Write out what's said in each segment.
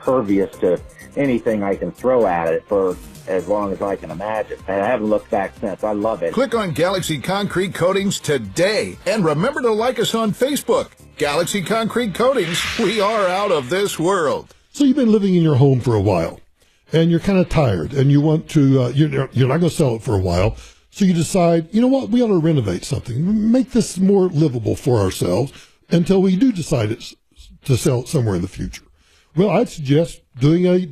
impervious to anything I can throw at it for as long as I can imagine. And I haven't looked back since. I love it. Click on Galaxy Concrete Coatings today. And remember to like us on Facebook. Galaxy Concrete Coatings, we are out of this world. So you've been living in your home for a while, and you're kind of tired, and you want to, you're not going to sell it for a while. So you decide, you know what, we ought to renovate something, make this more livable for ourselves until we do decide to sell it somewhere in the future. Well, I'd suggest doing a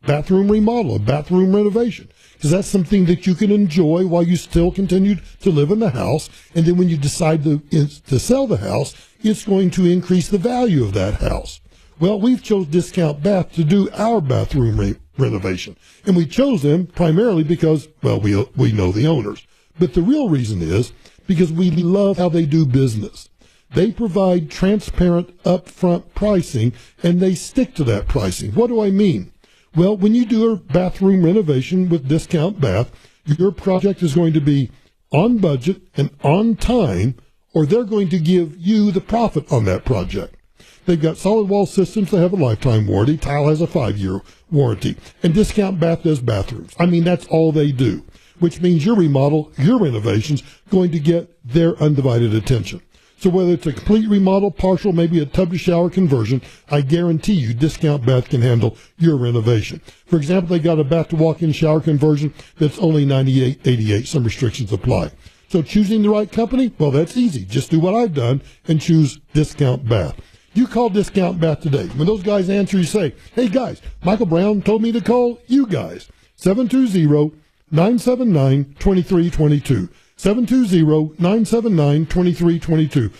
bathroom remodel, a bathroom renovation, because that's something that you can enjoy while you still continue to live in the house. And then when you decide to sell the house, it's going to increase the value of that house. Well, we've chose Discount Bath to do our bathroom renovation. And we chose them primarily because, well, we know the owners. But the real reason is because we love how they do business. They provide transparent, upfront pricing, and they stick to that pricing. What do I mean? Well, when you do a bathroom renovation with Discount Bath, your project is going to be on budget and on time, or they're going to give you the profit on that project. They've got solid wall systems that have a lifetime warranty. Tile has a 5-year warranty. And Discount Bath does bathrooms. I mean, that's all they do, which means your remodel, your renovation's going to get their undivided attention. So whether it's a complete remodel, partial, maybe a tub-to-shower conversion, I guarantee you Discount Bath can handle your renovation. For example, they got a bath-to-walk-in shower conversion that's only $98.88. Some restrictions apply. So choosing the right company, well, that's easy. Just do what I've done and choose Discount Bath. You call Discount Bath today. When those guys answer, you say, hey, guys, Michael Brown told me to call you guys. 720-979-2322. 720-979-2322.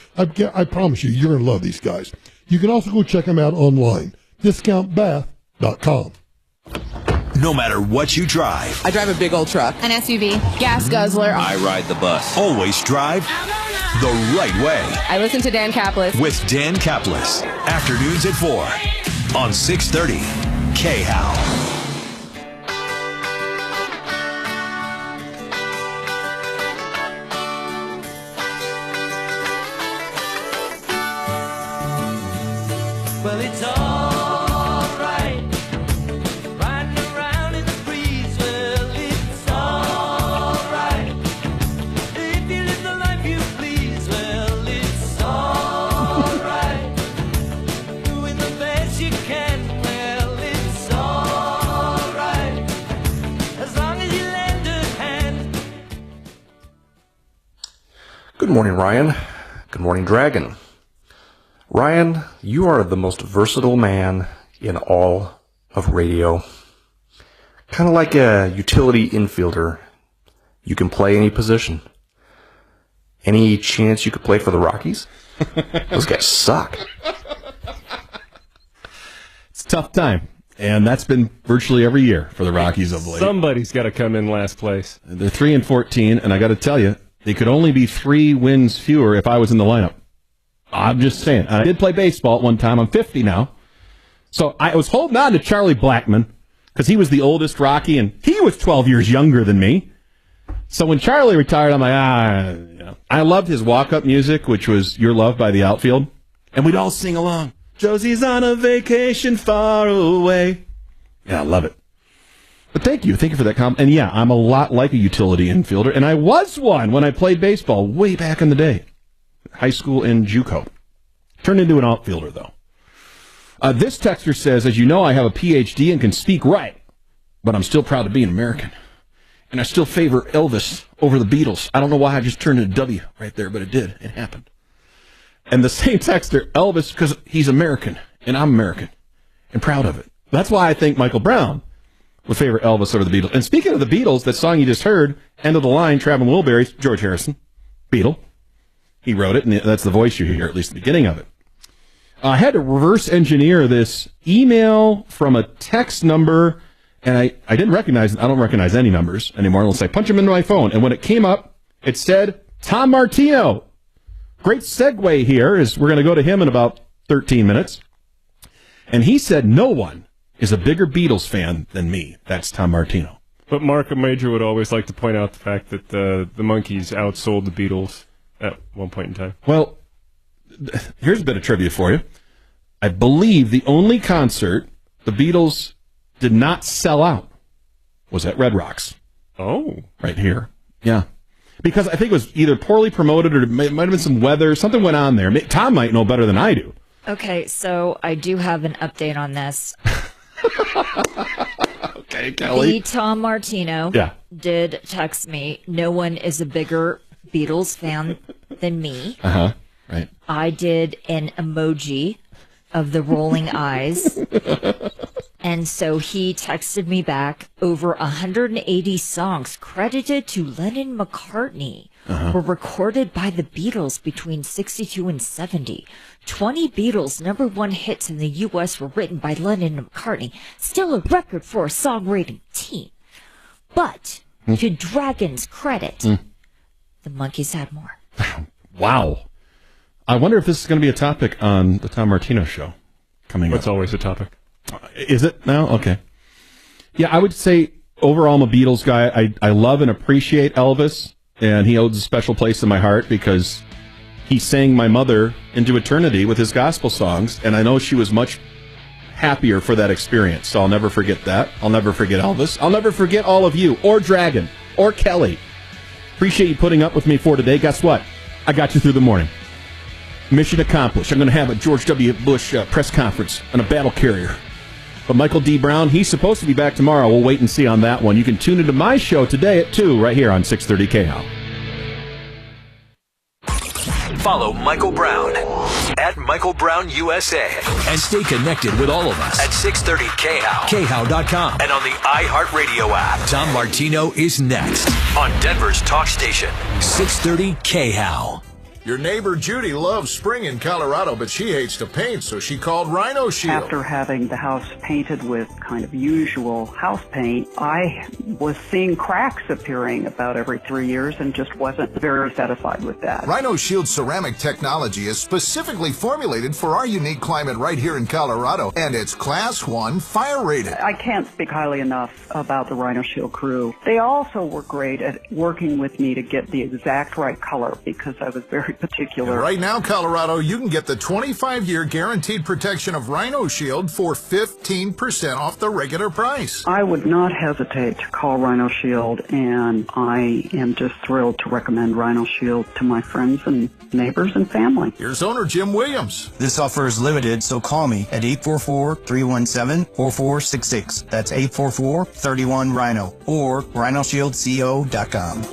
I promise you, you're going to love these guys. You can also go check them out online. DiscountBath.com. No matter what you drive. I drive a big old truck. An SUV. Gas guzzler. I ride the bus. Always drive the right way. I listen to Dan Caplis. With Dan Caplis. Afternoons at 4 on 630 K-How. Well, it's all right, riding around in the breeze. Well, it's all right, if you live the life you please. Well, it's all right, doing the best you can. Well, it's all right, as long as you lend a hand. Good morning, Ryan. Good morning, Dragon. Ryan, you are the most versatile man in all of radio. Kind of like a utility infielder. You can play any position. Any chance you could play for the Rockies? Those guys suck. It's a tough time, and that's been virtually every year for the Rockies of late. Somebody's got to come in last place. They're 3-14, and I got to tell you, they could only be 3 wins fewer if I was in the lineup. I'm just saying. I did play baseball at one time. I'm 50 now. So I was holding on to Charlie Blackmon because he was the oldest Rocky, and he was 12 years younger than me. So when Charlie retired, I'm like, I loved his walk-up music, which was Your Love by the Outfield. And we'd all sing along. Josie's on a vacation far away. Yeah, I love it. But thank you. Thank you for that comment. And yeah, I'm a lot like a utility infielder, and I was one when I played baseball way back in the day. High school and JUCO. Turned into an outfielder, though. This texter says, as you know, I have a PhD and can speak right, but I'm still proud to be an American. And I still favor Elvis over the Beatles. I don't know why I just turned into a W right there, but it did. It happened. And the same texter, Elvis, because he's American, and I'm American, and proud of it. That's why I think Michael Brown would favor Elvis over the Beatles. And speaking of the Beatles, that song you just heard, End of the Line, Traveling Wilburys, George Harrison, Beatle. He wrote it, and that's the voice you hear, at least the beginning of it. I had to reverse engineer this email from a text number, and I didn't recognize it. I don't recognize any numbers anymore. Let's say, punch them into my phone. And when it came up, it said, Tom Martino. Great segue here, is we're going to go to him in about 13 minutes. And he said, no one is a bigger Beatles fan than me. That's Tom Martino. But Marc Mager would always like to point out the fact that the Monkees outsold the Beatles at one point in time. Well, here's a bit of trivia for you. I believe the only concert the Beatles did not sell out was at Red Rocks. Oh. Right here. Yeah. Because I think it was either poorly promoted or it might have been some weather. Something went on there. Tom might know better than I do. Okay, so I do have an update on this. Okay, Kelly. The Tom Martino did text me, no one is a bigger Beatles fan than me. Uh-huh. Right. I did an emoji of the rolling eyes. And so he texted me back, over 180 songs credited to Lennon McCartney were recorded by the Beatles between 62 and 70. 20 Beatles #1 hits in the U.S. were written by Lennon and McCartney. Still a record for a songwriting team. But to Dragon's credit, the Monkees had more. Wow. I wonder if this is going to be a topic on the Tom Martino show coming up. It's always a topic. Is it now? Okay. Yeah, I would say overall I'm a Beatles guy. I love and appreciate Elvis, and he holds a special place in my heart because he sang my mother into eternity with his gospel songs, and I know she was much happier for that experience, so I'll never forget that. I'll never forget Elvis. I'll never forget all of you, or Dragon, or Kelly. Appreciate you putting up with me for today. Guess what? I got you through the morning. Mission accomplished. I'm going to have a George W. Bush press conference on a battle carrier. But Michael D. Brown, he's supposed to be back tomorrow. We'll wait and see on that one. You can tune into my show today at 2 right here on 630 KHOW. Follow Michael Brown at Michael Brown USA and stay connected with all of us at 630 KHOW, KHOW.com, and on the iHeartRadio app. Tom Martino is next on Denver's talk station, 630 KHOW. Your neighbor Judy loves spring in Colorado, but she hates to paint, so she called Rhino Shield. After having the house painted with kind of usual house paint, I was seeing cracks appearing about every 3 years and just wasn't very satisfied with that. Rhino Shield ceramic technology is specifically formulated for our unique climate right here in Colorado, and it's Class 1 fire rated. I can't speak highly enough about the Rhino Shield crew. They also were great at working with me to get the exact right color because I was very particular. And right now, Colorado, you can get the 25-year guaranteed protection of Rhino Shield for 15% off the regular price. I would not hesitate to call Rhino Shield, and I am just thrilled to recommend Rhino Shield to my friends and neighbors and family. Here's owner Jim Williams. This offer is limited, so call me at 844-317-4466. That's 844-31-RHINO or rhinoshieldco.com.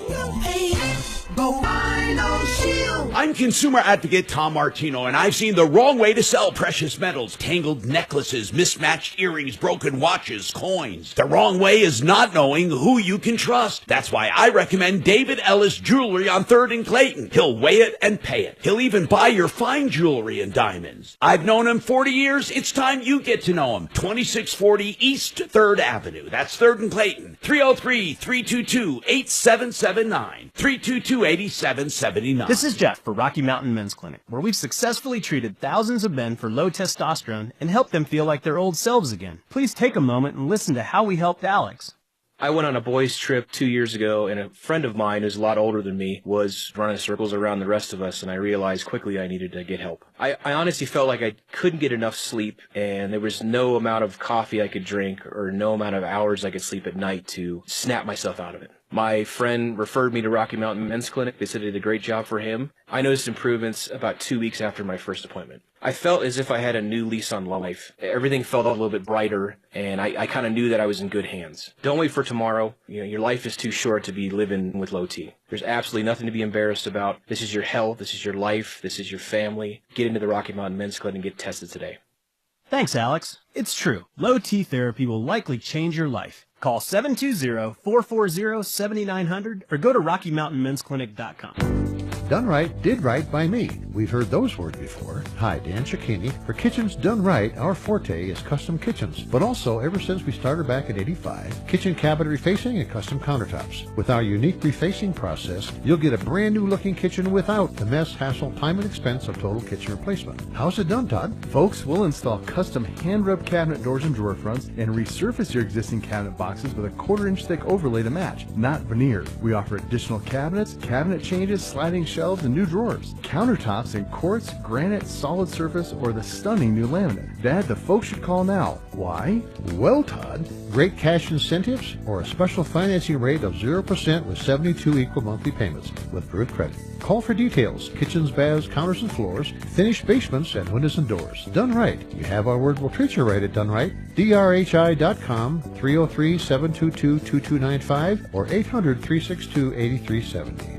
I'm consumer advocate Tom Martino, and I've seen the wrong way to sell precious metals, tangled necklaces, mismatched earrings, broken watches, coins. The wrong way is not knowing who you can trust. That's why I recommend David Ellis Jewelry on 3rd and Clayton. He'll weigh it and pay it. He'll even buy your fine jewelry and diamonds. I've known him 40 years. It's time you get to know him. 2640 East 3rd Avenue. That's 3rd and Clayton. 303-322-8779. 322-8779. This is Jeff for Rocky Mountain Men's Clinic, where we've successfully treated thousands of men for low testosterone and helped them feel like their old selves again. Please take a moment and listen to how we helped Alex. I went on a boys' trip 2 years ago, and a friend of mine who's a lot older than me was running circles around the rest of us, and I realized quickly I needed to get help. I honestly felt like I couldn't get enough sleep, and there was no amount of coffee I could drink or no amount of hours I could sleep at night to snap myself out of it. My friend referred me to Rocky Mountain Men's Clinic. They said I did a great job for him. I noticed improvements about 2 weeks after my first appointment. I felt as if I had a new lease on life. Everything felt a little bit brighter, and I kind of knew that I was in good hands. Don't wait for tomorrow. Your life is too short to be living with low T. There's absolutely nothing to be embarrassed about. This is your health. This is your life. This is your family. Get into the Rocky Mountain Men's Clinic and get tested today. Thanks, Alex. It's true. Low T therapy will likely change your life. Call 720-440-7900 or go to RockyMountainMen'sClinic.com. Done right, did right by me. We've heard those words before. Hi, Dan Cicchini. For Kitchens Done Right, our forte is custom kitchens. But also, ever since we started back in '85, kitchen cabinet refacing and custom countertops. With our unique refacing process, you'll get a brand new looking kitchen without the mess, hassle, time, and expense of total kitchen replacement. How's it done, Todd? Folks, we'll install custom hand-rubbed cabinet doors and drawer fronts and resurface your existing cabinet boxes with a 1/4-inch thick overlay to match, not veneer. We offer additional cabinets, cabinet changes, sliding shelves, shelves and new drawers, countertops in quartz, granite, solid surface, or the stunning new laminate. Dad, the folks should call now. Why? Well, Todd, great cash incentives or a special financing rate of 0% with 72 equal monthly payments with approved credit. Call for details. Kitchens, baths, counters, and floors, finished basements, and windows and doors. Done right. You have our word. We'll treat you right at Done Right. DRHI.com, 303-722-2295, or 800-362-8370.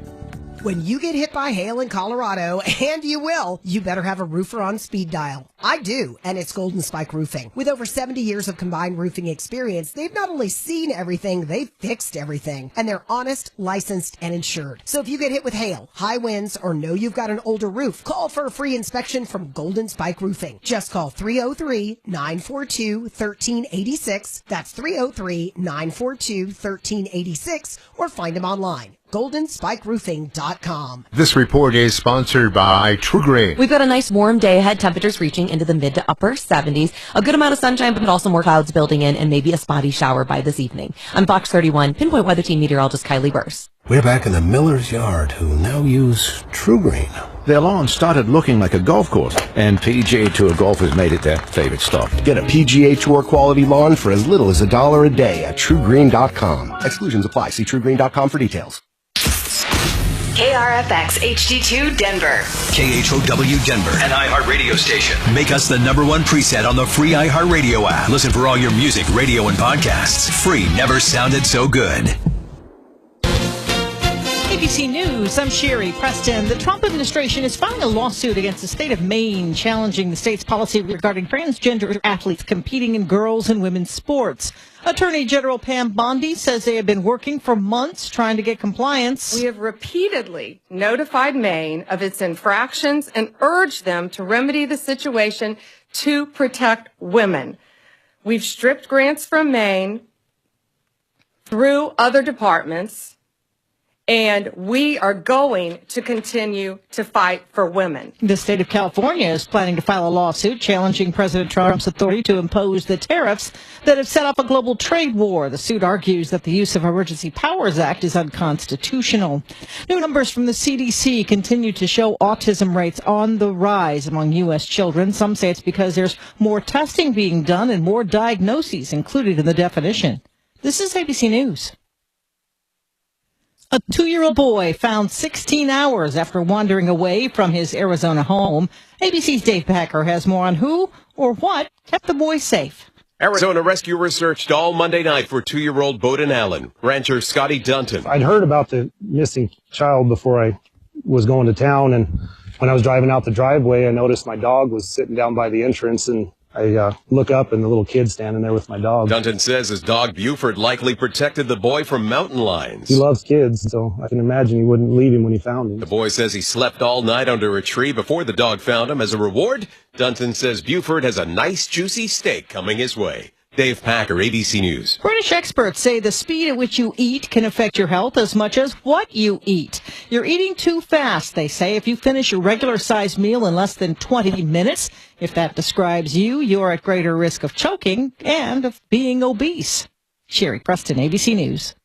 When you get hit by hail in Colorado, and you will, you better have a roofer on speed dial. I do, and it's Golden Spike Roofing. With over 70 years of combined roofing experience, they've not only seen everything, they've fixed everything. And they're honest, licensed, and insured. So if you get hit with hail, high winds, or know you've got an older roof, call for a free inspection from Golden Spike Roofing. Just call 303-942-1386. That's 303-942-1386, or find them online. GoldenSpikeRoofing.com. This report is sponsored by True Green. We've got a nice warm day ahead, temperatures reaching into the mid to upper 70s. A good amount of sunshine, but also more clouds building in and maybe a spotty shower by this evening. I'm Fox 31, Pinpoint Weather Team meteorologist Kylie Burse. We're back in the miller's yard who now use True Green. Their lawn started looking like a golf course, and PGA Tour golfers made it their favorite stop. Get a PGA Tour quality lawn for as little as $1 a day at TrueGreen.com. Exclusions apply. See TrueGreen.com for details. KRFX HD2 Denver. KHOW Denver, an iHeart radio station. Make us the #1 preset on the free iHeart Radio app. Listen for all your music, radio, and podcasts. Free never sounded so good. ABC News, I'm Sherry Preston. The Trump administration is filing a lawsuit against the state of Maine, challenging the state's policy regarding transgender athletes competing in girls' and women's sports. Attorney General Pam Bondi says they have been working for months trying to get compliance. We have repeatedly notified Maine of its infractions and urged them to remedy the situation to protect women. We've stripped grants from Maine through other departments, and we are going to continue to fight for women. The state of California is planning to file a lawsuit challenging President Trump's authority to impose the tariffs that have set off a global trade war. The suit argues that the use of Emergency Powers Act is unconstitutional. New numbers from the CDC continue to show autism rates on the rise among U.S. children. Some say it's because there's more testing being done and more diagnoses included in the definition. This is ABC News. A 2-year-old boy found 16 hours after wandering away from his Arizona home. ABC's Dave Packer has more on who or what kept the boy safe. Arizona rescuers searched all Monday night for 2-year-old Bowden Allen. Rancher Scotty Dunton. I'd heard about the missing child before I was going to town, and when I was driving out the driveway, I noticed my dog was sitting down by the entrance, and I look up, and the little kid's standing there with my dog. Dunton says his dog Buford likely protected the boy from mountain lions. He loves kids, so I can imagine he wouldn't leave him when he found him. The boy says he slept all night under a tree before the dog found him. As a reward, Dunton says Buford has a nice juicy steak coming his way. Dave Packer, ABC News. British experts say the speed at which you eat can affect your health as much as what you eat. You're eating too fast, they say. If you finish a regular-sized meal in less than 20 minutes, if that describes you, you're at greater risk of choking and of being obese. Sherry Preston, ABC News.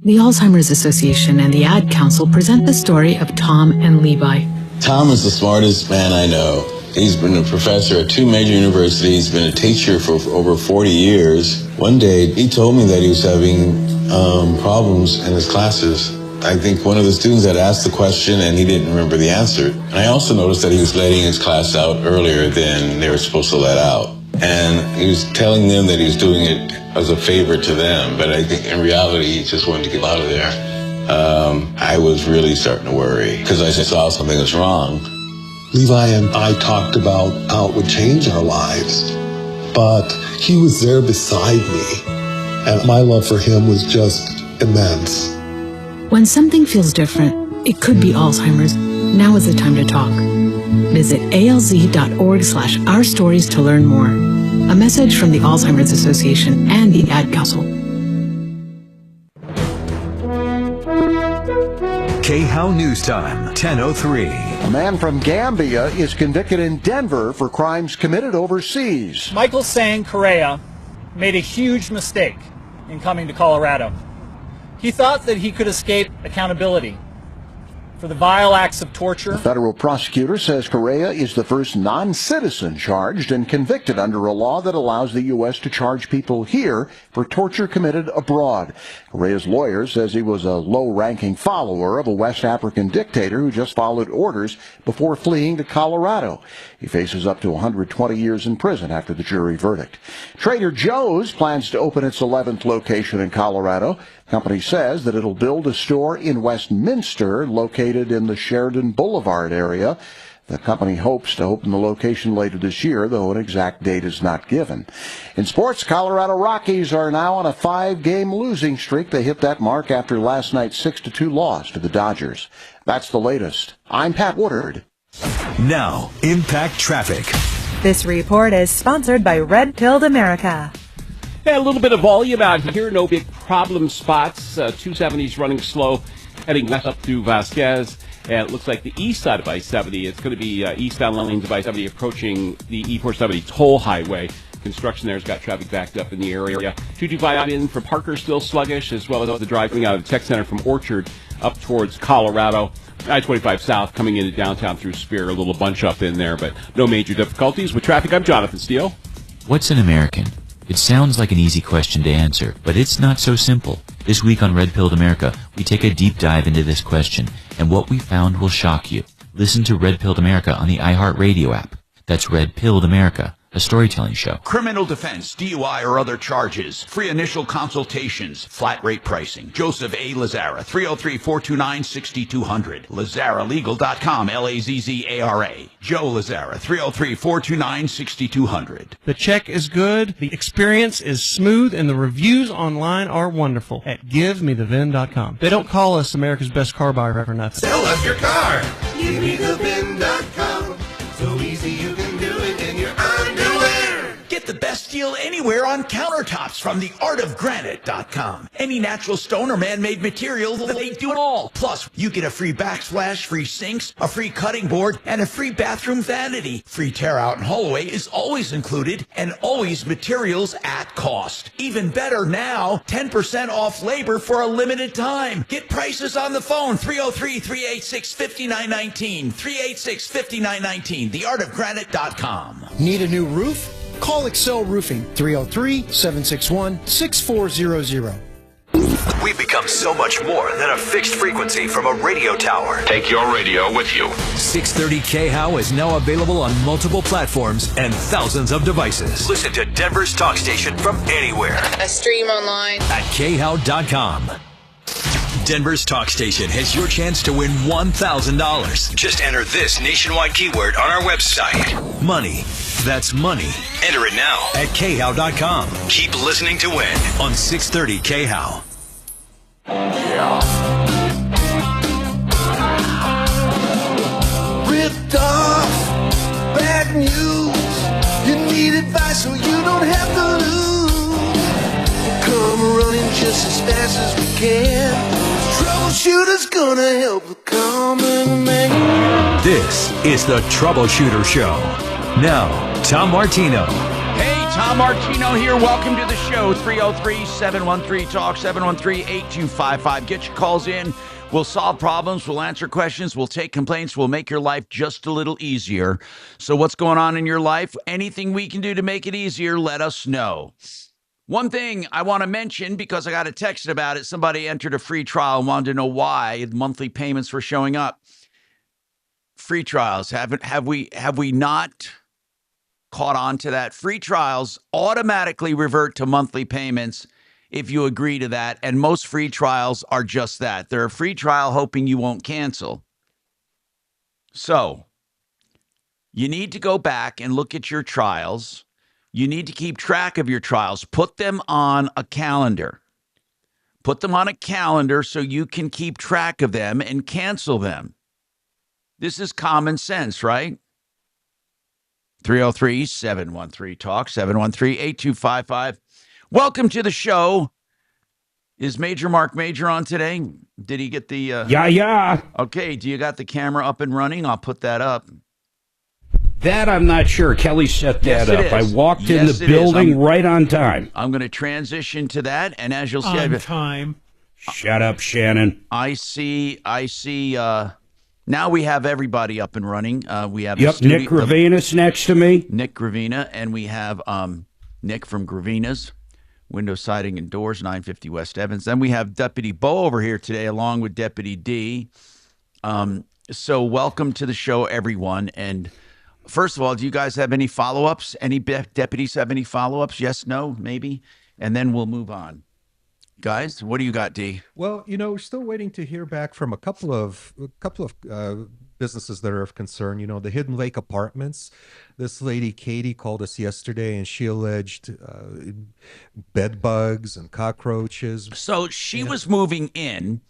The Alzheimer's Association and the Ad Council present the story of Tom and Levi. Tom is the smartest man I know. He's been a professor at 2 major universities, been a teacher for over 40 years. One day, he told me that he was having problems in his classes. I think one of the students had asked the question and he didn't remember the answer. And I also noticed that he was letting his class out earlier than they were supposed to let out. And he was telling them that he was doing it as a favor to them, but I think in reality, he just wanted to get out of there. I was really starting to worry because I saw something was wrong. Levi and I talked about how it would change our lives, but he was there beside me, and my love for him was just immense. When something feels different, it could be Alzheimer's. Now is the time to talk. Visit alz.org/ourstories to learn more. A message from the Alzheimer's Association and the Ad Council. KHOW News Time, 10:03. A man from Gambia is convicted in Denver for crimes committed overseas. Michael Sang Correa made a huge mistake in coming to Colorado. He thought that he could escape accountability for the vile acts of torture. The federal prosecutor says Correa is the first non-citizen charged and convicted under a law that allows the U.S. to charge people here for torture committed abroad. Correa's lawyer says he was a low-ranking follower of a West African dictator who just followed orders before fleeing to Colorado. He faces up to 120 years in prison after the jury verdict. Trader Joe's plans to open its 11th location in Colorado. The company says that it'll build a store in Westminster, located in the Sheridan Boulevard area. The company hopes to open the location later this year, though an exact date is not given. In sports, Colorado Rockies are now on a 5-game losing streak. They hit that mark after last night's 6-2 loss to the Dodgers. That's the latest. I'm Pat Woodard. Now, Impact Traffic. This report is sponsored by Red Pilled America. Yeah, a little bit of volume out here. No big problem spots. 270's running slow, heading west up through Vasquez. And it looks like the east side of I-70, it's going to be eastbound lanes of I-70 approaching the E-470 toll highway. Construction there has got traffic backed up in the area. 225 in from Parker, still sluggish, as well as the drive coming out of the Tech Center from Orchard up towards Colorado. I-25 south coming into downtown through Spear, a little bunch up in there, but no major difficulties. With traffic, I'm Jonathan Steele. What's an American? It sounds like an easy question to answer, but it's not so simple. This week on Red Pilled America, we take a deep dive into this question, and what we found will shock you. Listen to Red Pilled America on the iHeartRadio app. That's Red Pilled America, a storytelling show. Criminal defense, DUI, or other charges. Free initial consultations. Flat rate pricing. Joseph A. Lazzara, 303-429-6200. LazzaraLegal.com, L-A-Z-Z-A-R-A. Joe Lazzara, 303-429-6200. The check is good, the experience is smooth, and the reviews online are wonderful at GiveMeTheVin.com. They don't call us America's best car buyer for nothing. Sell us your car. GiveMeTheVin.com. So easy you can do it in your underwear. Get the best deal anywhere on countertops from theartofgranite.com. Any natural stone or man-made material, they do it all. Plus, you get a free backsplash, free sinks, a free cutting board, and a free bathroom vanity. Free tear-out and haul-away is always included, and always materials at cost. Even better now, 10% off labor for a limited time. Get prices on the phone, 303-386-5919, 386-5919, theartofgranite.com. Need a new roof? Call Excel Roofing, 303-761-6400. We've become so much more than a fixed frequency from a radio tower. Take your radio with you. 630 KHOW is now available on multiple platforms and thousands of devices. Listen to Denver's talk station from anywhere. A stream online at KHOW.com. Denver's talk station has your chance to win $1,000. Just enter this nationwide keyword on our website. Money. That's money. Enter it now at KHOW.com. Keep listening to win on 630 KHOW. Ripped off, bad news. You need advice so you don't have to lose. Come running just as fast as we can. Troubleshooter's gonna help the common man. This is the Troubleshooter Show. Now, Tom Martino. Hey, Tom Martino here. Welcome to the show. 303-713-TALK, 713-8255. Get your calls in. We'll solve problems. We'll answer questions. We'll take complaints. We'll make your life just a little easier. So what's going on in your life? Anything we can do to make it easier, let us know. One thing I want to mention, because I got a text about it, somebody entered a free trial and wanted to know why monthly payments were showing up. Free trials, have we not caught on to that? Free trials automatically revert to monthly payments if you agree to that, and most free trials are just that. They're a free trial hoping you won't cancel. So, you need to go back and look at your trials. You need to keep track of your trials. Put them on a calendar. Put them on a calendar so you can keep track of them and cancel them. This is common sense, right? 303-713-TALK, 713-8255. Welcome to the show. Is Major Marc Mager on today? Did he get the... Yeah. Okay, do you got the camera up and running? I'll put that up. That I'm not sure. Kelly set that up. I walked in the building right on time. I'm going to transition to that, and as you'll see... On time. Shut up, Shannon. I see Now we have everybody up and running. We have Nick Gravina's next to me. Nick Gravina, and we have Nick from Gravina's Window Siding and Doors, 950 West Evans. Then we have Deputy Bo over here today, along with Deputy D. So welcome to the show, everyone. And first of all, do you guys have any follow-ups? Any deputies have any follow-ups? Yes, no, maybe? And then we'll move on. Guys, what do you got, D? Well, we're still waiting to hear back from a couple of businesses that are of concern. The Hidden Lake Apartments. This lady, Katie, called us yesterday, and she alleged bed bugs and cockroaches. So she was moving in.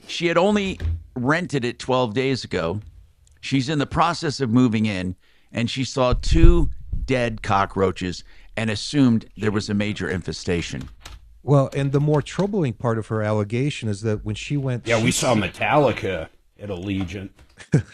She had only rented it 12 days ago. She's in the process of moving in, and she saw 2 dead cockroaches and assumed there was a major infestation. Well, and the more troubling part of her allegation is that when she went... Yeah, we saw Metallica at Allegiant.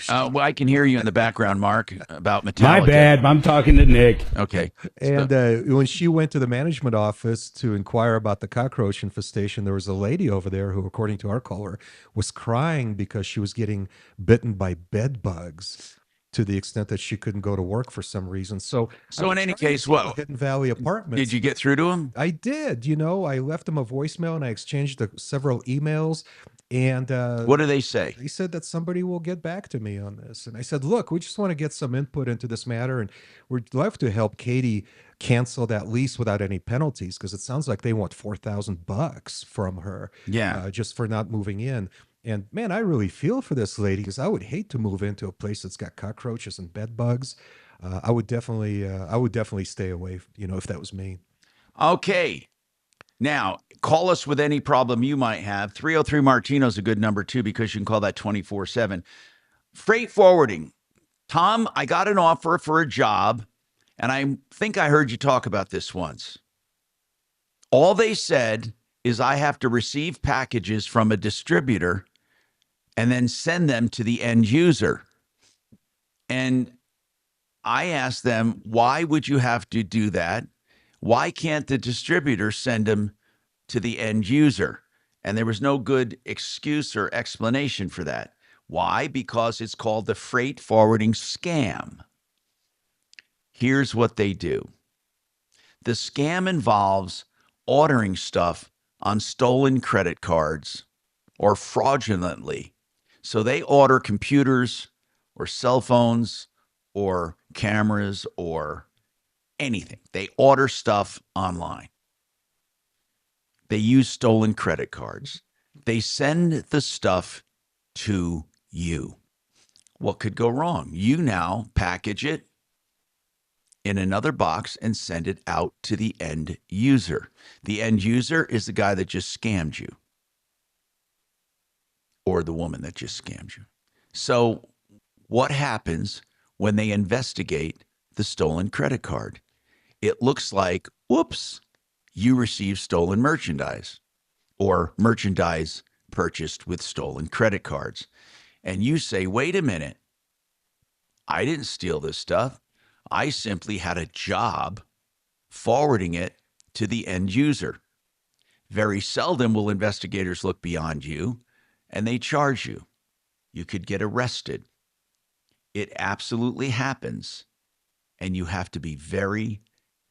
Well, I can hear you in the background, Mark, about Metallica. My bad. I'm talking to Nick. Okay. And when she went to the management office to inquire about the cockroach infestation, there was a lady over there who, according to our caller, was crying because she was getting bitten by bed bugs, to the extent that she couldn't go to work for some reason. So in any case, what? Hidden Valley Apartments. Did you get through to him? I did. I left him a voicemail and I exchanged several emails. And what do they say? They said that somebody will get back to me on this. And I said, look, we just want to get some input into this matter. And we'd love to help Katie cancel that lease without any penalties, because it sounds like they want $4,000 from her. Yeah. Just for not moving in. And man, I really feel for this lady, because I would hate to move into a place that's got cockroaches and bed bugs. I would definitely stay away, if that was me. Okay. Now, call us with any problem you might have. 303 Martino is a good number, too, because you can call that 24/7. Freight forwarding. Tom, I got an offer for a job, and I think I heard you talk about this once. All they said is I have to receive packages from a distributor and then send them to the end user. And I asked them, why would you have to do that? Why can't the distributor send them to the end user? And there was no good excuse or explanation for that. Why? Because it's called the freight forwarding scam. Here's what they do. The scam involves ordering stuff on stolen credit cards or fraudulently. So they order computers or cell phones or cameras or anything. They order stuff online. They use stolen credit cards. They send the stuff to you. What could go wrong? You now package it in another box and send it out to the end user. The end user is the guy that just scammed you, or the woman that just scammed you. So what happens when they investigate the stolen credit card? It looks like, whoops, you received stolen merchandise or merchandise purchased with stolen credit cards. And you say, wait a minute, I didn't steal this stuff. I simply had a job forwarding it to the end user. Very seldom will investigators look beyond you, and they charge you. You could get arrested. It absolutely happens, and you have to be very,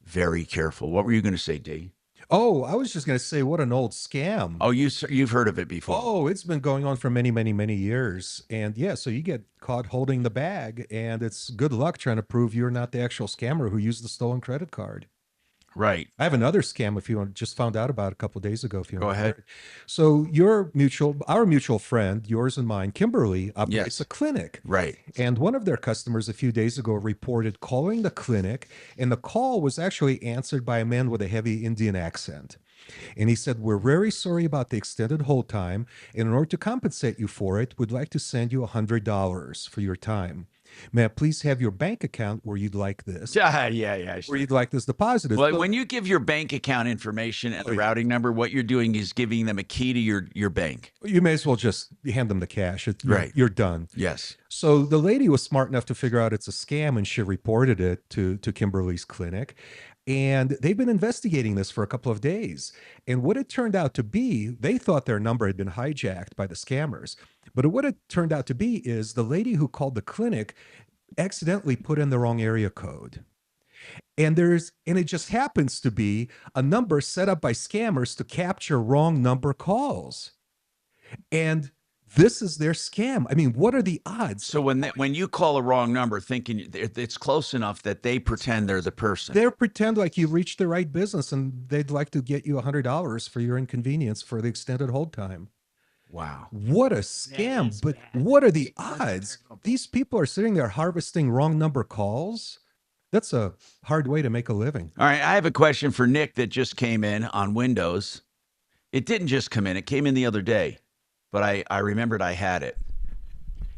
very careful. What were you going to say, D? Oh, I was just going to say, what an old scam. Oh, you've heard of it before. Oh, it's been going on for many, many, many years. And yeah, so you get caught holding the bag, and it's good luck trying to prove you're not the actual scammer who used the stolen credit card. Right. I have another scam if you want, just found out about a couple of days ago. If you go ahead. So our mutual friend, yours and mine, Kimberly, operates a clinic. Right. And one of their customers a few days ago reported calling the clinic, and the call was actually answered by a man with a heavy Indian accent. And he said, we're very sorry about the extended hold time. And in order to compensate you for it, we'd like to send you $100 for your time. May I please have your bank account where you'd like this? Yeah. Where you'd like this deposited. Well, when you give your bank account information and the routing number, what you're doing is giving them a key to your bank. You may as well just hand them the cash. Right. You're done. Yes. So the lady was smart enough to figure out it's a scam, and she reported it to Kimberly's clinic. And they've been investigating this for a couple of days. And what it turned out to be, they thought their number had been hijacked by the scammers. But what it turned out to be is the lady who called the clinic accidentally put in the wrong area code. And it just happens to be a number set up by scammers to capture wrong number calls. And this is their scam. I mean, what are the odds? So when you call a wrong number, thinking it's close enough that they pretend they're the person. They pretend like you reached the right business and they'd like to get you $100 for your inconvenience for the extended hold time. Wow. What a scam. But what are the odds? These people are sitting there harvesting wrong number calls. That's a hard way to make a living. All right, I have a question for Nick that just came in on Windows. It didn't just come in. It came in the other day, but I remembered I had it.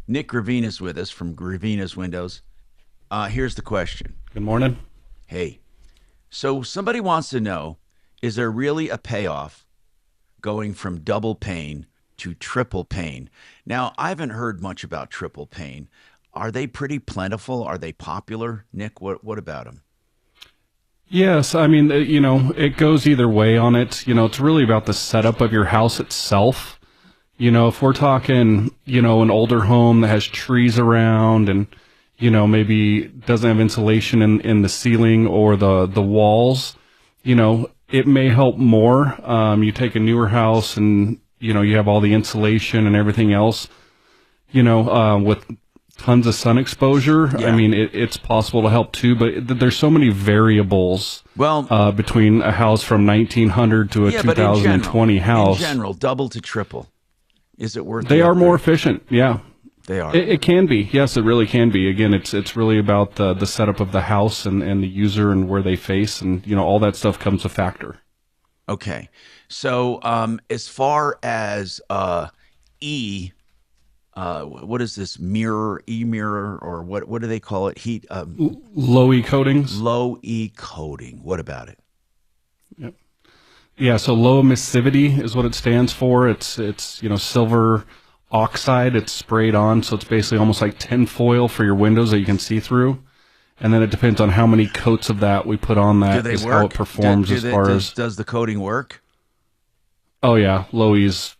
Nick Gravina's with us from Gravina's Windows. Here's the question. Good morning. Hey, so somebody wants to know, is there really a payoff going from double pane to triple pane? Now, I haven't heard much about triple pane. Are they pretty plentiful? Are they popular? Nick, what about them? Yes, I mean, it goes either way on it. It's really about the setup of your house itself. If we're talking, an older home that has trees around and, maybe doesn't have insulation in the ceiling or the walls, it may help more. You take a newer house and, you have all the insulation and everything else, with tons of sun exposure. Yeah. I mean, it's possible to help too, but there's so many variables between a house from 1900 to a 2020 house. In general, double to triple. Is it worth it? They are more efficient. Yeah. They are. It can be. Yes, it really can be. Again, it's really about the setup of the house and the user and where they face, and all that stuff comes a factor. Okay. So as far as what is this e-mirror, or what do they call it? Heat low E coatings. Low E coating. What about it? Yep. Yeah, so low emissivity is what it stands for. It's silver oxide. It's sprayed on, so it's basically almost like tin foil for your windows that you can see through. And then it depends on how many coats of that we put on that is how it performs does the coating work? Oh yeah, low E's,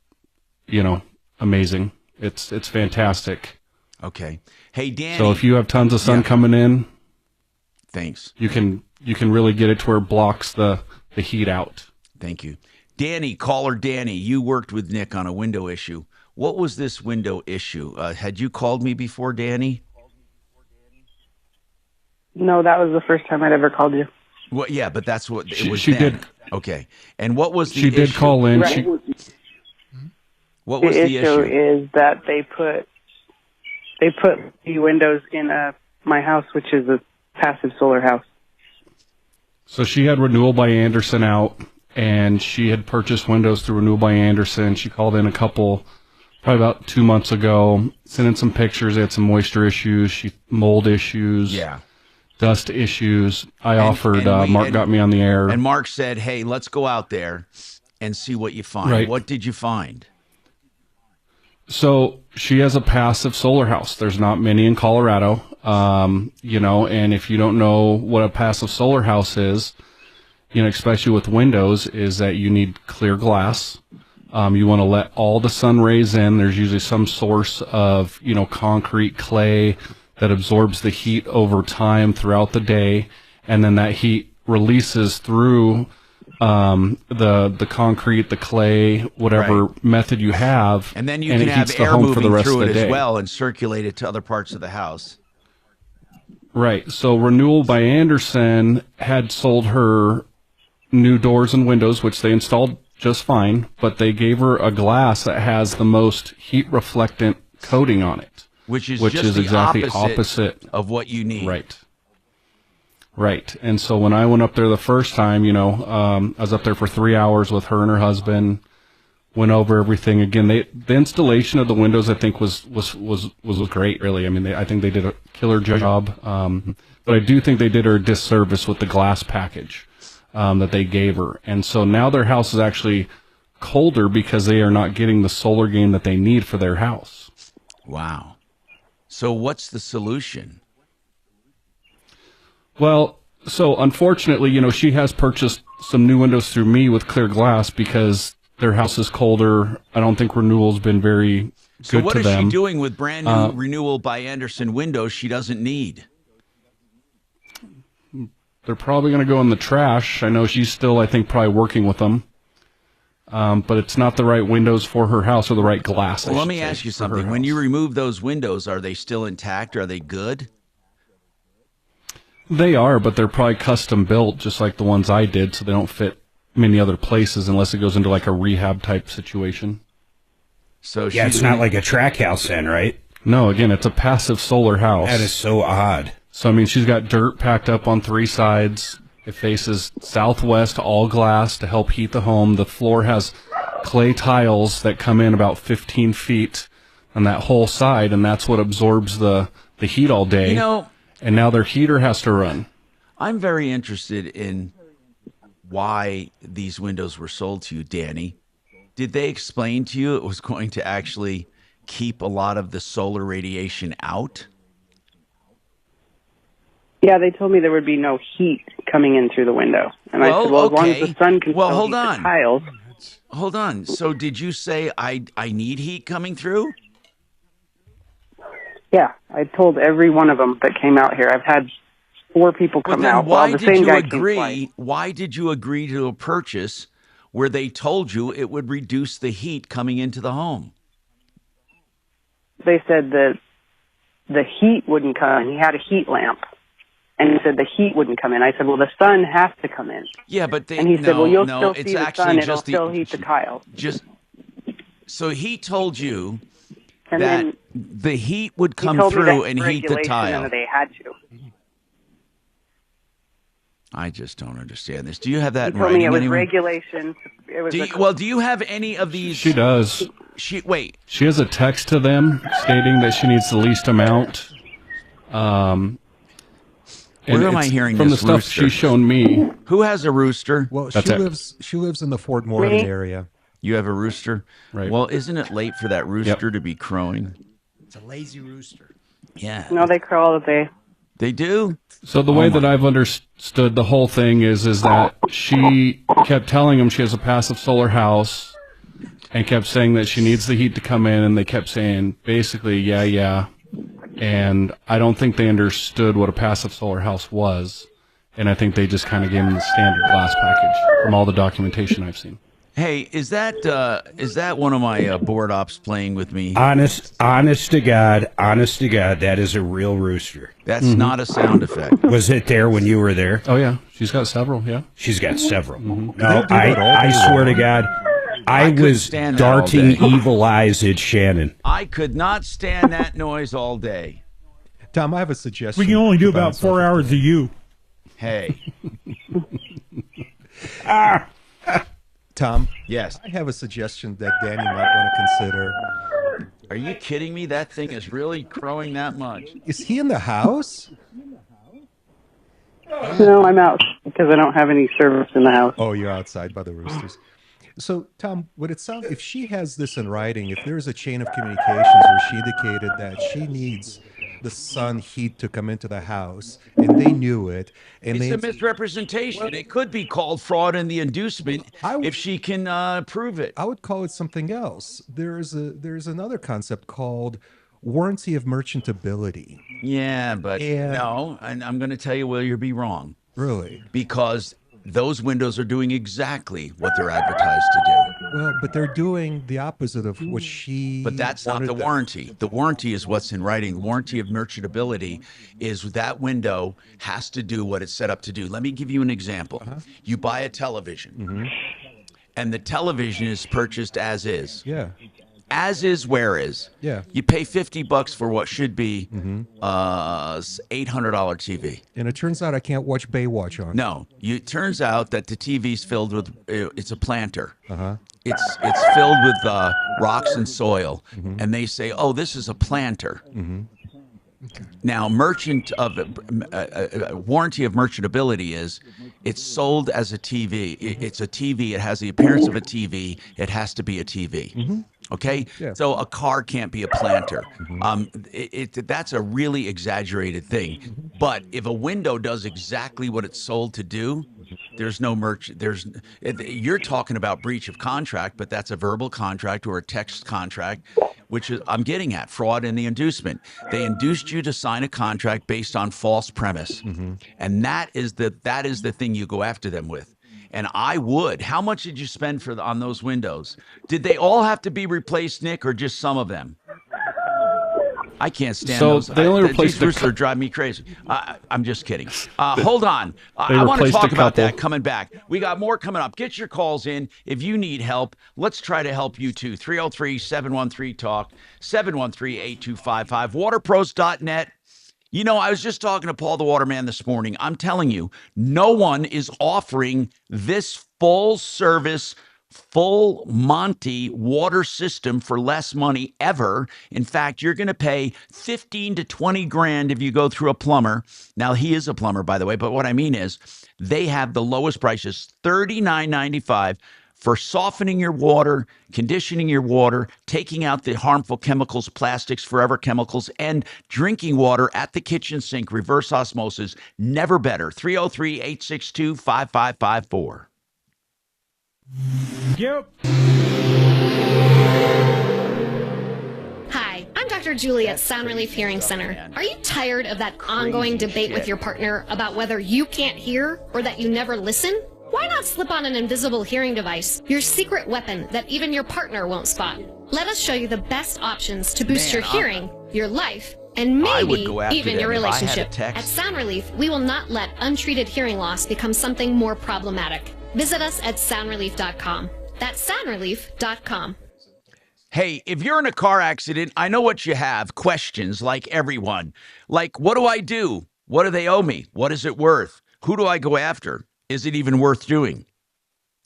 amazing. It's fantastic. Okay. Hey, Danny. So if you have tons of sun coming in, thanks. You can really get it to where it blocks the heat out. Thank you. Danny, caller Danny, you worked with Nick on a window issue. What was this window issue? Had you called me before, Danny? No, that was the first time I'd ever called you. Well, yeah, but that's what it was. She then. did. Okay. And what was the issue? She did call in. Right. What was the issue? Is that they put the windows in my house, which is a passive solar house. So she had Renewal by Andersen out, and she had purchased windows through Renewal by Andersen. She called in probably about 2 months ago, sent in some pictures. They had some moisture issues, mold issues, dust issues. I offered, Mark got me on the air. And Mark said, hey, let's go out there and see what you find. Right. What did you find? So she has a passive solar house. There's not many in Colorado, and if you don't know what a passive solar house is, especially with windows, is that you need clear glass. You want to let all the sun rays in. There's usually some source of, concrete, clay that absorbs the heat over time throughout the day. And then that heat releases through the concrete, the clay, whatever method you have, and then you can have air moving through it as well and circulate it to other parts of the house. Right. So Renewal by Andersen had sold her new doors and windows, which they installed just fine, but they gave her a glass that has the most heat reflectant coating on it, which is exactly opposite of what you need. Right. And so when I went up there the first time, I was up there for 3 hours with her and her husband, went over everything again. The installation of the windows, I think, was great, really. I mean, I think they did a killer job. But I do think they did her a disservice with the glass package that they gave her. And so now their house is actually colder because they are not getting the solar gain that they need for their house. Wow. So what's the solution? Well, So unfortunately, she has purchased some new windows through me with clear glass because their house is colder. I don't think renewal's been very good to them. So what is she doing with brand new renewal by Andersen windows she doesn't need? They're probably going to go in the trash. I know she's still, I think, probably working with them. But it's not the right windows for her house or the right glass. Well, let me ask you something. When you remove those windows, are they still intact? Are they good? They are, but they're probably custom built, just like the ones I did, so they don't fit many other places unless it goes into like a rehab type situation. So yeah, it's not like a track house then, right? No, again, it's a passive solar house. That is so odd. So, I mean, she's got dirt packed up on 3 sides. It faces southwest, all glass to help heat the home. The floor has clay tiles that come in about 15 feet on that whole side, and that's what absorbs the heat all day. And now their heater has to run. I'm very interested in why these windows were sold to you, Danny. Did they explain to you it was going to actually keep a lot of the solar radiation out? Yeah, they told me there would be no heat coming in through the window. And I said, well, as long as the sun can still heat the tiles. Hold on. So did you say I need heat coming through? Yeah, I told every one of them that came out here. I've had 4 people come out. Why did you agree? Why did you agree to a purchase where they told you it would reduce the heat coming into the home? They said that the heat wouldn't come in. He had a heat lamp, and he said the heat wouldn't come in. I said, well, the sun has to come in. Yeah, but and he said, well, you'll still see the sun. It'll still heat the tiles. So he told you and that the heat would come through and heat the tile. And they had to. I just don't understand this. Do you have that He in told me writing it was anywhere? regulation. It was do you have any of these? She does. Wait. She has a text to them stating that she needs the least amount. Where am I hearing from this the stuff rooster? she's shown me? Who has a rooster? Well, she lives in the Fort Morgan area. You have a rooster? Right. Well, isn't it late for that rooster to be crowing? It's a lazy rooster. Yeah. No, they crow all day. They do? So the way that I've understood the whole thing is that she kept telling him she has a passive solar house and kept saying that she needs the heat to come in, and they kept saying basically, yeah. And I don't think they understood what a passive solar house was, and I think they just kind of gave him the standard glass package from all the documentation I've seen. Hey, is that one of my board ops playing with me? Honest to God, that is a real rooster. That's not a sound effect. Was it there when you were there? Oh, yeah. She's got several, yeah. She's got several. Mm-hmm. No, I swear to God, I was darting evil eyes at Shannon. I could not stand that noise all day. Tom, I have a suggestion. We can only do about 4 hours of you. Hey. Tom? Yes. I have a suggestion that Danny might want to consider. Are you kidding me? That thing is really crowing that much. Is he in the house? No, I'm out because I don't have any service in the house. Oh, you're outside by the roosters. So, Tom, would it sound, if she has this in writing, if there's a chain of communications where she indicated that she needs the sun heat to come into the house, and they knew it, and It's a misrepresentation. It could be called fraud in the inducement if she can prove it. I would call it something else. There's another concept called warranty of merchantability. Yeah, but no, and I'm going to tell you where you'll be wrong. Really? Because those windows are doing exactly what they're advertised to do. Well, but they're doing the opposite of what she. But that's not the warranty. The warranty is what's in writing. The warranty of merchantability is that window has to do what it's set up to do. Let me give you an example. You buy a television, and the television is purchased as is. Yeah. As is, where is. Yeah. You pay $50 for what should be $800 TV. And it turns out I can't watch Baywatch on. No, it turns out that the TV's filled with it's a planter. Uh-huh. It's filled with rocks and soil, and they say, "Oh, this is a planter." Now, warranty of merchantability is it's sold as a TV. It's a TV. It has the appearance of a TV. It has to be a TV. Okay, so a car can't be a planter. That's a really exaggerated thing. But if a window does exactly what it's sold to do, there's no you're talking about breach of contract, but that's a verbal contract or a text contract, which is, I'm getting at fraud and the inducement. They induced you to sign a contract based on false premise, and that is the thing you go after them with. And I would. How much did you spend on those windows? Did they all have to be replaced, Nick, or just some of them? I can't stand those. They only replaced these roofs drive me crazy. I'm just kidding. Hold on. I want to talk about that coming back. We got more coming up. Get your calls in. If you need help, let's try to help you too. 303-713-TALK, 713-8255, waterpros.net. You know, I was just talking to Paul the Waterman this morning. I'm telling you, no one is offering this full service, full Monty water system for less money ever. In fact, you're going to pay 15 to 20 grand if you go through a plumber. Now, he is a plumber, by the way, but what I mean is they have the lowest prices, $39.95 for softening your water, conditioning your water, taking out the harmful chemicals, plastics, forever chemicals, and drinking water at the kitchen sink, reverse osmosis. Never better. 303-862-5554. Yep. Hi, I'm Dr. Julie at Sound Relief Hearing Center. Are you tired of that ongoing debate with your partner about whether you can't hear or that you never listen? Why not slip on an invisible hearing device, your secret weapon that even your partner won't spot? Let us show you the best options to boost your hearing, your life, and maybe even your relationship. At Sound Relief, we will not let untreated hearing loss become something more problematic. Visit us at soundrelief.com. That's soundrelief.com. Hey, if you're in a car accident, I know what you have. Questions, like everyone. Like, what do I do? What do they owe me? What is it worth? Who do I go after? Is it even worth doing?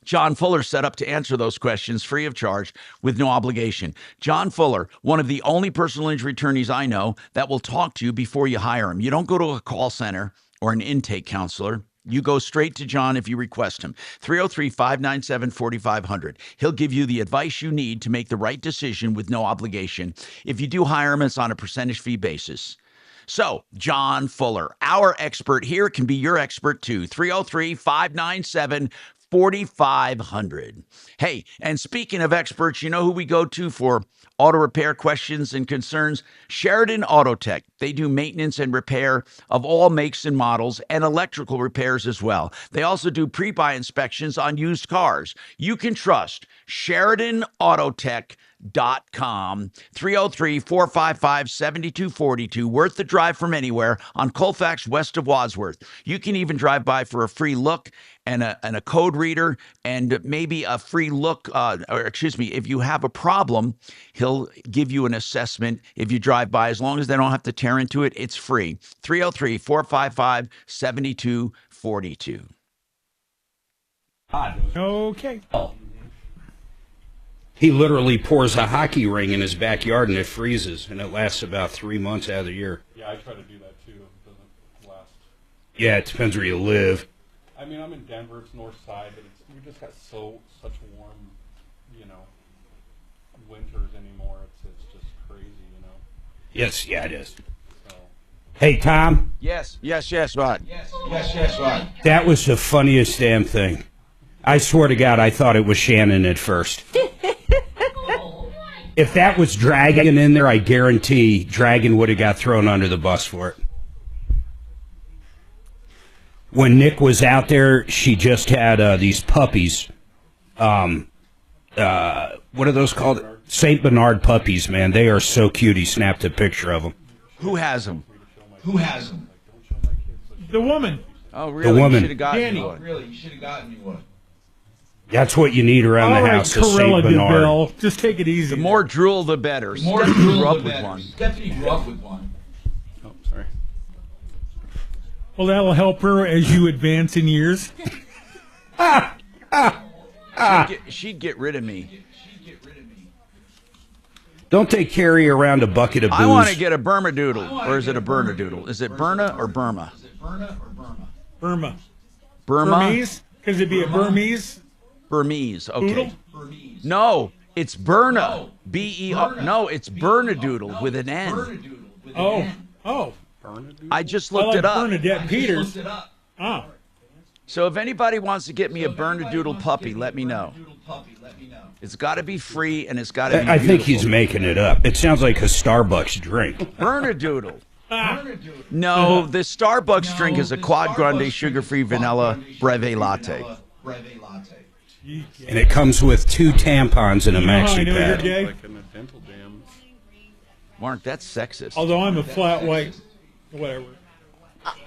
John Fuller set up to answer those questions free of charge with no obligation. John Fuller, one of the only personal injury attorneys I know that will talk to you before you hire him. You don't go to a call center or an intake counselor. You go straight to John if you request him. 303-597-4500. He'll give you the advice you need to make the right decision with no obligation. If you do hire him, it's on a percentage fee basis. So, John Fuller, our expert here, can be your expert too. 303-597-4500. Hey, and speaking of experts, you know who we go to for auto repair questions and concerns? Sheridan Auto Tech. They do maintenance and repair of all makes and models and electrical repairs as well. They also do pre-buy inspections on used cars. You can trust SheridanAutoTech.com. 303-455-7242. Worth the drive from anywhere on Colfax west of Wadsworth. You can even drive by for a free look and a code reader and maybe a free look, if you have a problem, he'll give you an assessment if you drive by. As long as they don't have to tear into it, it's free. 303-455-7242. Okay. He literally pours a hockey ring in his backyard and it freezes, and it lasts about 3 months out of the year. Yeah, I try to do that too. It doesn't last. Yeah, it depends where you live. I mean, I'm in Denver. It's north side, but we just got such warm, winters anymore. It's just crazy, Yes, yeah, it is. So. Hey, Tom. Yes, Rod. Yes, Rod. That was the funniest damn thing. I swear to God, I thought it was Shannon at first. If that was Dragon in there, I guarantee Dragon would have got thrown under the bus for it. When Nick was out there, she just had these puppies. What are those called? St. Bernard puppies, man. They are so cute. He snapped a picture of them. Who has them? The woman. Oh, really? The woman. You should have gotten Danny. me one. Really, you should have gotten me one. That's what you need around the house, a St. Bernard. Bill. Just take it easy. The more drool, the better. Stephanie grew up with one. Oh, sorry. Well, that'll help her as you advance in years. She'd get rid of me. Don't they carry around a bucket of booze? I want to get a Burma-doodle. Or is it a Burna-doodle? Is it Burna or Burma? Burma. Burma? Burmese? Because it'd be a Burmese? Burmese, okay. Poodle? No, It's Berna. B-E-R. No, it's Bernadoodle with an N. Oh. I just looked it up. Bernadette Peters. Oh. So if anybody wants to get me a Bernadoodle puppy, let me know. It's got to be free and it's got to be I think beautiful. he's making it up. It sounds like a Starbucks drink. Bernadoodle. No, the Starbucks drink is a quad grande sugar-free vanilla breve latte. And it comes with 2 tampons and a maxi I know you're pad. gay. Mark, that's sexist. Although I'm a flat white, whatever.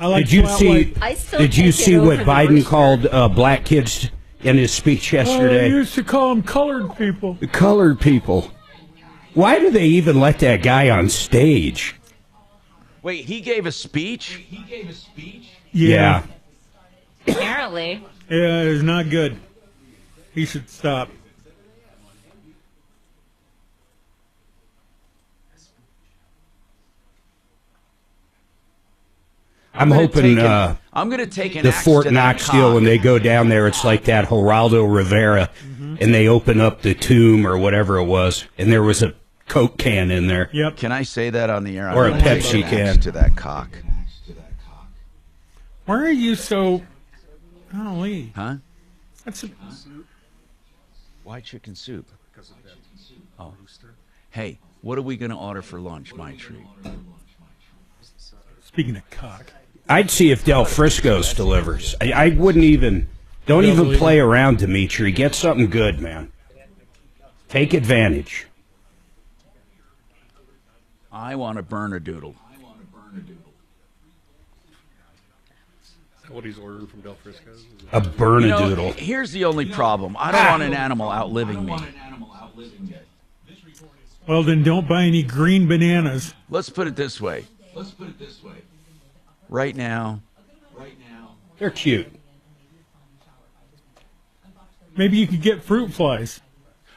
I like Did you flat see? white. Did you see what Biden called black kids in his speech I yesterday? used to call them colored people. The colored people. Why do they even let that guy on stage? Wait, he gave a speech? Yeah. Apparently. Yeah, it's not good. He should stop. I'm hoping I'm going to take an the axe Fort to that Knox cock. deal when they go down there. It's like that Geraldo Rivera, and they open up the tomb or whatever it was, and there was a Coke can in there. Yep. Can I say that on the air? Or I'm a gonna take Pepsi an can. axe to that cock. Why are you so... Golly. Huh? That's a... Why chicken soup? Oh. Hey, what are we going to order for lunch, my treat? Speaking of cock. I'd see if Del Frisco's delivers. I wouldn't even... Don't even play around, Dimitri. Get something good, man. Take advantage. I want a Bernadoodle. What he's ordering from Del Frisco's? A Bernadoodle. Here's the only problem. I don't want an animal outliving me. Well, then don't buy any green bananas. Let's put it this way. Right now. They're cute. Maybe you could get fruit flies.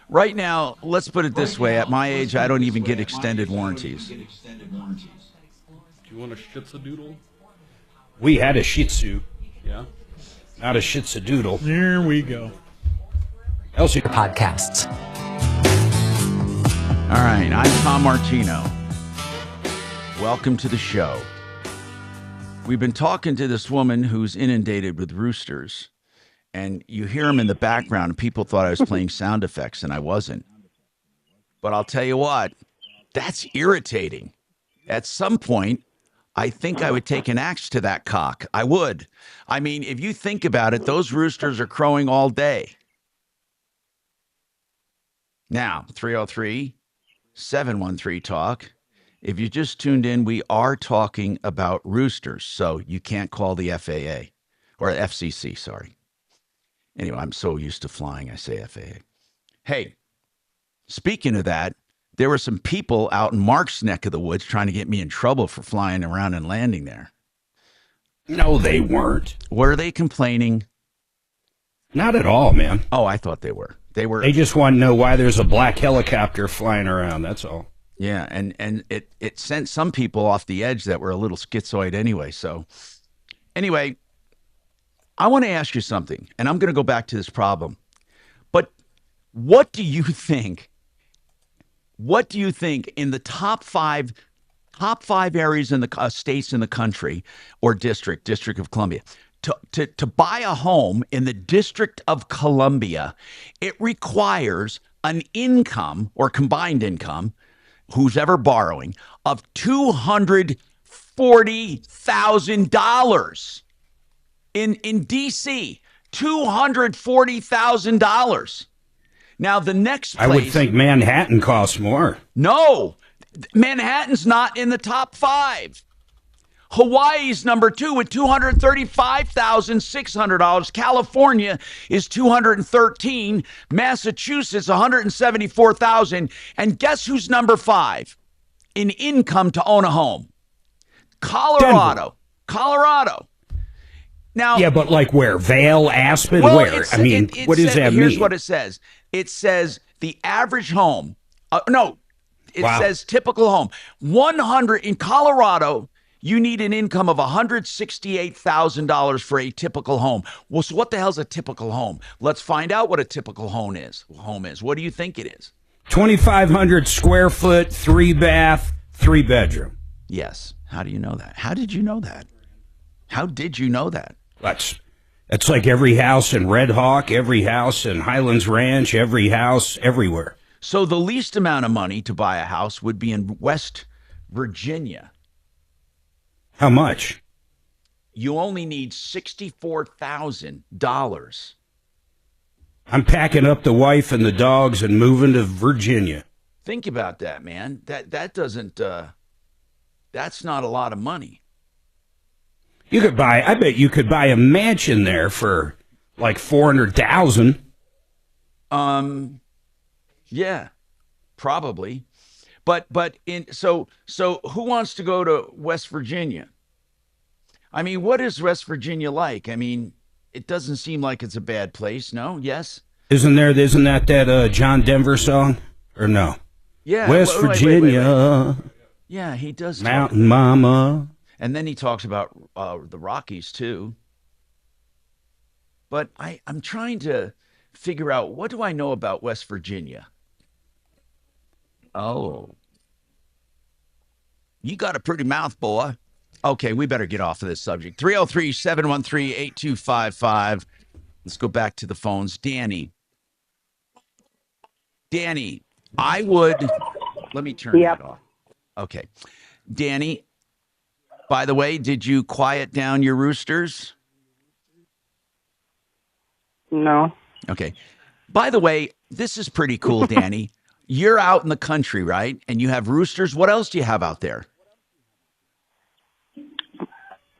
Right now, let's put it this way. At my age, I don't even get extended warranties. Do you want a Shih Tzu doodle? We had a Shih Tzu. Yeah. Not a Shih Tzu doodle. There we go. Elsie Podcasts. All right, I'm Tom Martino. Welcome to the show. We've been talking to this woman who's inundated with roosters, and you hear them in the background, and people thought I was playing sound effects, and I wasn't. But I'll tell you what, that's irritating. At some point, I think I would take an axe to that cock. I would. I mean, if you think about it, those roosters are crowing all day. Now, 303-713-TALK. If you just tuned in, we are talking about roosters, so you can't call the FAA or FCC, sorry. Anyway, I'm so used to flying, I say FAA. Hey, speaking of that, there were some people out in Mark's neck of the woods trying to get me in trouble for flying around and landing there. No, they weren't. Were they complaining? Not at all, man. Oh, I thought they were. They just want to know why there's a black helicopter flying around, that's all. Yeah, and it sent some people off the edge that were a little schizoid anyway. So anyway, I want to ask you something, and I'm going to go back to this problem. But what do you think? What do you think in the top five areas in the states in the country or District of Columbia? To buy a home in the District of Columbia, it requires an income or combined income, who's ever borrowing, of $240,000. In D.C., $240,000. Now, the next place... I would think Manhattan costs more. No, Manhattan's not in the top 5. Hawaii's number 2 with $235,600. California is $213,000. Massachusetts $174,000. And guess who's number 5 in income to own a home? Colorado. Denver. Colorado. Now, yeah, but like where? Vail, Aspen, well, where? I mean, what does that mean? Here's what it says. It says the average home. It says typical home. 100 in Colorado. You need an income of $168,000 for a typical home. Well, so what the hell's a typical home? Let's find out what a typical home is. What do you think it is? 2,500 square foot, 3-bath, 3-bedroom. Yes. How do you know that? How did you know that? How did you know that? That's like every house in Red Hawk, every house in Highlands Ranch, every house everywhere. So the least amount of money to buy a house would be in West Virginia. How much? You only need $64,000. I'm packing up the wife and the dogs and moving to Virginia. Think about that, man. That doesn't. That's not a lot of money. I bet you could buy a mansion there for like $400,000. Yeah, probably. But so who wants to go to West Virginia? I mean, what is West Virginia like? I mean, it doesn't seem like it's a bad place. No? Yes? Isn't that John Denver song? Or no? Yeah. West Virginia. Wait. Yeah, he does. Mountain Mama. And then he talks about the Rockies, too. But I'm trying to figure out, what do I know about West Virginia? Oh. You got a pretty mouth, boy. Okay, we better get off of this subject. 303-713-8255. Let's go back to the phones. Danny, I would... Let me turn that off. Okay. Danny, by the way, did you quiet down your roosters? No. Okay. By the way, this is pretty cool, Danny. You're out in the country, right? And you have roosters. What else do you have out there?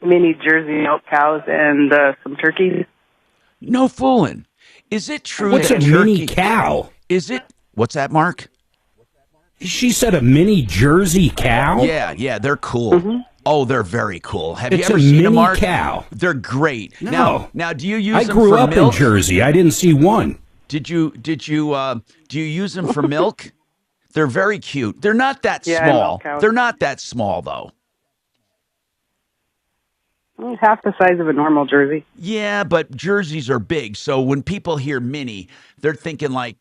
Mini Jersey milk cows and some turkeys. No fooling. Is it true What's that a mini cow? Is it? What's that, Mark? She said a mini Jersey cow? Yeah, they're cool. Mm-hmm. Oh, they're very cool. Have It's you ever a seen mini a Mark? cow. They're great. No. Now, do you use I them grew for up milk? in Jersey. I didn't see one. Do you use them for milk? They're very cute. They're not that small. milk cows. They're not that small though. Half the size of a normal Jersey. Yeah, but Jerseys are big. So when people hear mini, they're thinking like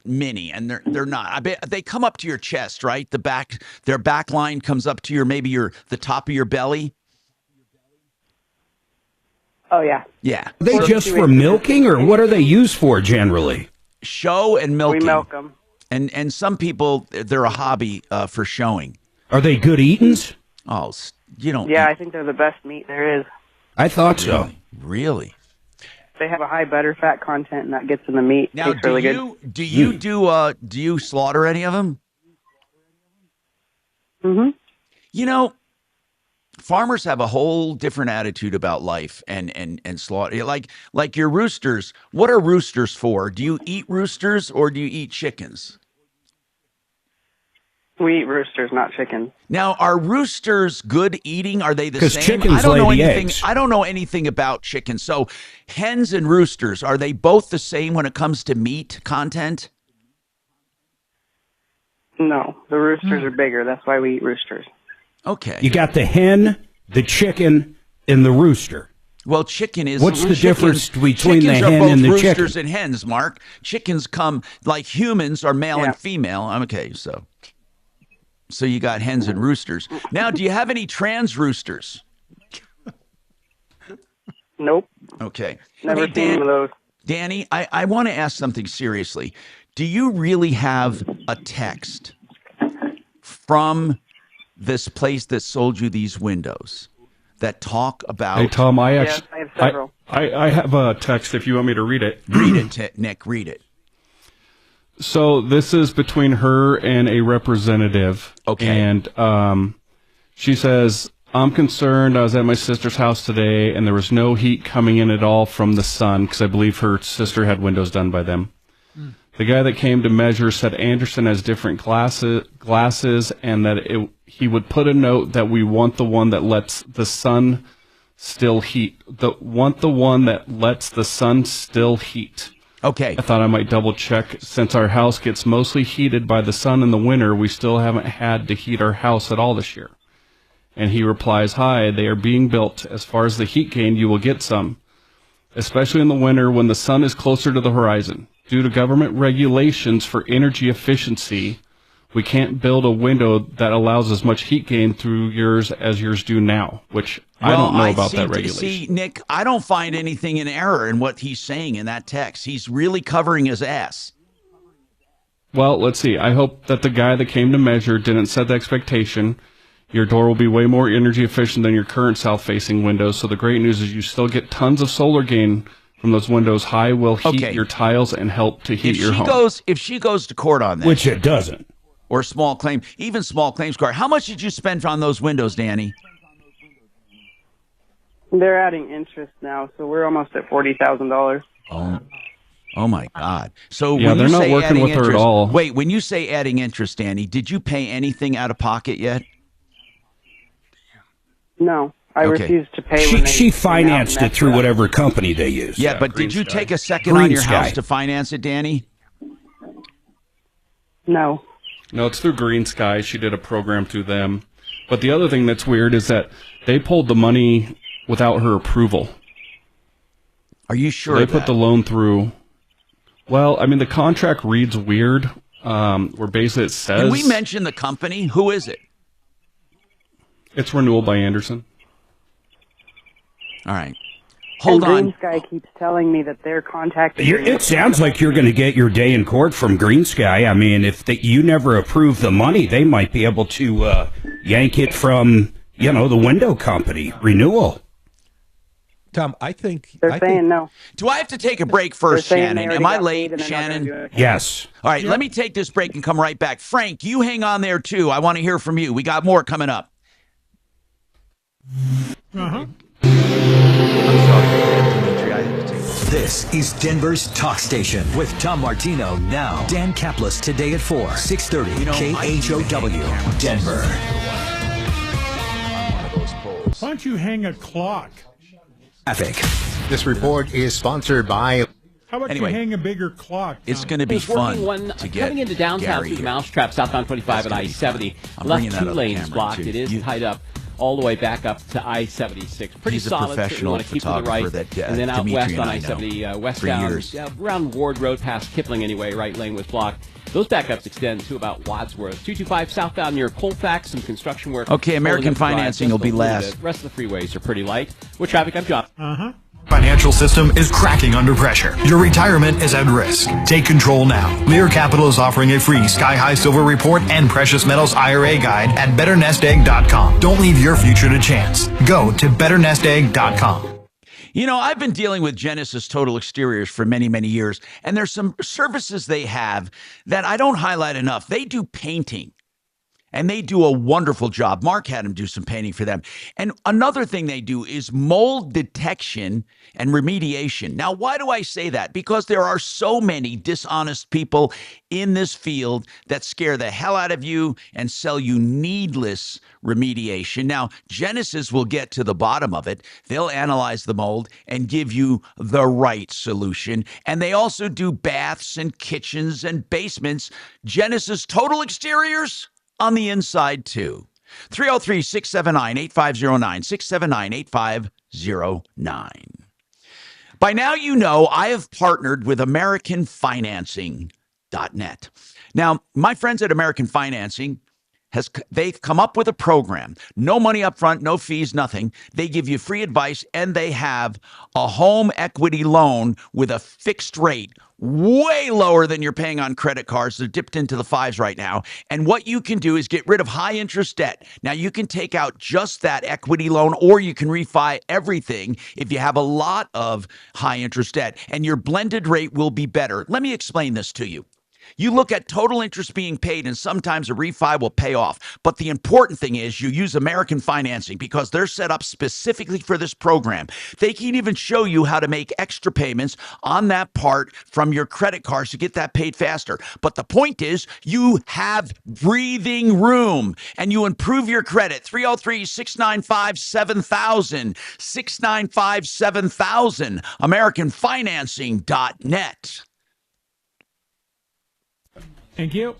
mini, and they're not. I bet they come up to your chest, right? Their back line comes up to the top of your belly. Oh yeah. Yeah. Are they just for milking, or what are they used for generally? Show and milking. We milk them. And some people, they're a hobby for showing. Are they good eatings? Oh, you don't. Yeah, I think they're the best meat there is. I thought so. Really? They have a high butter fat content, and that gets in the meat. Now, Tastes really good. do you slaughter any of them? Mm-hmm. You know, farmers have a whole different attitude about life and slaughter. Like your roosters. What are roosters for? Do you eat roosters or do you eat chickens? We eat roosters, not chicken. Now, are roosters good eating? Are they the 'Cause same? chickens I don't know lay the anything. eggs. I don't know anything about chickens. So, hens and roosters, are they both the same when it comes to meat content? No, the roosters are bigger. That's why we eat roosters. Okay. You got the hen, the chicken, and the rooster. Well, chicken is... What's the difference between the chickens are hen both and the roosters chicken? and hens, Mark. Chickens come like humans are male and female. Okay, so you got hens and roosters. Now, do you have any trans roosters? Nope. Okay. Never Hey, seen one of those. Danny, I want to ask something seriously. Do you really have a text from this place that sold you these windows that talk about... Hey, Tom, I Yes, I have several. I have a text if you want me to read it. Read it, Nick. Read it. So this is between her and a representative. Okay. And she says, I'm concerned. I was at my sister's house today, and there was no heat coming in at all from the sun, because I believe her sister had windows done by them. The guy that came to measure said Anderson has different glasses, and that he would put a note that we want the one that lets the sun still heat. Want the one that lets the sun still heat. Okay. I thought I might double check. Since our house gets mostly heated by the sun in the winter, we still haven't had to heat our house at all this year. And he replies, hi, they are being built. As far as the heat gain, you will get some, especially in the winter when the sun is closer to the horizon. due to government regulations for energy efficiency, we can't build a window that allows as much heat gain through yours as yours do now, which I don't know about that regulation. See, Nick, I don't find anything in error in what he's saying in that text. He's really covering his ass. Well, let's see. I hope that the guy that came to measure didn't set the expectation. Your door will be way more energy efficient than your current south-facing windows. So the great news is you still get tons of solar gain from those windows. High will heat your tiles and help to heat your home. If she goes to court on that, which it doesn't, or small claim, even small claims court, how much did you spend on those windows, Danny? They're adding interest now, so we're almost at $40,000. Oh my God! So yeah, when they're you not say working adding with her interest, at all. Wait, when you say adding interest, Danny, did you pay anything out of pocket yet? No, I refused to pay. She financed it through whatever company they use. Yeah, but did you take a second on your house to finance it, Danny? No. No, it's through Green Sky. She did a program through them. But the other thing that's weird is that they pulled the money without her approval. Are you sure? They put the loan through. Well, I mean, the contract reads weird, where basically it says... Can we mention the company? Who is it? It's Renewal by Anderson. All right. Hold on. Green Sky keeps telling me that they're contacting me. It sounds like you're going to get your day in court from Green Sky. I mean, if you never approve the money, they might be able to yank it from, the window company, Renewal. Tom, I think... They're saying no. Do I have to take a break first, Shannon? Am I late, Shannon? Yes. All right, let me take this break and come right back. Frank, you hang on there, too. I want to hear from you. We got more coming up. Uh-huh. I'm sorry, Dimitri. I had to take this. This is Denver's Talk Station with Tom Martino now. Dan Kaplis today at 4, 630 KHOW, Denver. Why don't you hang a clock? Traffic. This report is sponsored by... How about you hang a bigger clock? It's going to be fun to get coming into downtown through the Mousetrap, southbound 25 and I-70. Left two lanes blocked. It is tied up all the way back up to I-76. Pretty He's a solid. professional Want to keep to the photographer right, that and then out Dimitri west and on I I-70, know westbound around Ward Road past Kipling anyway. Right lane was blocked. Those backups extend to about Wadsworth. 225 southbound near Colfax, some construction work. Okay, American Financing will be last. The rest of the freeways are pretty light. With traffic, I'm John. Uh-huh. Financial system is cracking under pressure. Your retirement is at risk. Take control now. Lear Capital is offering a free Sky High Silver Report and Precious Metals IRA guide at betternestegg.com. Don't leave your future to chance. Go to betternestegg.com. I've been dealing with Genesis Total Exteriors for many, many years, and there's some services they have that I don't highlight enough. They do painting. And they do a wonderful job. Mark had him do some painting for them. And another thing they do is mold detection and remediation. Now, why do I say that? Because there are so many dishonest people in this field that scare the hell out of you and sell you needless remediation. Now, Genesis will get to the bottom of it. They'll analyze the mold and give you the right solution. And they also do baths and kitchens and basements. Genesis Total Exteriors on the inside, too. 303-679-8509, 679-8509. By now, you know I have partnered with AmericanFinancing.net. Now, my friends at American Financing, they've come up with a program. No money up front, no fees, nothing. They give you free advice, and they have a home equity loan with a fixed rate, way lower than you're paying on credit cards. They're dipped into the fives right now. And what you can do is get rid of high interest debt. Now, you can take out just that equity loan, or you can refi everything if you have a lot of high interest debt, and your blended rate will be better. Let me explain this to you. You look at total interest being paid, and sometimes a refi will pay off. But the important thing is you use American Financing because they're set up specifically for this program. They can even show you how to make extra payments on that part from your credit cards to get that paid faster. But the point is you have breathing room and you improve your credit. 303-695-7000, 695-7000, AmericanFinancing.net. Thank you.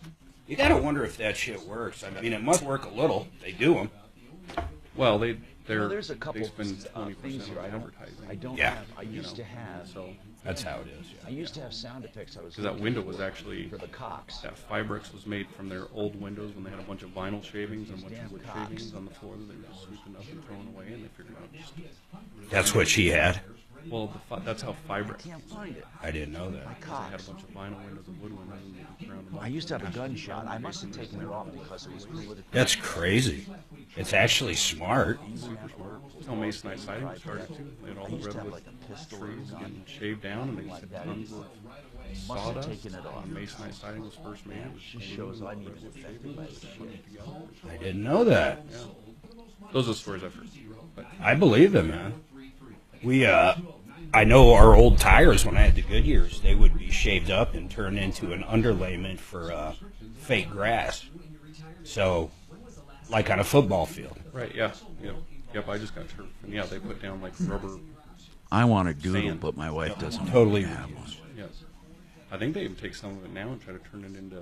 You gotta wonder if that shit works. I mean, it must work a little. They do them. Well, there's a couple things here I don't have. I used to have. That's how it is. I used to have sound effects. Because that window was actually, for the Cox. that Fibrix was made from their old windows when they had a bunch of vinyl shavings and a bunch of wood shavings on the floor that they were just sweeping up and throwing away, and they figured out just... That's what she had? Well, that's how Fibrix. I can't find it. I didn't know that. They had a bunch of vinyl windows and wood windows, and they ground them up. I used to have a gunshot. I must have taken it off because it was politically... That's crazy. It's actually smart. Super smart. That's how Masonite siding started, too. They had all the redwood trees getting shaved down, and they just had tons of sawdust. Masonite siding was first made. It was shows I need I didn't know that. Yeah. Those are stories I've heard. But I believe them, man. I know our old tires, when I had the Goodyears, they would be shaved up and turned into an underlayment for fake grass. So, like on a football field. Right, yeah. Yep, I just got turf. And yeah, they put down like rubber. I want a doodle, sand. but my wife doesn't totally have one. Yes. I think they even take some of it now and try to turn it into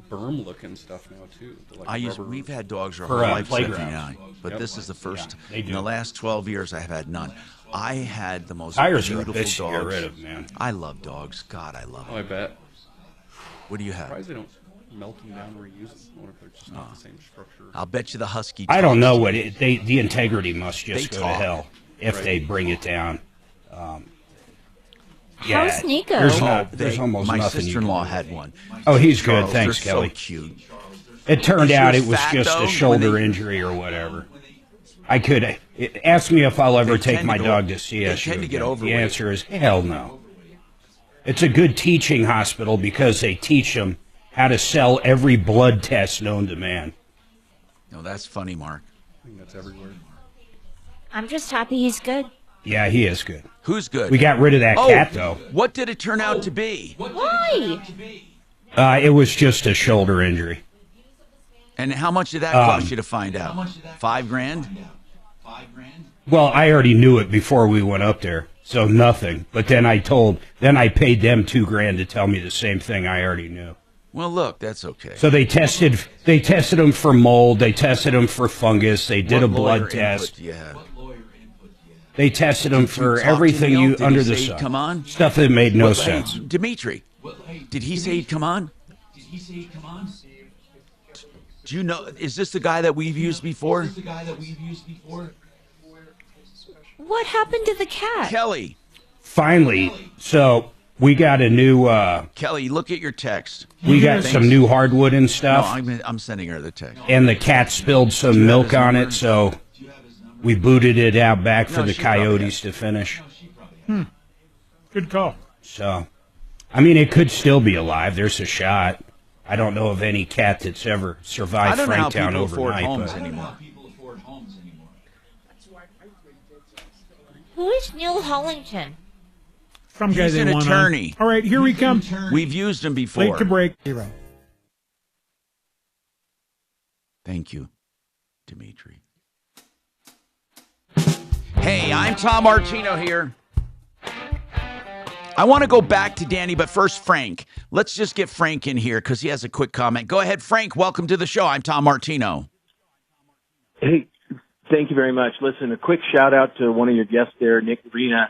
berm-looking stuff now, too. Like we've had dogs our for, whole life, playground. but this is the first. Yeah, in the last 12 years, I have had none. I had the most Tires are a beautiful bitch to dogs. get rid of, man. I love dogs. God, I love them. I bet. What do you have? Surprised they don't melt them down and reuse them. I wonder if they're just not the same structure. I'll bet you the husky. I don't know what the integrity must just They go to talk. hell if Right. they bring it down. How's Nico? There's almost my nothing. sister-in-law had one. Oh, he's good. Charles, Thanks, they're Kelly. So cute. It turned She out was it was fat, just though, a when shoulder they- injury or whatever. I could ask me if I'll ever They take tend my to go- dog to they CSU. tend to get again. The overweight. answer is hell no. It's a good teaching hospital because they teach them how to sell every blood test known to man. No, that's funny, Mark. I think that's everywhere. I'm just happy he's good. Yeah, he is good. Who's good? We got rid of that cat, though. What did it turn out to be? Why? It was just a shoulder injury. And how much did that cost you to find out? $5,000? Well, I already knew it before we went up there, so nothing. But then I paid them $2,000 to tell me the same thing I already knew. Well, look, that's okay. So they tested them for mold, they tested them for fungus, they did a blood test. They tested them for everything under the sun. Come on, stuff that made no sense. Dimitri, did he say he'd come on? Do you know? Is this the guy that we've used before? What happened to the cat? Kelly. Finally, so we got a new. Kelly, look at your text. We got some new hardwood and stuff. No, I'm sending her the text. And the cat spilled some milk on it, so we booted it out back for the coyotes to finish. Good call. So, I mean, it could still be alive. There's a shot. I don't know of any cat that's ever survived Franktown overnight. Who is Neil Hollington? Some guy He's they an want attorney. On. All right, here we come. We've used him before. Late to break. Thank you, Dimitri. Hey, I'm Tom Martino here. I want to go back to Danny, but first, Frank. Let's just get Frank in here because he has a quick comment. Go ahead, Frank. Welcome to the show. I'm Tom Martino. Hey, thank you very much. Listen, a quick shout out to one of your guests there, Nick Gravina.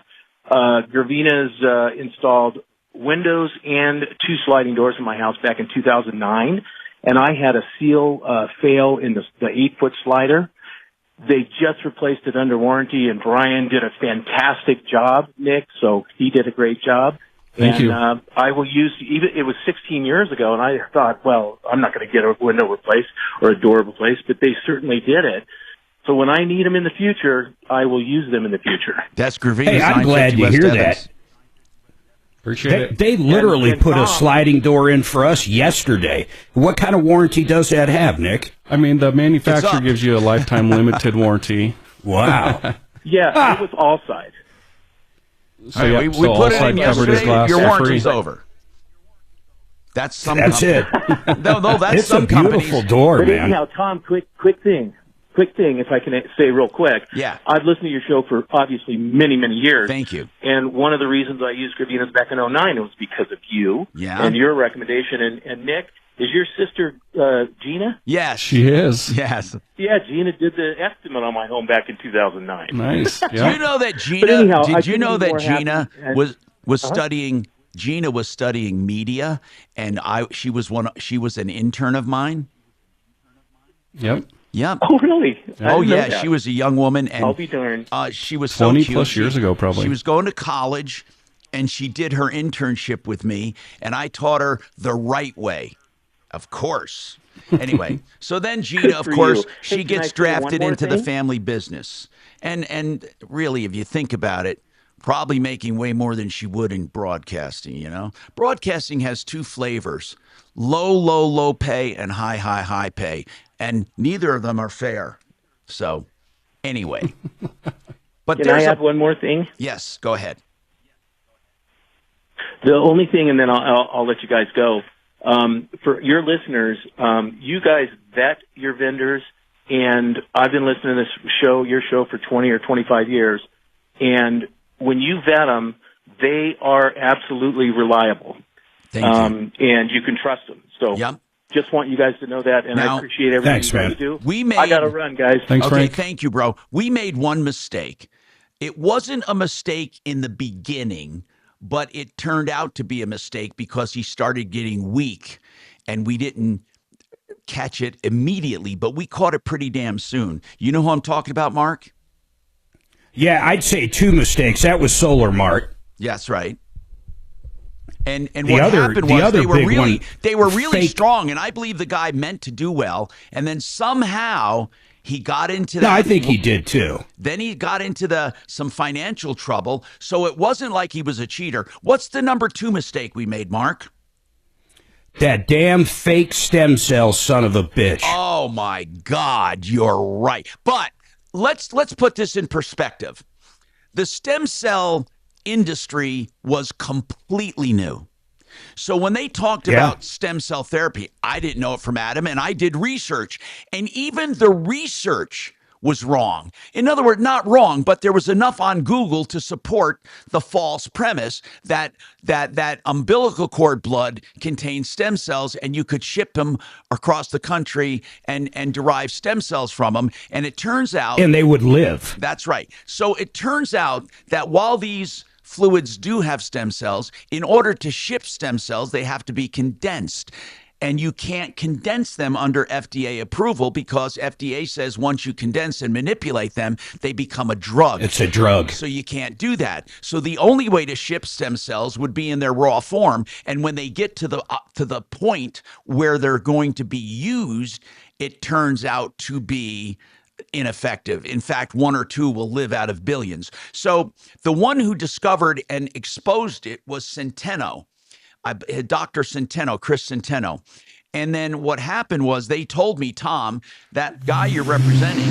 Gravina's installed windows and 2 sliding doors in my house back in 2009, and I had a seal fail in the 8-foot slider. They just replaced it under warranty, and Brian did a fantastic job, Nick, so he did a great job. Thank you. I will use, even it was 16 years ago, and I thought, well, I'm not going to get a window replaced or a door replaced, but they certainly did it. So when I need them in the future, I will use them in the future. That's Gravina. Hey, I'm glad to hear that. Appreciate it. They literally And put a Tom, sliding door in for us yesterday. What kind of warranty does that have, Nick? I mean, the manufacturer gives you a lifetime limited warranty. Wow. Yeah, it was all side. So, All right, yeah, we so put it all in side covered is yesterday. glass Your for warranty's free. over. That's some. That's it. No, that's It's some a beautiful companies. door, But man. anyhow, Tom, quick thing, if I can say real quick. Yeah. I've listened to your show for obviously many, many years. Thank you. And one of the reasons I used Gravina's back in 2009 was because of you and your recommendation. And Nick, is your sister Gina? Yes. She is. Yes. Yeah, Gina did the estimate on my home back in 2009. Nice. Do you know that But Gina? anyhow, I did you couldn't know be that more Gina happy. was? was studying. Gina was studying media, and she was an intern of mine. Yep. Yep. Oh, really? Oh, yeah. She was a young woman, and I'll be darned. She was so 20 cute. plus years ago, probably. She was going to college, and she did her internship with me, and I taught her the right way, of course. Anyway, so then Gina, of course, she gets drafted into the family business. And really, if you think about it, probably making way more than she would in broadcasting, you know? Broadcasting has two flavors, low pay and high pay. And neither of them are fair. So, anyway. But Can I add one more thing? Yes, go ahead. The only thing, and then I'll let you guys go. For your listeners, you guys vet your vendors, and I've been listening to this show, your show, for 20 or 25 years, and when you vet them, they are absolutely reliable. Thank you. And you can trust them. So just want you guys to know that, and I appreciate everything you guys do. I got to run, guys. Thanks, okay, Frank. Thank you, bro. We made one mistake. It wasn't a mistake in the beginning, but it turned out to be a mistake because he started getting weak, and we didn't catch it immediately, but we caught it pretty damn soon. You know who I'm talking about, Mark? Yeah, I'd say two mistakes. That was Solar Mart. Yes, right. And The what other- happened the was other big they were really fake- strong, and I believe the guy meant to do well, and then somehow he got into No, that. I think he did too. Then he got into some financial trouble, so it wasn't like he was a cheater. What's the number 2 mistake we made, Mark? That damn fake stem cell son of a bitch. Oh my God, you're right. But let's put this in perspective. The stem cell industry was completely new. So when they talked about stem cell therapy, I didn't know it from Adam, and I did research. And even the research was wrong. In other words, not wrong, but there was enough on Google to support the false premise that umbilical cord blood contains stem cells, and you could ship them across the country and derive stem cells from them. And it turns out... And they would live. That's right. So it turns out that while these fluids do have stem cells, in order to ship stem cells, they have to be condensed. And you can't condense them under FDA approval because FDA says once you condense and manipulate them, they become a drug. It's a drug. So you can't do that. So the only way to ship stem cells would be in their raw form. And when they get to the point where they're going to be used, it turns out to be ineffective. In fact, 1 or 2 will live out of billions. So the one who discovered and exposed it was Centeno. Dr. Centeno, Chris Centeno. And then what happened was they told me, Tom, that guy you're representing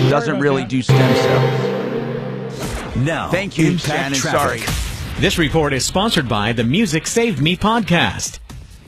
doesn't really do stem cells. Now, thank you, Impact Shannon. Traffic. Sorry. This report is sponsored by the Music Saved Me podcast.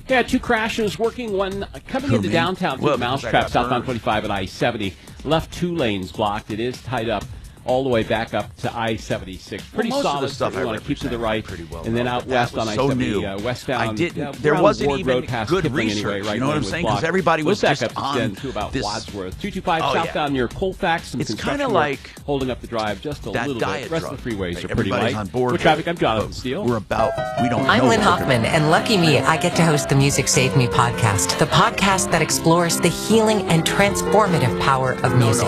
Yeah, 2 crashes, working one coming into downtown through the Mousetrap, southbound 25 and I-70. Left 2 lanes blocked. It is tied up all the way back up to I-76. Pretty most solid of the stuff we want to keep to the right, pretty well, and then out west on I-70, westbound. There wasn't even past good Kipling research. Anyway, right, you know what I'm saying? Because everybody was back just up on to about this, Wadsworth. 225 southbound near Colfax. Some it's kind of construction like work holding up the drive just a that little diet bit. The rest drug. of the freeways are pretty Everybody's light. on board For traffic, I'm Jonathan Steele. I'm Lynn Hoffman, and lucky me, I get to host the Music Saved Me podcast, the podcast that explores the healing and transformative power of music.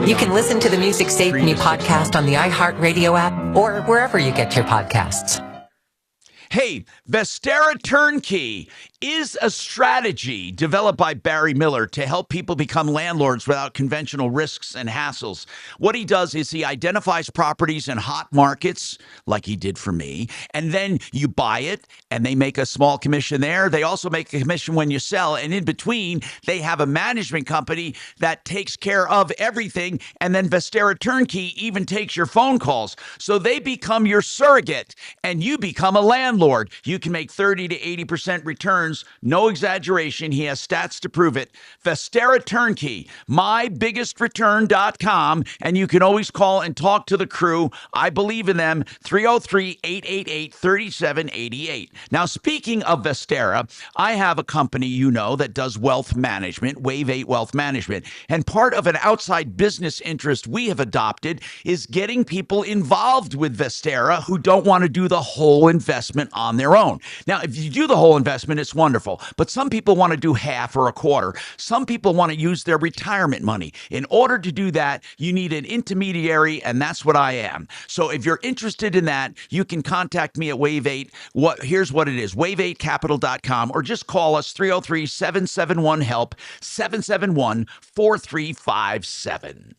You can listen to the Music Saved Me podcast on the iHeartRadio app or wherever you get your podcasts. Hey, Vestera Turnkey is a strategy developed by Barry Miller to help people become landlords without conventional risks and hassles. What he does is he identifies properties in hot markets, like he did for me, and then you buy it, and they make a small commission there. They also make a commission when you sell, and in between, they have a management company that takes care of everything, and then Vestera Turnkey even takes your phone calls. So they become your surrogate, and you become a landlord. You can make 30 to 80% returns returns. No exaggeration. He has stats to prove it. Vestera Turnkey, mybiggechtreturn.com. And you can always call and talk to the crew. I believe in them. 303-888-3788. Now, speaking of Vestera, I have a company that does wealth management, Wave 8 Wealth Management. And part of an outside business interest we have adopted is getting people involved with Vestera who don't want to do the whole investment on their own. Now, if you do the whole investment, it's wonderful. But some people want to do half or a quarter. Some people want to use their retirement money. In order to do that, you need an intermediary, and that's what I am. So if you're interested in that, you can contact me at Wave 8. Here's what it is, wave8capital.com, or just call us 303-771-HELP, 771-4357.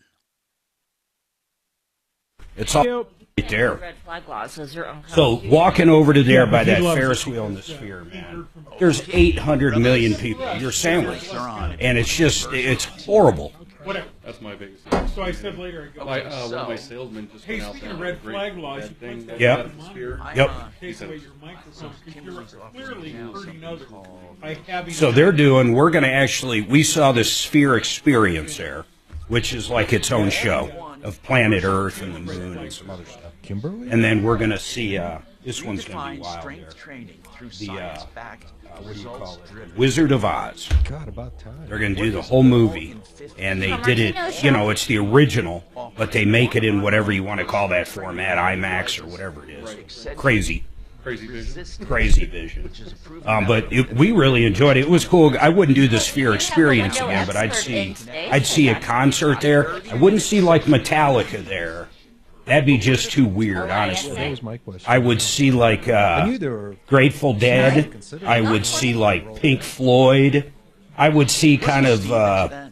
It's all right there. Red flag laws. Those are uncommon. So walking over to there by that Ferris wheel in the Sphere, man, there's 800 million people. You're sandwiched. And it's horrible. Whatever. That's my biggest thing. So I said later, I go, one of my salesmen just went out speaking there. of red flag laws, you thing. Yep. Yep. Take away your microphone because you're clearly hurting others by having. So we're going to we saw the Sphere Experience there, which is like its own show of planet Earth and the moon and some other stuff. Kimberly? And then we're going to see, this one's going to be wild there. The, what do you call it? Wizard of Oz. God, about time. They're going to do the whole movie, and they did it, it's the original, but they make it in whatever you want to call that format, IMAX or whatever it is. Crazy vision. But we really enjoyed it. It was cool. I wouldn't do the Sphere Experience again, but I'd see a concert there. I wouldn't see like Metallica there. That'd be just too weird, honestly. That was my question. I would see like Grateful Dead. I would see like Pink Floyd. I would see kind of.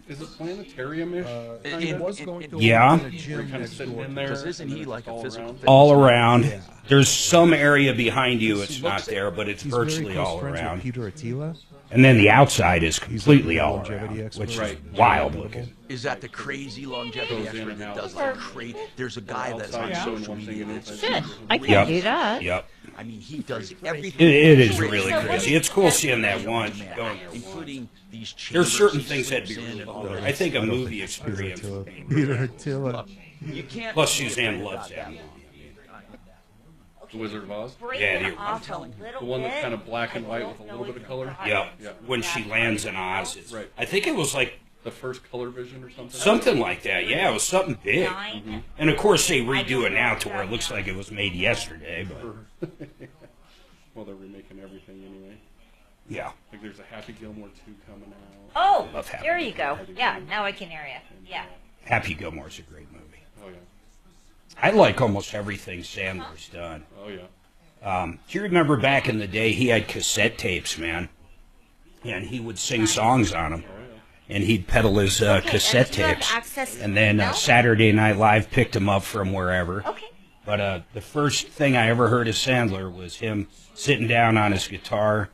Is it planetarium-ish? It was going to yeah. Kind of sitting in there. Isn't he like a physical? All around. Yeah. There's some area behind you. It's not there, but it's virtually all around. Peter Attila. And then the outside is completely all around, which is wild looking. Is that the crazy longevity expert that does like crazy? There's a guy that's on social media. Shit, I can't do that. Yep. I mean, he does everything. It is really crazy. It's cool seeing that one. Including these. There's certain things that'd be really cool. I think a movie experience. Peter Attila. Plus, Suzanne loves that one. The Wizard of Oz? Yeah, the one that's kind of black and white with a little bit of color? Yeah. When she lands in Oz. Right. I think it was like the first color vision or something? Something like that, yeah. It was something big. Mm-hmm. And of course they redo it now to where it looks like it was made yesterday. But well, they're remaking everything anyway. Yeah. Like there's a Happy Gilmore 2 coming out. Oh, there you go. Yeah, now I can hear you. Yeah. Happy Gilmore's a great movie. Oh, yeah. I like almost everything Sandler's done. Oh, yeah. Do you remember back in the day, he had cassette tapes, man? And he would sing songs on them. And he'd peddle his cassette tapes. And then Saturday Night Live picked him up from wherever. Okay. But the first thing I ever heard of Sandler was him sitting down on his guitar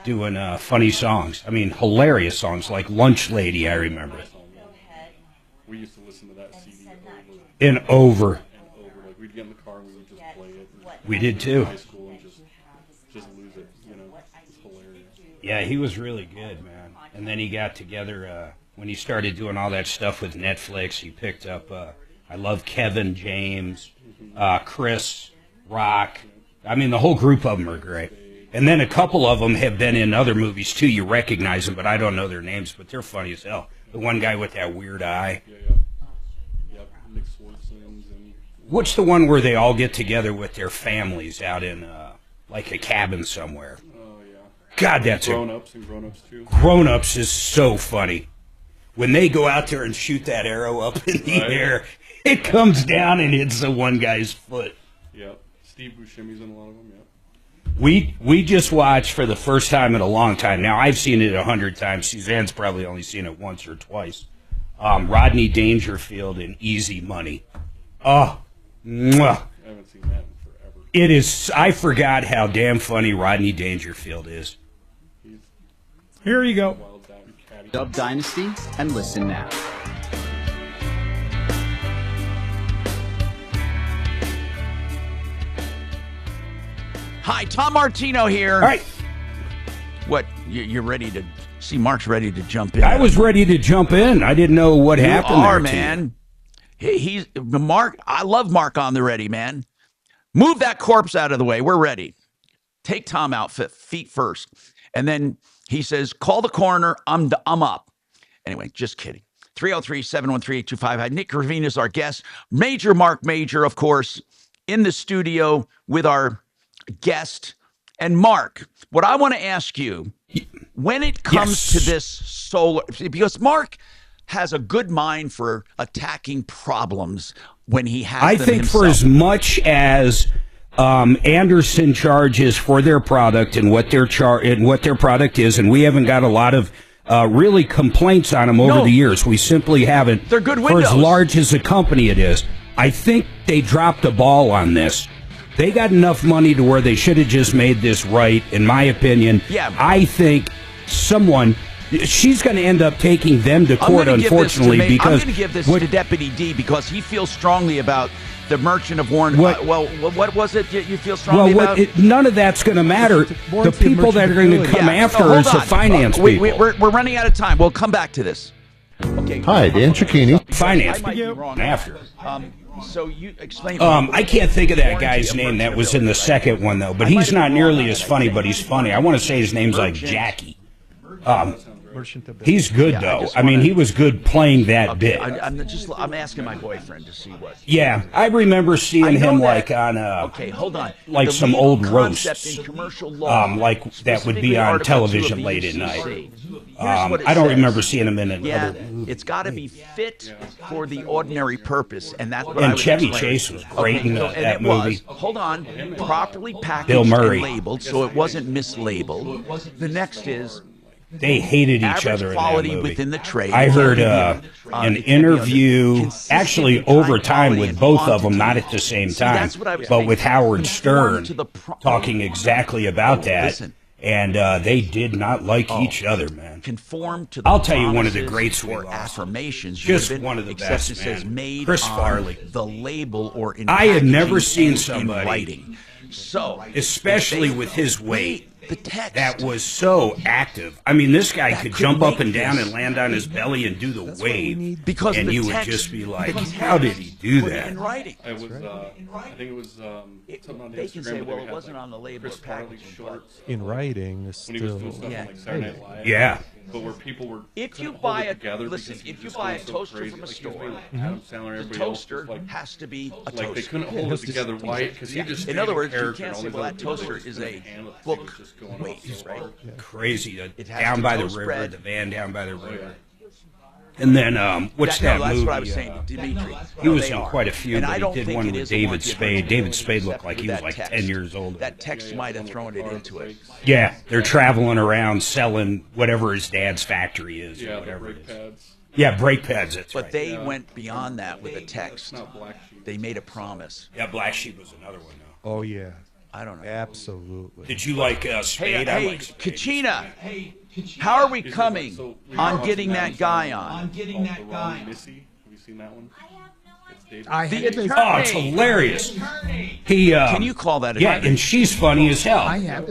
doing funny songs. I mean, hilarious songs, like Lunch Lady, I remember. We used to listen to that CD over and over. Like we'd get in the car and we would just play it. We did too. High school and just lose it, you know. It's hilarious. Yeah, he was really good, man. And then he got together when he started doing all that stuff with Netflix. He picked up I love Kevin James, Chris Rock. I mean, the whole group of them are great. And then a couple of them have been in other movies too. You recognize them, but I don't know their names. But they're funny as hell. The one guy with that weird eye. Yeah. Yep. Nick Swartzens and. What's the one where they all get together with their families out in like a cabin somewhere? Oh yeah. God, that's Grown-ups and Grown-ups too. Grown-ups is so funny. When they go out there and shoot that arrow up in the air, it comes down and hits the one guy's foot. Yep. Steve Buscemi's in a lot of them. Yep. We just watched for the first time in a long time. Now, I've seen it 100 times. Suzanne's probably only seen it once or twice. Rodney Dangerfield in Easy Money. Oh, mwah. I haven't seen that in forever. It is. I forgot how damn funny Rodney Dangerfield is. Here you go. Dub Dynasty and listen now. Hi, Tom Martino here. All right. What? You're ready to see? Mark's ready to jump in. I was ready to jump in. I didn't know what happened. You are, there, man. He's Mark. I love Mark on the ready, man. Move that corpse out of the way. We're ready. Take Tom out feet first, and then he says, "Call the coroner. I'm up." Anyway, just kidding. 303-713-8255. Nick Gravina is our guest. Major Marc Mager, of course, in the studio with our guest. And Mark, what I want to ask you, when it comes to this solar, because Mark has a good mind for attacking problems when he has I them think himself. for as much as Anderson charges for their product and what their product is, and we haven't got a lot of really complaints on them over the years. We simply haven't. They're good windows. For as large as a company it is, I think they dropped the ball on this. They got enough money to where they should have just made this right, in my opinion. Yeah. I think she's going to end up taking them to court, unfortunately. I'm going to give this to Deputy D because he feels strongly about the Merchant of Warren. What was it you feel strongly about? None of that's going to matter. The people that are going to come after is the finance people. We're running out of time. We'll come back to this. Okay. Hi, Dan Cicchini. Finance I might be wrong after. So you explain. I can't think of that guy's name that was in the second one, though. But he's not nearly as funny, but he's funny. I want to say his name's like Jackie. He's good, though. I mean, he was good playing that bit. I'm asking my boyfriend to see what. Yeah, I remember seeing him like on okay, hold on. Like the some old roasts, in commercial law, like that would be on television late at night. I don't remember seeing him in another movie. It's got to be fit for the ordinary purpose, and that's what And Chevy Chase was great in that movie. Hold on, properly packaged Bill Murray. and labeled, so it wasn't mislabeled. The next is. They hated each other in that quality movie. within the trade. I heard an interview, actually over time, with both of them, not at the same time, but with Howard Stern talking exactly about that. And they did not like each other, man. Conform to the I'll tell you one of the greats we lost. Affirmations. Just one of the best, it says man. made Chris on Farley. the label or in I had never packaging seen somebody, in writing. So, especially with his weight, the text that was so active. I mean, this guy could jump up and down and land on his belly and do the wave, because and you would just be like, "How did he do that?" In writing, I think it was something on they Instagram. can say, that "Well, they it had, wasn't like, on the label Chris or Farley packaging." shorts In writing, is when he was doing still. stuff on like Saturday Night Live. Yeah. But where people were. If you couldn't hold buy it a together listen, because he if was you just buy a going so toaster crazy. from a Like, he was store, being like Adam Sandler, the everybody toaster else was like, has to be a toaster. like they couldn't hold it together. Why? Because he just. In other words, you character can't and all say, these "Well, other that people toaster just is couldn't a handle it. book He was just going weight, off so right?" hard. Crazy. It has Down to by the toast river, bread. the van down by the river. yeah. And then, what's that that's movie? what I was saying to Dimitri. He was They in are. quite a few, And but I he don't did think one it with is David one Spade. difference David Spade looked except like for he was that like text. 10 years older. That text might have thrown it into it. Yeah, they're traveling around selling whatever his dad's factory is. Yeah, or the whatever brake it is. pads. Yeah, brake pads, that's But right. they went beyond that with a text. Not Black Sheep. They made a promise. Yeah, Black Sheep was another one, though. Oh yeah, I don't know. absolutely. Did you like Spade? I Hey, like Spade. Kachina, how are we coming on getting that guy on? Missy. Have you seen that one? It's David. I The have attorney. Oh, it's hilarious. He, Can you call that? Yeah, and she's funny as hell. I have.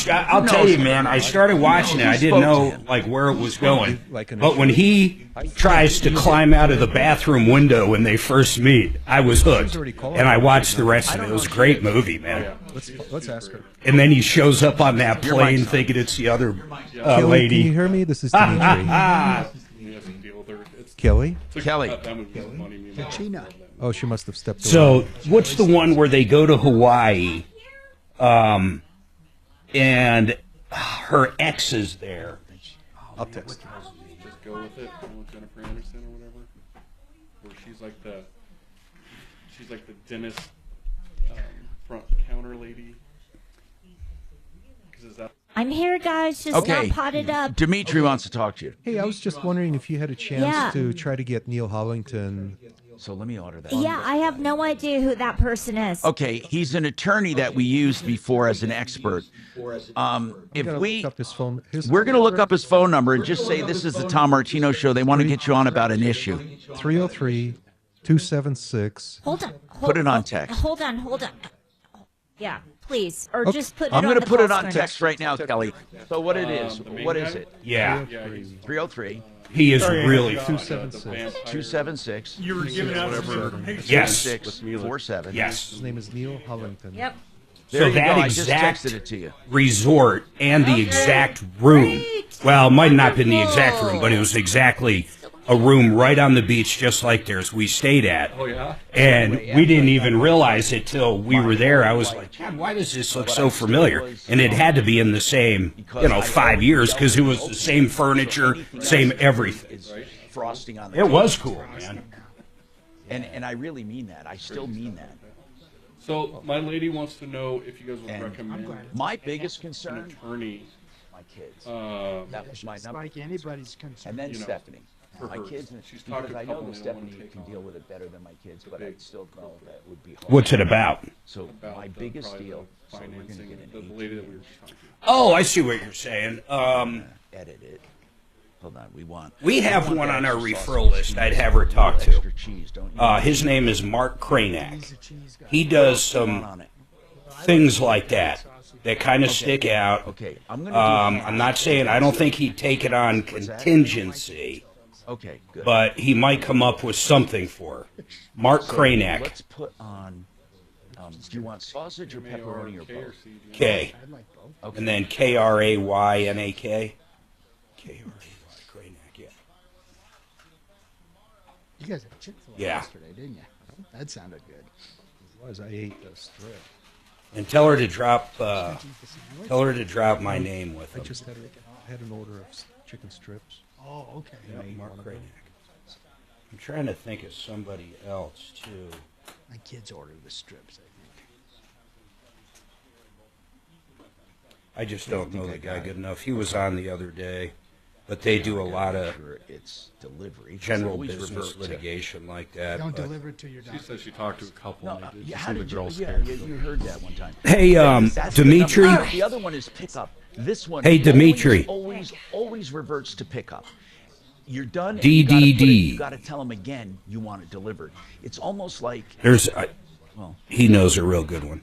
I'll tell you, man. I started watching it. I didn't know like where it was going. But when he tries to climb out of the bathroom window when they first meet, I was hooked, and I watched the rest of it. It was a great movie, man. Let's ask her. And then he shows up on that plane thinking it's the other Kelly, lady. can you hear me? This is Dimitri. You have to deal with her. It's Kelly. Kelly. that movie was funny. Me and China. Oh, she must have stepped away. So, what's the one where they go to Hawaii, and her ex is there? I'll text her. Just go with it. With Jennifer Anderson or whatever. Where she's like the dentist front counter lady. 'Cause is that? I'm here, guys. Just Okay. not potted up. Dimitri wants to talk to you. Hey, I was just wondering if you had a chance Yeah. to try to get Neil Hollington. So let me order that. Yeah, I have no idea who that person is. Okay, he's an attorney that we used before as an expert. If we, Look up his phone. we're going to look up his phone number and just say this is the Tom Martino Show. They want to get you on about an issue. 303-276. Hold on. Put it on text. Hold on. Yeah. please, or Okay. just put it I'm on going the to put it call on screen. text right now, Kelly. So what it is? What is it? Yeah. 303. He is really 276. 276. You were giving out some information. Yes. 647. Yes. His name is Neil Hollington. Yep. There So you that go. I just exact texted it to you. resort and the exact room. Well, it might not have been the exact room, but it was exactly a room right on the beach, just like theirs we stayed at. Oh, yeah? And we didn't even realize it till we were there. I was like, God, why does this look so familiar? And it had to be in the same, 5 years, because it was the same furniture, same everything. Frosting on the It was cool, man. And I really mean that. I still mean that. So my lady wants to know if you guys would And recommend my biggest an concern, attorney. my kids. Um, That was my It's number. like anybody's concern. And then you know, Stephanie. for My her. kids, She's talked because to a I know couple that and they don't Stephanie wanna take can on deal with it better than my kids, but I still know that would be hard. What's it about? So about my the biggest private deal, so we're going to financing, get the an lady that we were just talking to. Oh, I see what you're saying. edit it. Hold on, We have one on our referral list. I'd have her talk to. His name is Marc Mager. He does some things like that kind of stick out. Okay, I'm not saying I don't think he'd take it on contingency. Okay, good. But he might come up with something for her. Marc Mager. Let's put on. Do you want sausage or pepperoni or both? K. And then Kraynak. You guys had Chick-fil-A Yeah. yesterday, didn't you? That sounded good. It was. I ate the strip. And tell her to drop my name with I him. just had an order of chicken strips. Oh, okay. Yeah, Marc Mager. I'm trying to think of somebody else too. My kids ordered the strips, I think. I just don't know the guy good enough. He was on the other day, but they do a lot of it's delivery. general Always business revert to- litigation like that. Don't but- deliver it to your She doctor. said she talked to a couple No, and they did. yeah, She how seemed did the girl you? scared. Yeah, you heard that one time. Hey, That's the Dimitri. number. The other one is pickup. This one. Hey, Dimitri. Always reverts to pickup. You're done. and DDD. You got to tell them again you want it delivered. It's almost like He knows a real good one.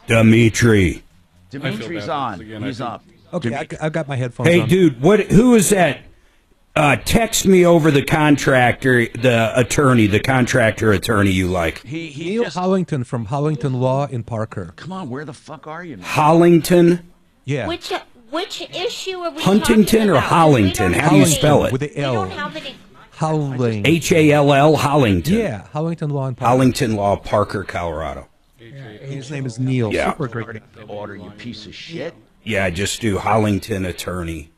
Dimitri. Dimitri's on. He's up. Okay, I've got my headphones Hey, on. dude, who is that? Text me over the contractor attorney you like. Neil Hollington from Hollington Law in Parker. Come on, where the fuck are you, man? Hollington? Yeah. Which issue are we Huntington talking or about? Hollington? How do you spell it? With the L. We don't have any. Howling. Hall Hollington. Yeah, Hollington Law in Parker. Hollington Law, Parker, Colorado. His name is Neil. Yeah. Super great. Order, you piece of shit. Yeah, just do Hollington attorney,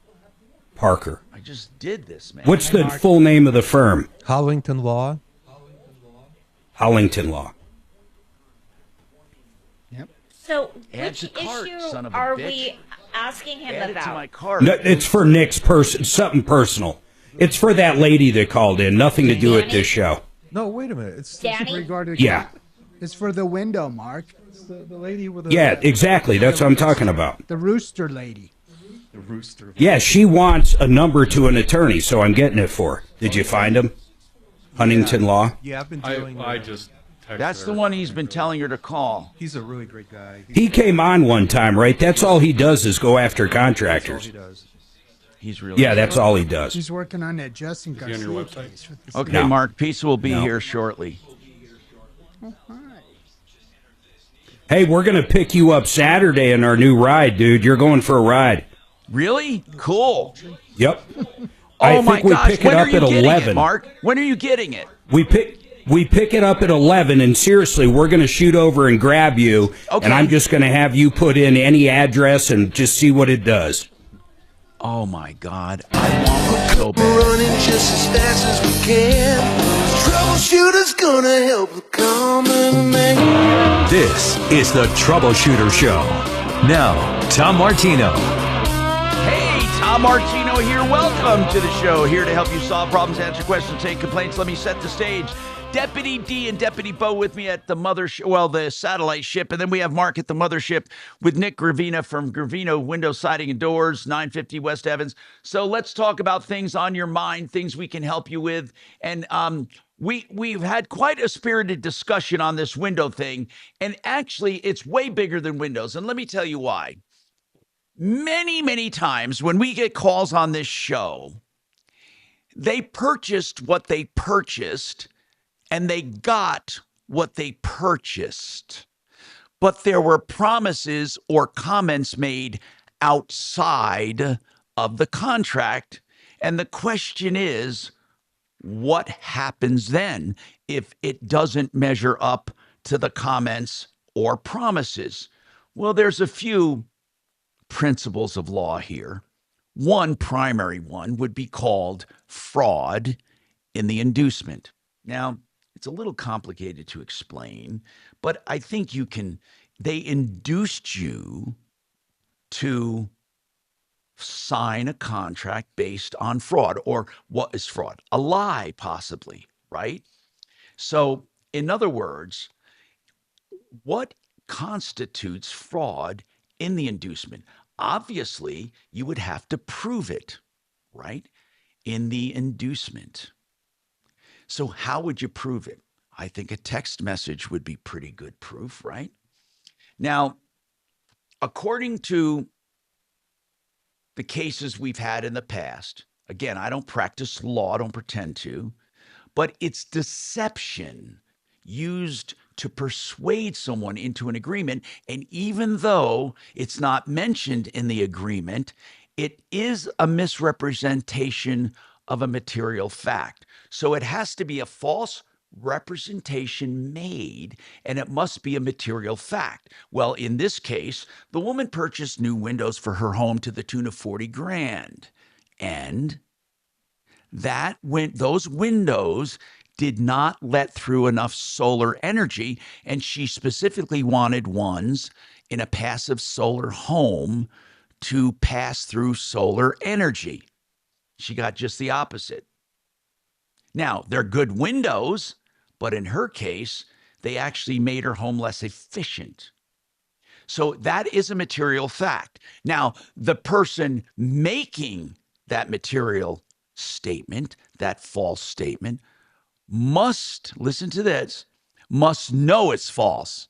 Parker. I just did this, man. What's the full name of the firm? Hollington Law. Hollington Law. So, Add which to cart, issue son of a are bitch. we asking him Add it about? to my cart. No, it's for Nick's something personal. It's for that lady that called in. Nothing to do with this show. No, wait a minute. It's Danny? Regarding Yeah. It's for the window, Mark. the lady with the... Yeah, exactly. That's what I'm talking about. The rooster lady. The rooster. Yeah, she wants a number to an attorney, so I'm getting it for her. Did you find him? Huntington Law? Yeah, I've been dealing with... I just texted That's her. the one he's been telling her to call. He's a really great guy. He came on one time, right? That's all he does is go after contractors. He does. He's really Yeah, that's all he does. He's working on that Justin he on your Garcia website? case. with the Okay, No. Mark, Pizza will be No. here shortly. Oh, hi. Hey, we're going to pick you up Saturday in our new ride, dude. You're going for a ride. Really? Cool. Yep. Oh I my think we gosh! pick it When are up you at getting 11. it, Mark? When are you getting it? We pick it up at 11, and seriously, we're going to shoot over and grab you, Okay. and I'm just going to have you put in any address and just see what it does. Oh my God! I want it so We're bad. running just as fast as we can. Troubleshooter's gonna help the common man. This is the Troubleshooter Show. Now, Tom Martino. Hey, Tom Martino here. Welcome to the show. Here to help you solve problems, answer questions, take complaints. Let me set the stage. Deputy D and Deputy Bo with me at the the satellite ship. And then we have Mark at the mothership with Nick Gravina from Gravino Window Siding and Doors, 950 West Evans. So let's talk about things on your mind, things we can help you with. And we've had quite a spirited discussion on this window thing. And actually, it's way bigger than windows. And let me tell you why. Many, many times when we get calls on this show, they purchased what they purchased and they got what they purchased. But there were promises or comments made outside of the contract. And the question is, what happens then if it doesn't measure up to the comments or promises? Well, there's a few principles of law here. One primary one would be called fraud in the inducement. Now, it's a little complicated to explain, but I think they induced you to sign a contract based on fraud. Or what is fraud? A lie, possibly, right? So, in other words, what constitutes fraud in the inducement? Obviously, you would have to prove it, right, in the inducement. So how would you prove it? I think a text message would be pretty good proof, right? Now, according to the cases we've had in the past, again, I don't practice law, I don't pretend to, but it's deception used to persuade someone into an agreement. And even though it's not mentioned in the agreement, it is a misrepresentation of a material fact. So it has to be a false representation made, and it must be a material fact. Well, in this case, the woman purchased new windows for her home to the tune of $40,000. And those windows did not let through enough solar energy, and she specifically wanted ones in a passive solar home to pass through solar energy. She got just the opposite. Now, they're good windows, but in her case, they actually made her home less efficient. So that is a material fact. Now, the person making that material statement, that false statement, must, listen to this, must know it's false.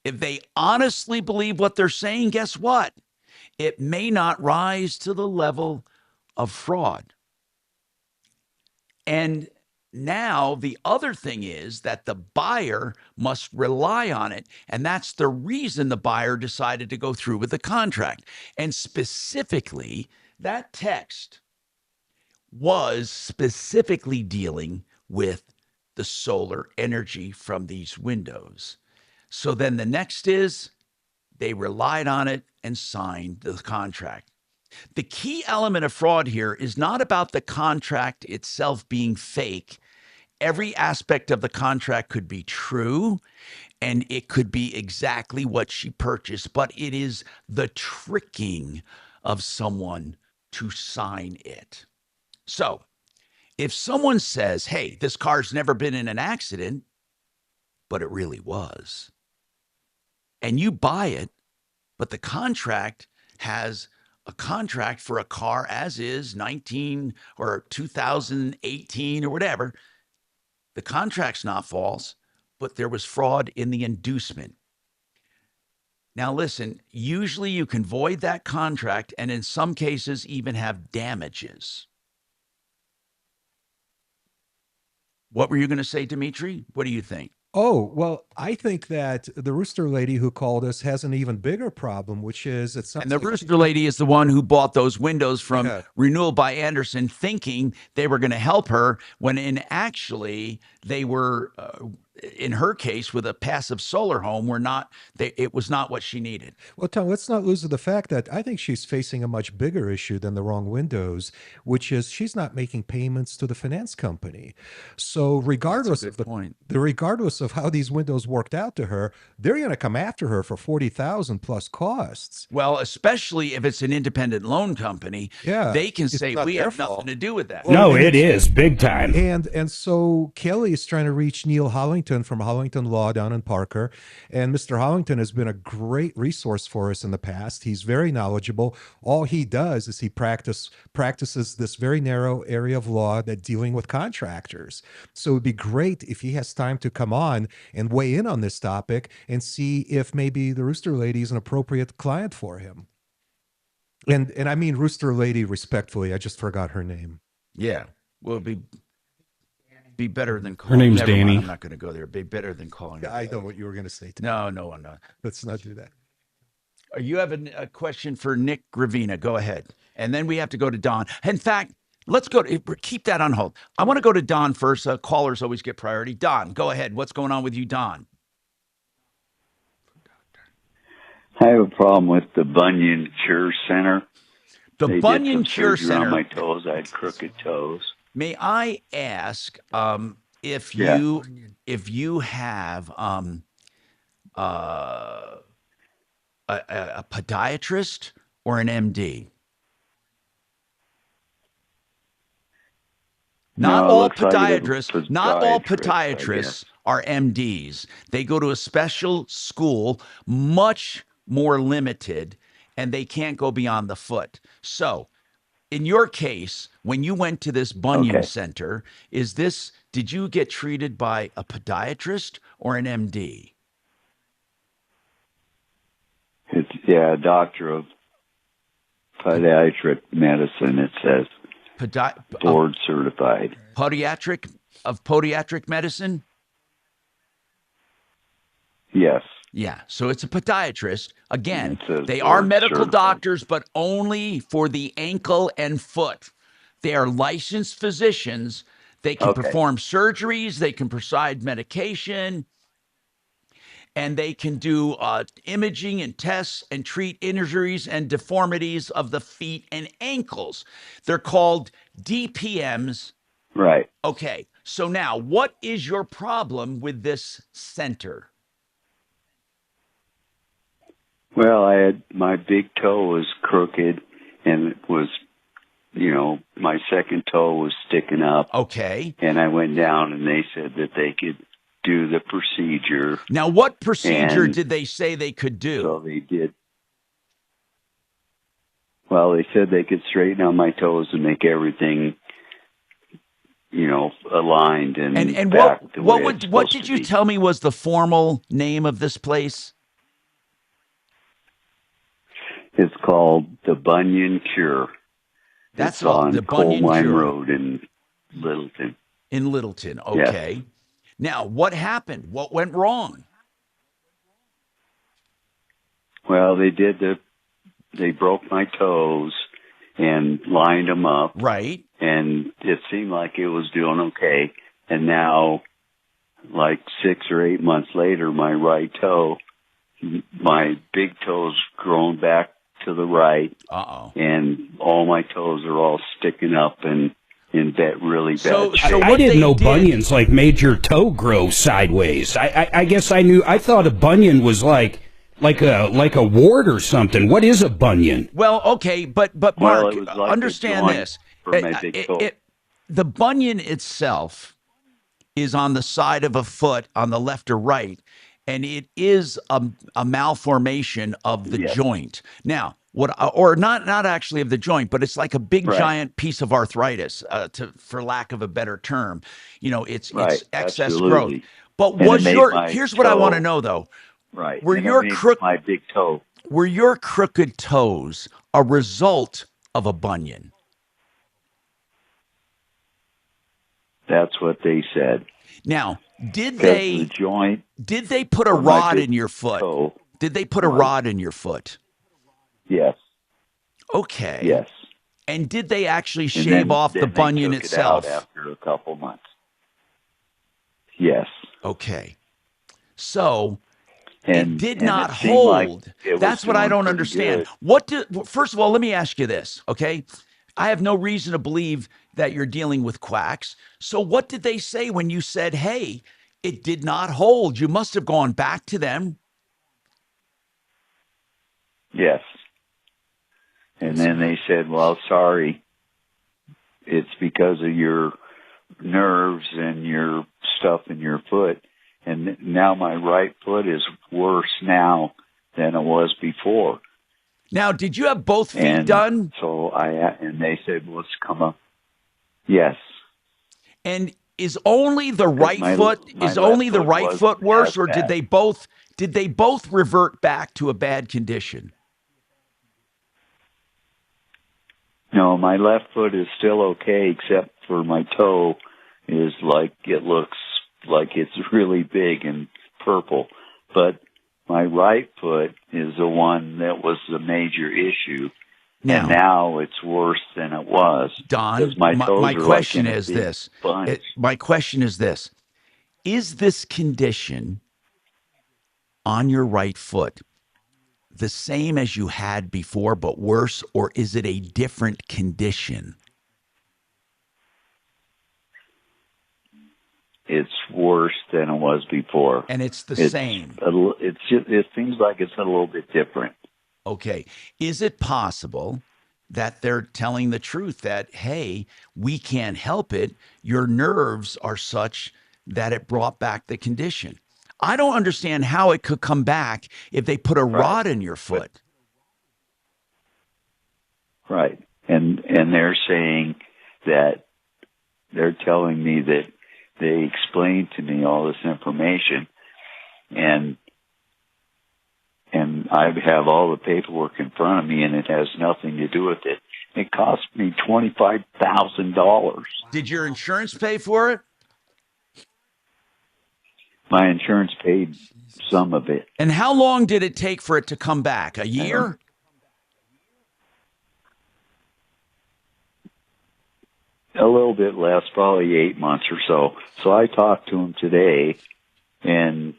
If they honestly believe what they're saying, guess what? It may not rise to the level of fraud. And now the other thing is that the buyer must rely on it. And that's the reason the buyer decided to go through with the contract. And specifically, that text was specifically dealing with the solar energy from these windows. So then the next is they relied on it and signed the contract. The key element of fraud here is not about the contract itself being fake. Every aspect of the contract could be true, and it could be exactly what she purchased, but it is the tricking of someone to sign it. So, if someone says, hey, this car's never been in an accident, but it really was, and you buy it, but the contract has a contract for a car as is 19 or 2018 or whatever, the contract's not false, but there was fraud in the inducement. Now listen, usually you can void that contract and in some cases even have damages. What were you going to say, Dimitri? What do you think? Oh, well, I think that the rooster lady who called us has an even bigger problem, which is it sounds And the like rooster lady is the one who bought those windows from Renewal by Anderson, thinking they were going to help her, when in actually they were in her case, with a passive solar home, it was not what she needed. Well, Tom, let's not lose the fact that I think she's facing a much bigger issue than the wrong windows, which is she's not making payments to the finance company. So regardless of regardless of how these windows worked out to her, they're going to come after her for $40,000 plus costs. Well, especially if it's an independent loan company, they can say we have nothing to do with that. No, it is big time. And so Kelly is trying to reach Neil Hollington from Hollington Law down in Parker, and Mr. Hollington has been a great resource for us in the past. He's very knowledgeable. All he does is he practices this very narrow area of law that dealing with contractors. So it'd be great if he has time to come on and weigh in on this topic and see if maybe the Rooster Lady is an appropriate client for him. And I mean Rooster Lady respectfully. I just forgot her name. Yeah, well, it'd be better than calling. Her name's Never mind, Danny. I'm not going to go there. It'd be better than calling. I know what you were going to say. No, I'm not. Let's not do that. You have a question for Nick Gravina. Go ahead. And then we have to go to Don. In fact, let's go to, keep that on hold. I want to go to Don first. Callers always get priority. Don, go ahead. What's going on with you, Don? I have a problem with the Bunion Cure Center. The Bunion Cure surgery Center. On my toes, I had crooked toes. May I ask if you have a podiatrist or an MD? Not all podiatrists are MDs. They go to a special school, much more limited, and they can't go beyond the foot. So, in your case, when you went to this Bunion Center, did you get treated by a podiatrist or an MD? It's a doctor of podiatric medicine. It says board certified. Podiatric medicine? Yes. Yeah, so it's a podiatrist. Again, says they are board medical certified. doctors, but only for the ankle and foot. They are licensed physicians. They can perform surgeries. They can prescribe medication. And they can do imaging and tests and treat injuries and deformities of the feet and ankles. They're called DPMs. Right. Okay, so now what is your problem with this center? Well, my big toe was crooked, and it was, my second toe was sticking up. Okay. And I went down, and they said that they could do the procedure. Now, what procedure did they say they could do? So they did. Well, they said they could straighten out my toes and make everything, aligned and back the way it's what supposed did to you be. tell me was the formal name of this place? It's called the Bunion Cure. That's it's on the Bunion Coal Mine Cure. Road in Littleton. In Littleton, okay. Yes. Now, what happened? What went wrong? Well, they broke my toes and lined them up. Right. And it seemed like it was doing okay. And now, like 6 or 8 months later, my right toe, my big toe's grown back to the right. And all my toes are all sticking up and in really bad shape. I didn't know bunions made your toe grow sideways. I guess I thought a bunion was like a wart or something. What is a bunion? Well, okay, but Well, Mark, it was like a understand joint this. for my big toe. The bunion itself is on the side of a foot on the left or right, and it is a malformation of the joint. Now, not actually of the joint, but it's like a big giant piece of arthritis, for lack of a better term. It's excess growth. But here's what I want to know though. Right. Were And your it made my big toe? Were your crooked toes a result of a bunion? That's what they said. Now, did 'Cause they the joint? Did they put a for my rod big in your foot? toe- Did they put a rod in your foot? Yes. Okay. Yes. And did they actually And shave off then the they bunion took itself? It out after a couple months. Yes. Okay. So And it did and not it seemed like hold. it was That's what I doing don't pretty understand. good. First of all, let me ask you this, okay? I have no reason to believe that you're dealing with quacks. So what did they say when you said, hey, it did not hold? You must have gone back to them. Yes. And then they said, well, sorry, it's because of your nerves and your stuff in your foot. And now my right foot is worse now than it was before. Now, did you have both feet done? So and they said, well, let's come up. Yes. And is only the right my foot left foot worse, or bad. did they both revert back to a bad condition? No, my left foot is still okay, except for my toe is like, it looks like it's really big and purple. But my right foot is the one that was the major issue. And now it's worse than it was. Don, my question is this. My question is this. Is this condition on your right foot the same as you had before but worse, or is it a different condition? It's worse than it was before. And it's the same. It seems like it's a little bit different. Okay. Is it possible that they're telling the truth that, hey, we can't help it. Your nerves are such that it brought back the condition. I don't understand how it could come back if they put a rod in your foot. Right. And they're saying that they're telling me that they explained to me all this information, and I have all the paperwork in front of me, and it has nothing to do with it. It cost me $25,000. Did your insurance pay for it? My insurance paid some of it. And how long did it take for it to come back? A year? A little bit less, probably 8 months or so. So I talked to him today, and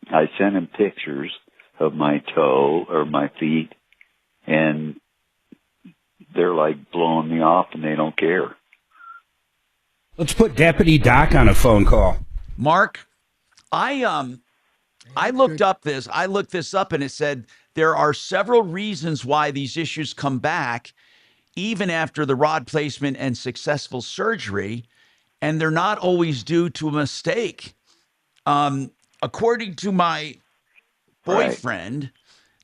I sent him pictures of my toe or my feet, and they're like blowing me off, and they don't care. Let's put Deputy Doc on a phone call. Mark, I looked this up, and it said there are several reasons why these issues come back even after the rod placement and successful surgery, and they're not always due to a mistake. According to my boyfriend,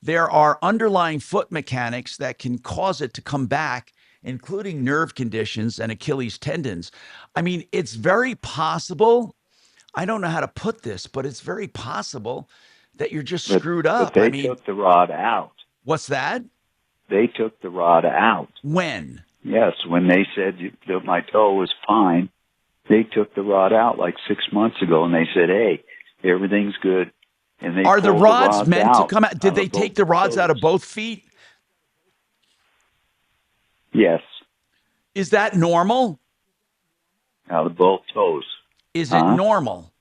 there are underlying foot mechanics that can cause it to come back, including nerve conditions and Achilles tendons. I mean, it's very possible. I don't know how to put this, but it's very possible that you're just screwed up. But they took the rod out. What's that? They took the rod out. When? Yes, when they said that my toe was fine, they took the rod out like 6 months ago, and they said, hey, everything's good. And they Are the pulled rods meant to come out? Did they of take the rods out of both feet? Yes. Is that normal? Out of both toes. Is it normal?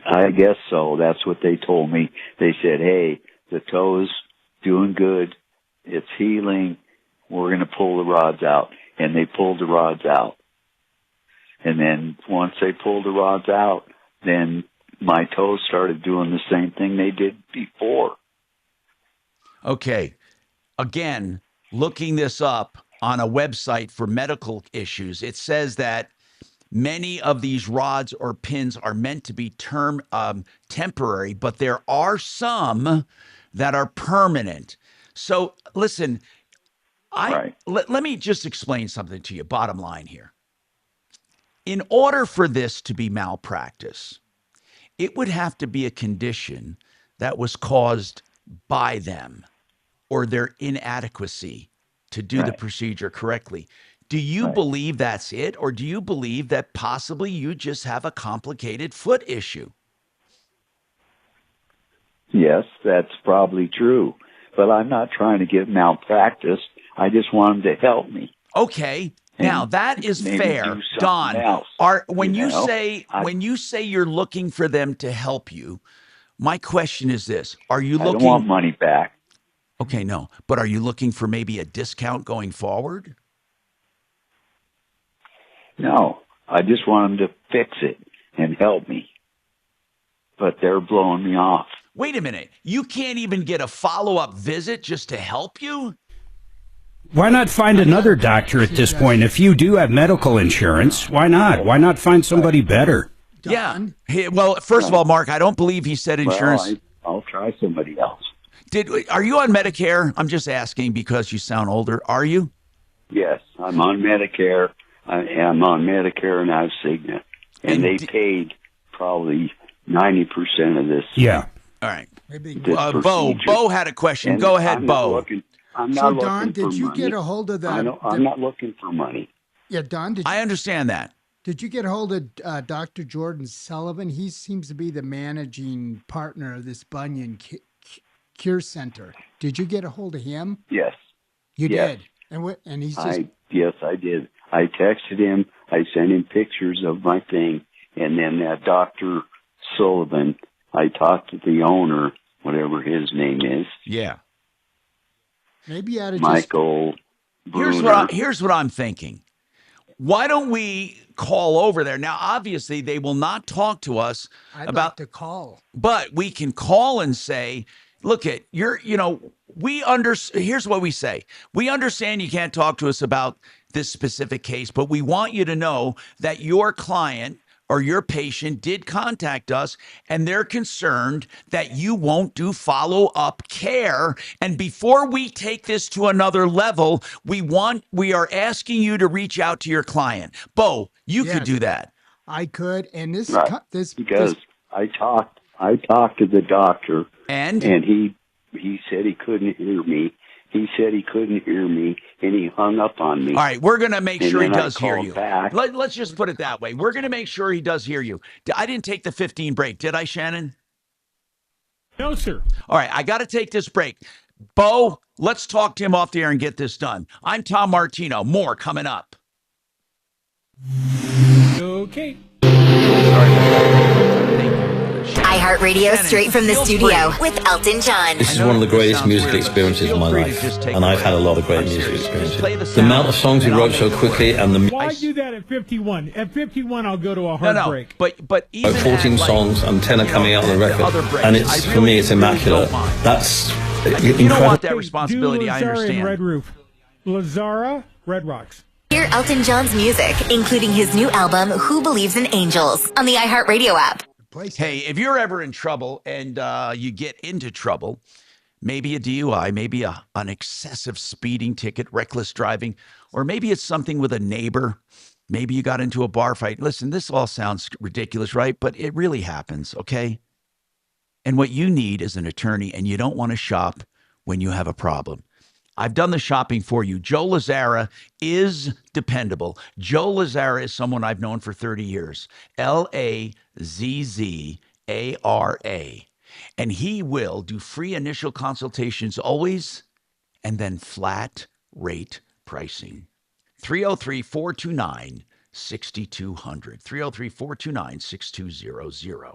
I guess so. That's what they told me. They said, hey, the toe's doing good. It's healing. We're going to pull the rods out. And they pulled the rods out. And then once they pulled the rods out, then my toes started doing the same thing they did before. Okay. Again, looking this up on a website for medical issues, it says that many of these rods or pins are meant to be temporary, but there are some that are permanent. So listen, let me just explain something to you, bottom line here. In order for this to be malpractice, it would have to be a condition that was caused by them or their inadequacy to do the procedure correctly. Do you believe that's it, or do you believe that possibly you just have a complicated foot issue? Yes, that's probably true. But I'm not trying to get malpractice. I just want them to help me. Okay. Now that is maybe fair, do something Don. else, When you know? say you're looking for them to help you, my question is this: are you I looking? don't want money back. Okay, no, but are you looking for maybe a discount going forward? No, I just want them to fix it and help me. But they're blowing me off. Wait a minute. You can't even get a follow-up visit just to help you? Why not find another doctor at this point? If you do have medical insurance, why not? Why not find somebody better? Yeah. Hey, well, first of all, Mark, I don't believe he said insurance. Well, I'll try somebody else. Are you on Medicare? I'm just asking because you sound older. Are you? Yes, I'm on Medicare. I'm on Medicare and I have Cigna. And they paid probably 90% of this. Yeah. All right. Bo had a question. And Go ahead, I'm Bo. not Don, looking did for you money. get a hold of the? I'm not looking for money. Yeah, Don, I understand that. Did you get a hold of Dr. Jordan Sullivan? He seems to be the managing partner of this Bunyan Cure Center. Did you get a hold of him? Yes. You Yes. did. And he's just. Yes, I did. I texted him. I sent him pictures of my thing. And then that Dr. Sullivan, I talked to the owner, whatever his name is. Yeah. Maybe out of Michael. Here's what I'm thinking. Why don't we call over there? Now, obviously, they will not talk to us I'd like to call. but we can call and say, look, here's what we say. We understand you can't talk to us about this specific case, but we want you to know that your client or your patient did contact us and they're concerned that you won't do follow-up care. And before we take this to another level, we are asking you to reach out to your client. Bo, you could do that. I could. And because I talked to the doctor and he said he couldn't hear me. He said he couldn't hear me, and he hung up on me. All right, we're going to make sure he does hear you. Back. Let's just put it that way. We're going to make sure he does hear you. I didn't take the 15 break, did I, Shannon? No, sir. All right, I got to take this break. Bo, let's talk to him off the air and get this done. I'm Tom Martino. More coming up. Okay. iHeartRadio straight from the studio with Elton John. This is one of the greatest musical experiences of my life, and I've had a lot of great musical experiences. The amount of songs he wrote so quickly, and the Why do that at 51? At 51, I'll go to a hard break. But even 14 songs and 10 are coming out on the record, and it's for me, it's immaculate. That's you don't want that responsibility. I understand. And Red Roof, Lazara, Red Rocks. Hear Elton John's music, including his new album "Who Believes in Angels" on the iHeartRadio app. Hey, if you're ever in trouble and you get into trouble, maybe a DUI, maybe an excessive speeding ticket, reckless driving, or maybe it's something with a neighbor. Maybe you got into a bar fight. Listen, this all sounds ridiculous, right? But it really happens, okay? And what you need is an attorney, and you don't want to shop when you have a problem. I've done the shopping for you. Joe Lazzara is dependable. Joe Lazzara is someone I've known for 30 years. Lazzara. And he will do free initial consultations always, and then flat rate pricing. 303-429-6200. 303-429-6200.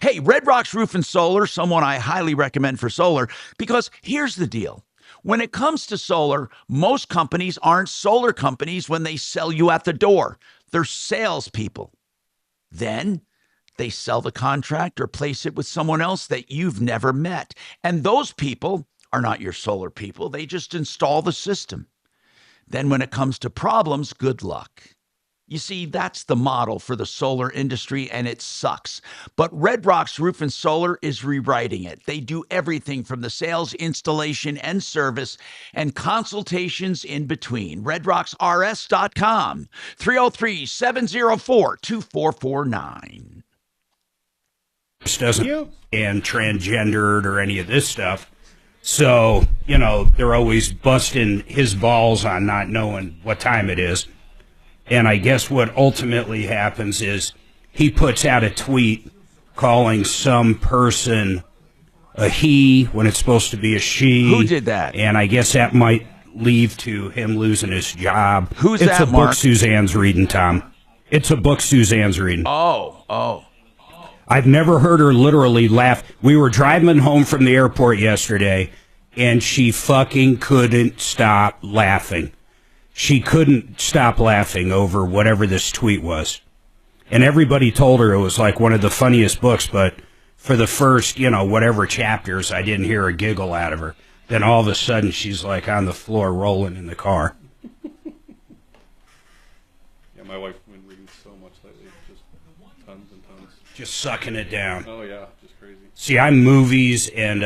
Hey, Red Rocks Roof and Solar, someone I highly recommend for solar, because here's the deal. When it comes to solar, most companies aren't solar companies when they sell you at the door. They're salespeople. Then they sell the contract or place it with someone else that you've never met. And those people are not your solar people. They just install the system. Then when it comes to problems, good luck. You see, that's the model for the solar industry, and it sucks. But Red Rocks Roof and Solar is rewriting it. They do everything from the sales, installation, and service, and consultations in between. RedRocksRS.com, 303-704-2449. Doesn't and transgendered or any of this stuff. So, they're always busting his balls on not knowing what time it is. And I guess what ultimately happens is he puts out a tweet calling some person a he when it's supposed to be a she. Who did that? And I guess that might leave to him losing his job. Who's it's that, a book Mark? Suzanne's reading, Tom. It's a book Suzanne's reading. Oh. I've never heard her literally laugh. We were driving home from the airport yesterday, and she fucking couldn't stop laughing. She couldn't stop laughing over whatever this tweet was. And everybody told her it was like one of the funniest books, but for the first, whatever chapters, I didn't hear a giggle out of her. Then all of a sudden, she's like on the floor rolling in the car. Yeah, my wife's been reading so much lately, just tons and tons. Just sucking it down. Oh, yeah, just crazy. See, I'm movies and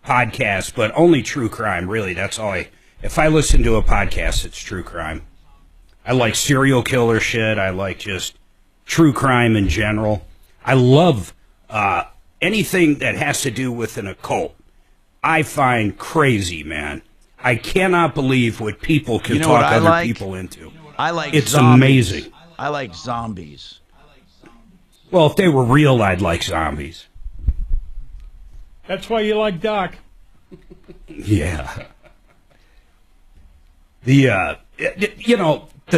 podcasts, but only true crime, really. That's all if I listen to a podcast, it's true crime. I like serial killer shit. I like just true crime in general. I love anything that has to do with an occult. I find crazy, man. I cannot believe what people can talk other people into. I like it's zombies. Amazing. I like zombies. Well, if they were real, I'd like zombies. That's why you like Doc. Yeah. The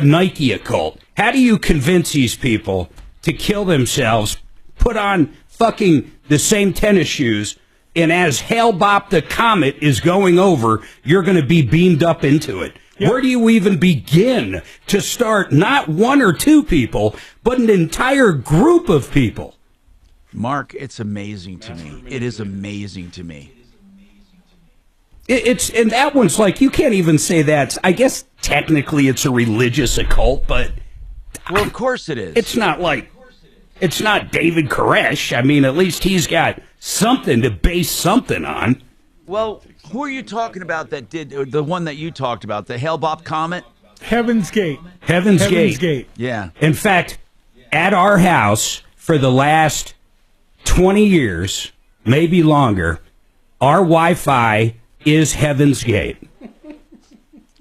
Nike occult. How do you convince these people to kill themselves, put on fucking the same tennis shoes, and as Hale-Bopp the Comet is going over, you're going to be beamed up into it? Yep. Where do you even begin to start not one or two people, but an entire group of people? Mark, it's amazing to me. It is amazing to me. And that one's like, you can't even say that. I guess technically it's a religious occult, but well, of course it is. It's not David Koresh. I mean, at least he's got something to base something on. Well, who are you talking about that did the one that you talked about, the Hale-Bopp Comet? Heaven's Gate. Heaven's Gate. Yeah. In fact, at our house for the last 20 years, maybe longer, our Wi-Fi is Heaven's Gate.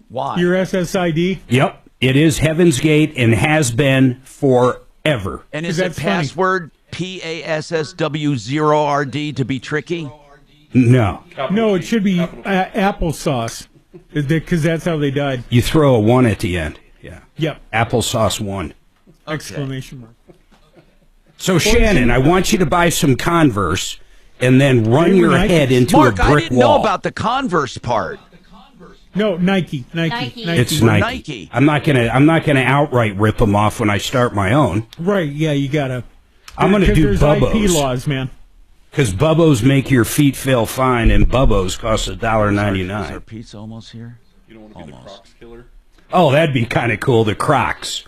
Why? Your SSID? Yep. It is Heaven's Gate and has been forever. And is it password PASSW0RD to be tricky? No. No, it should be applesauce, because that's how they died. You throw a 1 at the end. Yeah. Yep. Applesauce 1. Okay. Exclamation mark. So, Shannon, I want you to buy some Converse and then run your head into Mark, a brick wall. I didn't know about the Converse part. No, Nike. It's Nike. I'm not gonna outright rip them off when I start my own. Right? Yeah, you gotta. I'm gonna do Bubbo's. IP laws, man. Because Bubbo's make your feet feel fine, and Bubbo's cost $1.99. Is our pizza almost here? You don't want to be the Crocs killer? Oh, that'd be kind of cool. The Crocs,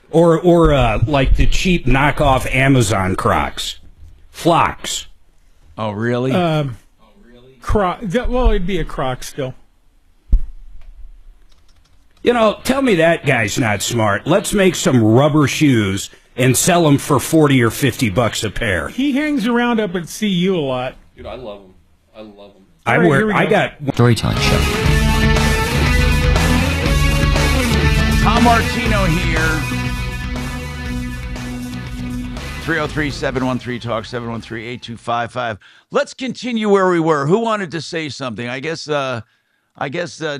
or like the cheap knockoff Amazon Crocs, Flocks. Oh, really? Well, it'd be a Croc still. Tell me that guy's not smart. Let's make some rubber shoes and sell them for $40 or $50 a pair. He hangs around up at CU a lot. Dude, I love him. I love him. I got Storytelling Show. Tom Martino here. 303-713-TALK, 713-8255. Let's continue where we were. Who wanted to say something? I guess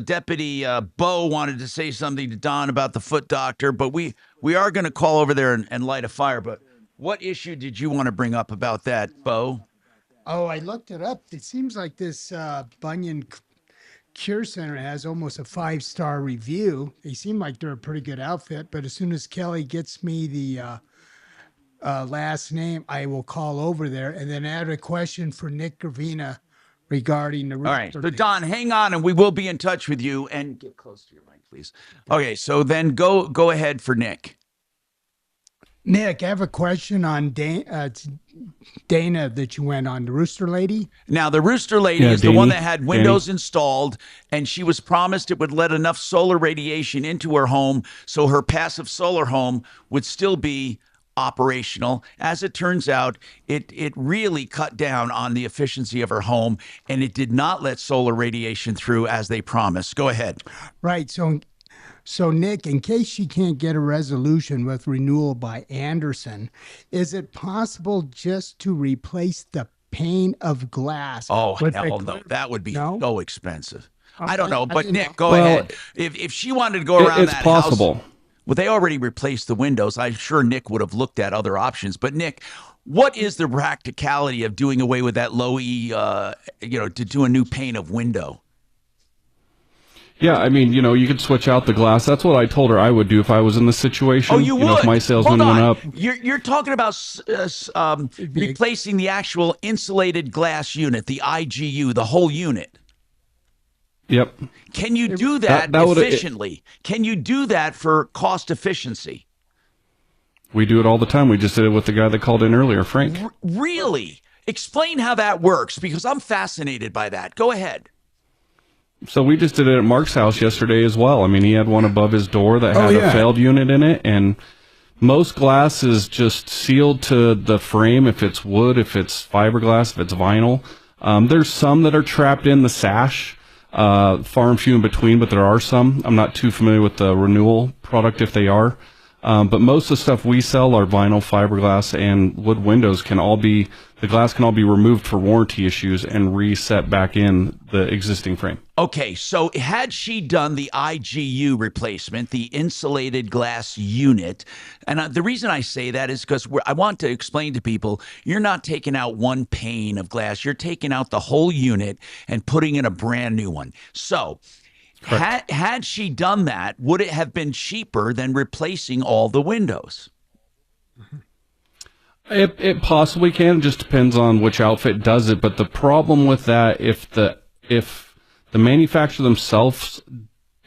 Deputy Bo wanted to say something to Don about the foot doctor, but we are going to call over there and light a fire. But what issue did you want to bring up about that, Bo? Oh, I looked it up. It seems like this Bunyan Cure Center has almost a 5-star review. They seem like they're a pretty good outfit, but as soon as Kelly gets me the last name, I will call over there and then add a question for Nick Gravina regarding the rooster. All right, so Don, hang on, and we will be in touch with you. And get close to your mic, please. Okay, so then go ahead for Nick. Nick, I have a question on Dana that you went on, the Rooster Lady. Now, the Rooster Lady is the one that had windows installed, and she was promised it would let enough solar radiation into her home so her passive solar home would still be operational. As it turns out, it really cut down on the efficiency of her home, and it did not let solar radiation through as they promised. Go ahead. Right. So Nick, in case she can't get a resolution with renewal by Anderson, is it possible just to replace the pane of glass? Oh, hell no. That would be so expensive. I don't know, but didn't Nick, know. go ahead. If she wanted to go around it's that possible. house, well, they already replaced the windows. I'm sure Nick would have looked at other options. But Nick, what is the practicality of doing away with that low E? To do a new pane of window? Yeah, I mean, you could switch out the glass. That's what I told her I would do if I was in the situation. Oh, you would. If my salesman Hold on. went up. You're talking about replacing the actual insulated glass unit, the IGU, the whole unit. Yep. Can you do that would- efficiently? Can you do that for cost efficiency? We do it all the time. We just did it with the guy that called in earlier, Frank. Really? Explain how that works, because I'm fascinated by that. Go ahead. So we just did it at Mark's house yesterday as well. I mean, he had one above his door that had a failed unit in it, and most glass is just sealed to the frame. If it's wood, if it's fiberglass, if it's vinyl. There's some that are trapped in the sash, far and few in between, but there are some. I'm not too familiar with the Renewal product if they are. But most of the stuff we sell are vinyl, fiberglass, and wood windows the glass can all be removed for warranty issues and reset back in the existing frame. Okay, so had she done the IGU replacement, the insulated glass unit, and the reason I say that is because I want to explain to people, you're not taking out one pane of glass, you're taking out the whole unit and putting in a brand new one. So had she done that, would it have been cheaper than replacing all the windows? It possibly can. It just depends on which outfit does it. But the problem with that, if the manufacturer themselves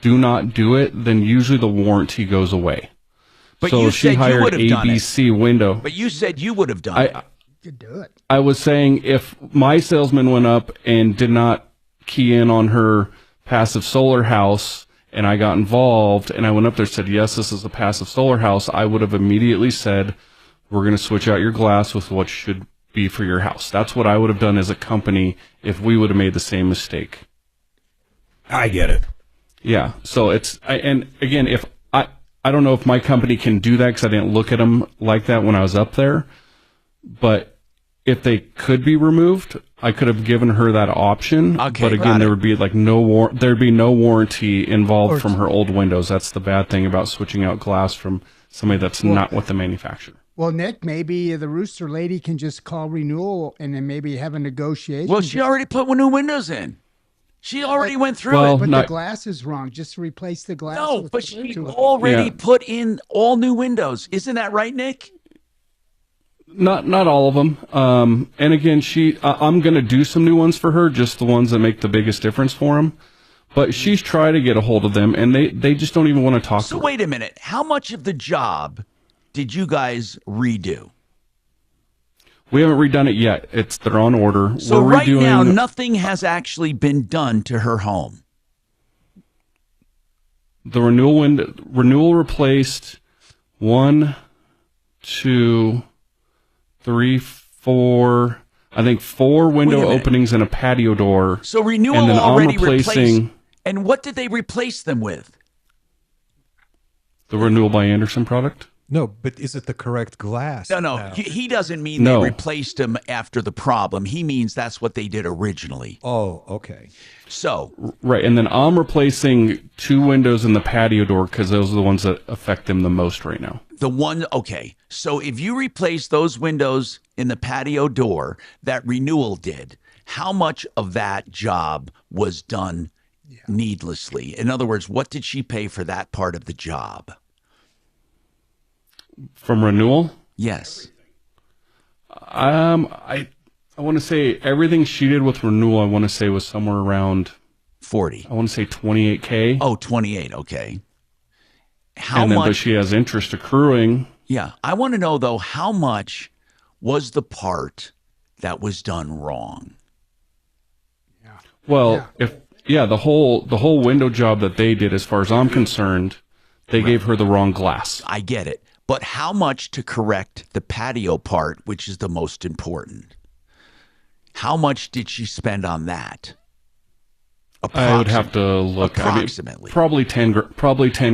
do not do it, then usually the warranty goes away. But so you if she said you hired would have done ABC it. window. But you said you would have done it. You could do it. I was saying if my salesman went up and did not key in on her passive solar house, and I got involved, and I went up there and said, yes, this is a passive solar house, I would have immediately said, we're going to switch out your glass with what should be for your house. That's what I would have done as a company if we would have made the same mistake. I get it. Yeah. So and again, if I don't know if my company can do that because I didn't look at them like that when I was up there, but if they could be removed, I could have given her that option. Okay, but again, there would be like there'd be no warranty involved from her old windows. That's the bad thing about switching out glass from somebody that's not with the manufacturer. Well, Nick, maybe the rooster lady can just call Renewal and then maybe have a negotiation. Well, she already put new windows in. She already went through it. But the glass is wrong. Just replace the glass. No, with but the she window. already put in all new windows. Isn't that right, Nick? Not all of them. And again, I'm going to do some new ones for her, just the ones that make the biggest difference for them. But she's tried to get a hold of them, and they just don't even want to talk to her. So wait a minute. How much of the job did you guys redo? We haven't redone it yet. They're on order. So right now, nothing has actually been done to her home. The renewal replaced 1, 2, 3, 4. I think 4 window openings and a patio door. So Renewal and then already I'm replacing And what did they replace them with? The Renewal by Anderson product. No, but is it the correct glass? No. He doesn't mean they replaced them after the problem. He means that's what they did originally. Oh, okay. So right, and then I'm replacing 2 windows in the patio door because those are the ones that affect them the most right now. Okay. So if you replace those windows in the patio door that Renewal did, how much of that job was done needlessly? In other words, what did she pay for that part of the job? From Renewal? Yes. I want to say everything she did with Renewal, I want to say was somewhere around 40. I want to say $28K. Oh, 28. Okay. But she has interest accruing. Yeah. I want to know though, how much was the part that was done wrong? Well, the whole window job that they did, as far as I'm concerned, they gave her the wrong glass. I get it. But how much to correct the patio part, which is the most important? How much did she spend on that? I would have to look. Approximately. Probably 10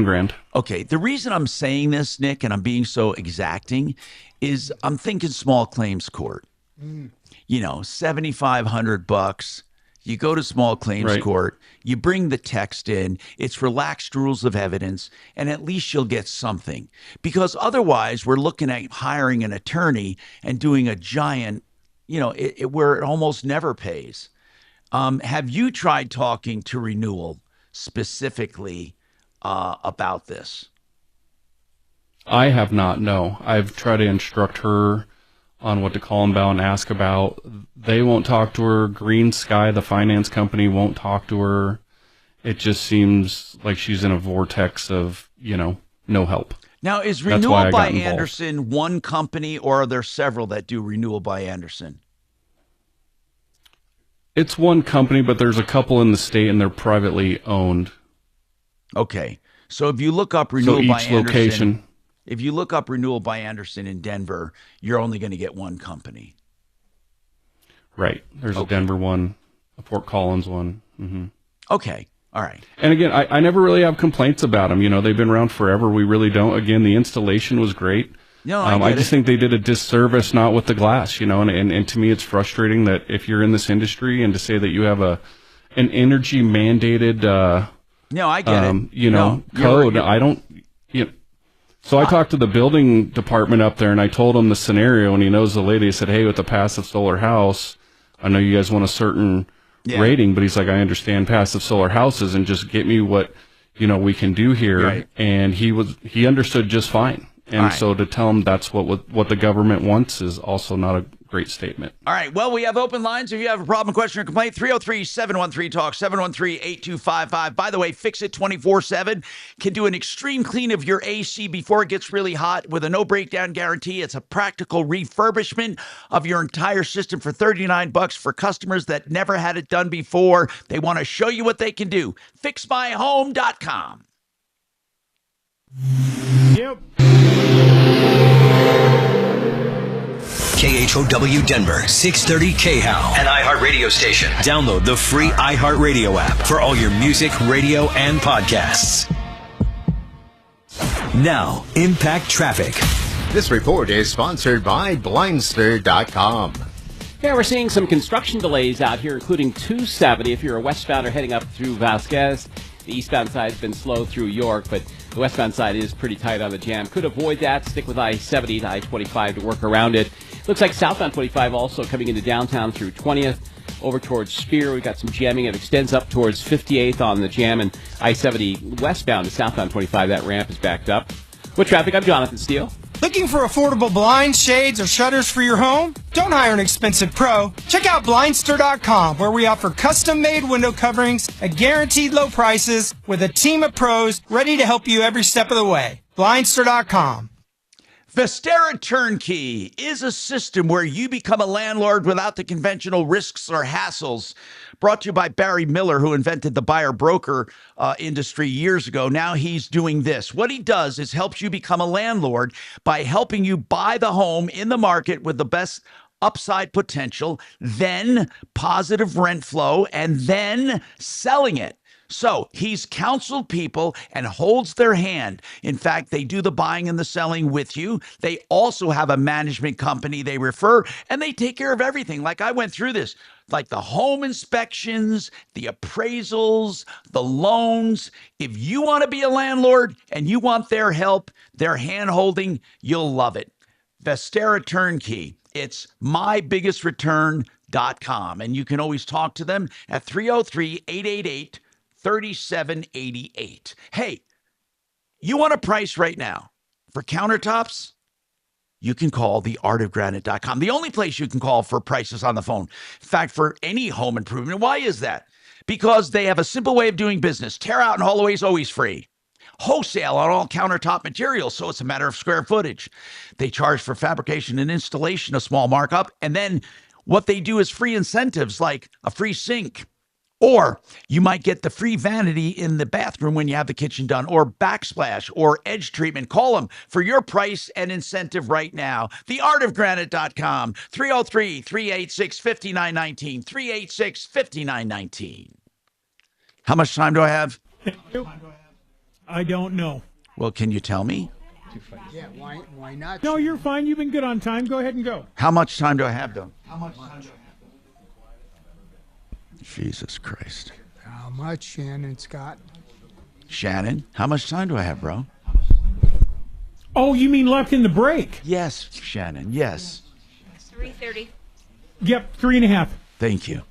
grand. Okay. The reason I'm saying this, Nick, and I'm being so exacting, is I'm thinking small claims court. $7,500. You go to small claims Right. court, you bring the text in, it's relaxed rules of evidence, and at least you'll get something. Because otherwise, we're looking at hiring an attorney and doing a giant, where it almost never pays. Have you tried talking to Renewal specifically about this? I have not, no. I've tried to instruct her on what to call them about and ask about. They won't talk to her. Green Sky, the finance company, won't talk to her. It just seems like she's in a vortex of, no help. Now, is That's why Renewal I by got involved. Anderson one company, or are there several that do Renewal by Anderson? It's one company, but there's a couple in the state, and they're privately owned. Okay. So if you look up Renewal by each Anderson, location. if you look up Renewal by Anderson in Denver, you're only going to get one company. Right. There's a Denver one, a Fort Collins one. Mm-hmm. Okay. All right. And again, I never really have complaints about them. They've been around forever. We really don't. Again, the installation was great. No, I just think they did a disservice not with the glass, and to me it's frustrating that if you're in this industry and to say that you have an energy mandated No, I get it. Code, I don't so I talked to the building department up there and I told him the scenario, and he knows the lady. I said, hey, with the passive solar house, I know you guys want a certain rating, but he's like, I understand passive solar houses, and just get me what we can do here. Right. And he understood just fine. And Right. so to tell him that's what the government wants is also not a great statement. All right. Well, we have open lines. If you have a problem, question, or complaint, 303-713-TALK, 713-8255. By the way, Fix It 24/7 can do an extreme clean of your AC before it gets really hot with a no breakdown guarantee. It's a practical refurbishment of your entire system for $39 for customers that never had it done before. They want to show you what they can do. FixMyHome.com. Yep. KHOW Denver, 630 KHOW, an iHeart radio station. Download the free iHeart Radio app for all your music, radio, and podcasts. Now, Impact Traffic. This report is sponsored by Blindster.com. Yeah, we're seeing some construction delays out here, including 270 if you're a westbounder heading up through Vasquez. The eastbound side has been slow through York, but the westbound side is pretty tight on the jam. Could avoid that. Stick with I-70 to I-25 to work around it. Looks like southbound 25 also coming into downtown through 20th over towards Spear. We've got some jamming. It extends up towards 58th on the jam, and I-70 westbound to southbound 25. That ramp is backed up. With traffic, I'm Jonathan Steele. Looking for affordable blinds, shades, or shutters for your home? Don't hire an expensive pro. Check out Blindster.com, where we offer custom-made window coverings at guaranteed low prices with a team of pros ready to help you every step of the way. Blindster.com. Vestera Turnkey is a system where you become a landlord without the conventional risks or hassles. Brought to you by Barry Miller, who invented the buyer-broker industry years ago. Now he's doing this. What he does is helps you become a landlord by helping you buy the home in the market with the best upside potential, then positive rent flow, and then selling it. So he's counseled people and holds their hand. In fact, they do the buying and the selling with you. They also have a management company they refer, and they take care of everything. Like I went through this, like the home inspections, the appraisals, the loans. If you want to be a landlord and you want their help, their hand holding, you'll love it. Vestera Turnkey. It's mybiggestreturn.com. And you can always talk to them at 303-888-3788. Hey, you want a price right now for countertops? You can call theartofgranite.com. The only place you can call for prices on the phone. In fact, for any home improvement. Why is that? Because they have a simple way of doing business. Tear out and haul away is always free. Wholesale on all countertop materials, so it's a matter of square footage. They charge for fabrication and installation, a small markup, and then what they do is free incentives like a free sink. Or you might get the free vanity in the bathroom when you have the kitchen done, or backsplash, or edge treatment. Call them for your price and incentive right now. Theartofgranite.com, 303-386-5919, 386-5919. How much time do I have? I don't know. Well, can you tell me? Yeah, why not? No, you're fine. You've been good on time. Go ahead and go. How much time do I have, though? Jesus Christ. How much, Shannon Scott? Shannon, how much time do I have, bro? Oh, you mean left in the break? Yes, Shannon, yes. 3:30. Yep, 3.5. Thank you.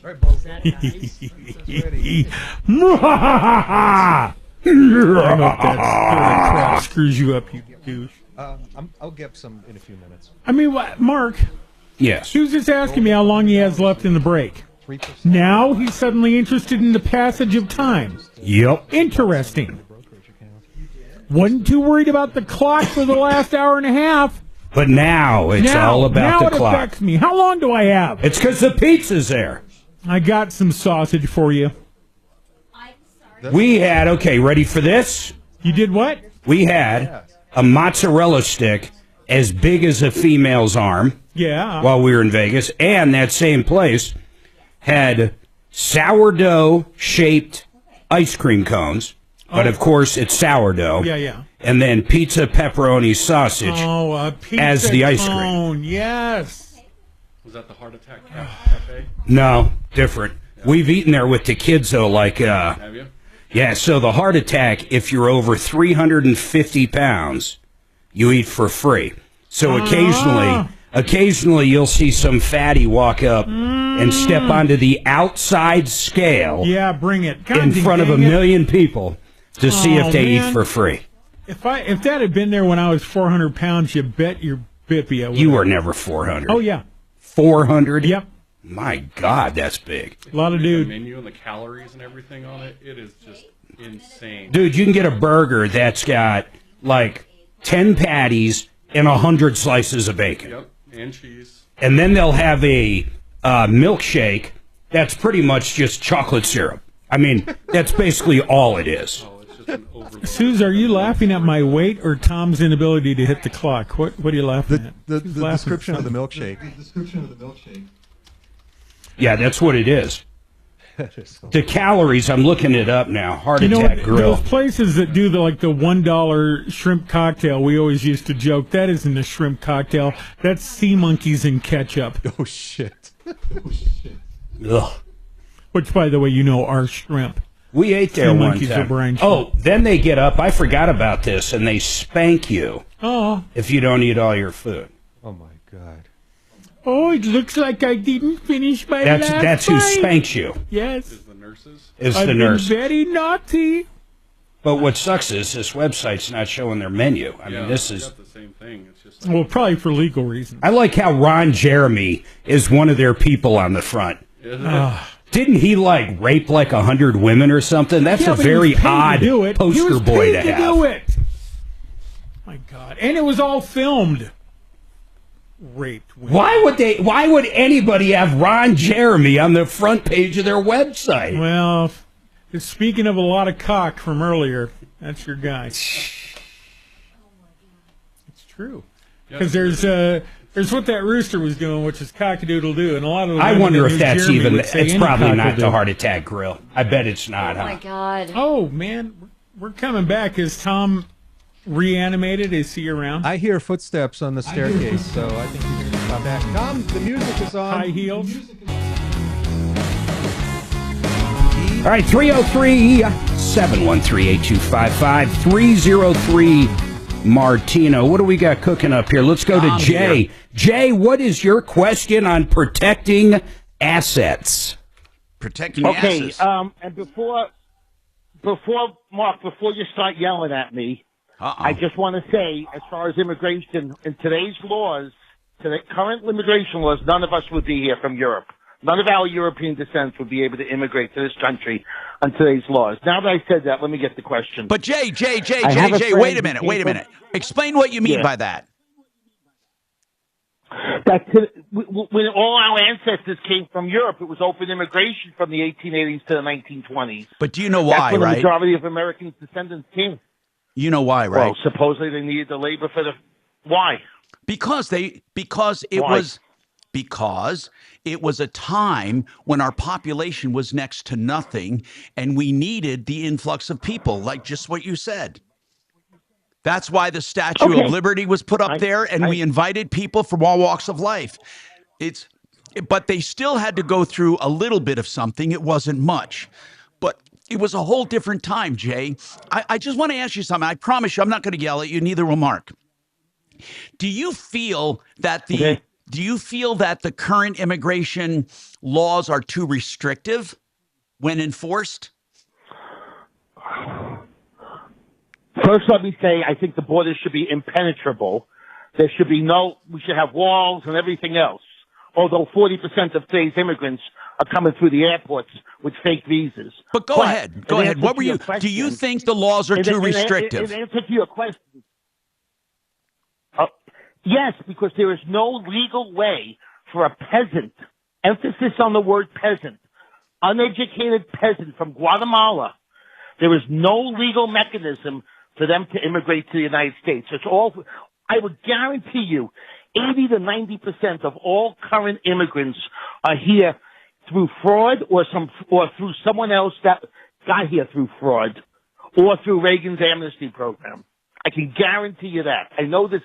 All right, both that nice. I hope that crap screws you up, you douche. I'll get some in a few minutes. I mean, what, Mark? Yes. He was just asking me how long he has left in the break. 3%. Now he's suddenly interested in the passage of time. Yep. Interesting. Wasn't too worried about the clock for the last hour and a half. But now it's all about the clock. Now it affects me. How long do I have? It's because the pizza's there. I got some sausage for you. We had, okay, ready for this? You did what? We had a mozzarella stick as big as a female's arm. Yeah. While we were in Vegas. And that same place had sourdough-shaped ice cream cones. But, of course, it's sourdough. Yeah, yeah. And then pizza, pepperoni, sausage pizza as the ice cream. cone. Yes. Was that the Heart Attack Cafe? No, different. We've eaten there with the kids, though, like... Have you? Yeah, so the Heart Attack, if you're over 350 pounds, you eat for free. So occasionally you'll see some fatty walk up and step onto the outside scale. Yeah, bring it. God, in front of a million people to see if they eat for free. If that had been there when I was 400 pounds, you bet your bippy I would. You were never 400. Oh, yeah. 400? Yep. My God, that's big. A lot of dude. The menu and the calories and everything on it, it is just insane. Dude, you can get a burger that's got like 10 patties and 100 slices of bacon. Yep, and cheese. And then they'll have a milkshake that's pretty much just chocolate syrup. I mean, that's basically all it is. Suze, are you laughing at my weight or Tom's inability to hit the clock? What are you laughing at? The description of the milkshake. Yeah, that's what it is. The calories, I'm looking it up now. Heart Attack Grill. Those places that do the $1 shrimp cocktail, we always used to joke, that isn't a shrimp cocktail. That's sea monkeys and ketchup. Oh, shit. Ugh. Which, by the way, are shrimp. We ate there sea one monkeys time. Are brine oh, then they get up. I forgot about this, and they spank you if you don't eat all your food. Oh, my God. Oh, it looks like I didn't finish my last That's who bite. spanks you. Yes. Is the nurses? I've been very naughty. But what sucks is this website's not showing their menu. I mean, this is... got the same thing. It's just Well, probably for legal reasons. I like how Ron Jeremy is one of their people on the front. Didn't he, rape 100 women or something? That's a but he very was paid odd to do it. poster He was boy paid to have. do it. My God. And it was all filmed. Raped women. Why would anybody have Ron Jeremy on the front page of their website? Well, speaking of a lot of cock from earlier, that's your guy. It's true. Because there's what that rooster was doing, which is cock-a-doodle-doo, and a lot of the I wonder if that's Jeremy even... would say It's any probably not cock-a-doodle. the Heart Attack Grill. I bet it's not, Oh my God. Oh, man. We're coming back. Is Tom reanimated? Is he around? I hear footsteps on the staircase, so I think he's going to come back. Tom, the music is on. High heels? All right, 303-713-8255, 303 Martino. What do we got cooking up here? Let's go to Jay. Here. Jay, what is your question on protecting assets? Protecting Okay, assets. and before Mark, before you start yelling at me, I just want to say, as far as immigration, in today's laws, today, current immigration laws, none of us would be here from Europe. None of our European descents would be able to immigrate to this country on today's laws. Now that I said that, let me get the question. But Jay, have a friend wait a who minute. came from- Explain what you mean by that. When all our ancestors came from Europe, it was open immigration from the 1880s to the 1920s. But do you know That's why, when right? the majority of Americans' descendants came. You know why, right? Well, supposedly they needed the labor for the... Why? Because it was a time when our population was next to nothing and we needed the influx of people, like just what you said. That's why the Statue of Liberty was put up there, and we invited people from all walks of life. It's but they still had to go through a little bit of something. It wasn't much, but it was a whole different time, Jay. I just want to ask you something. I promise you, I'm not going to yell at you. Neither will Mark. Do you feel that the current immigration laws are too restrictive when enforced? First, let me say, I think the borders should be impenetrable. We should have walls and everything else. Although 40% of today's immigrants are coming through the airports with fake visas. But go ahead. What were you? Do you think the laws are too restrictive? In answer to your question, yes, because there is no legal way for a peasant, emphasis on the word peasant, uneducated peasant from Guatemala, there is no legal mechanism for them to immigrate to the United States. I would guarantee you, 80 to 90% of all current immigrants are here through fraud or through someone else that got here through fraud or through Reagan's amnesty program. I can guarantee you that. I know this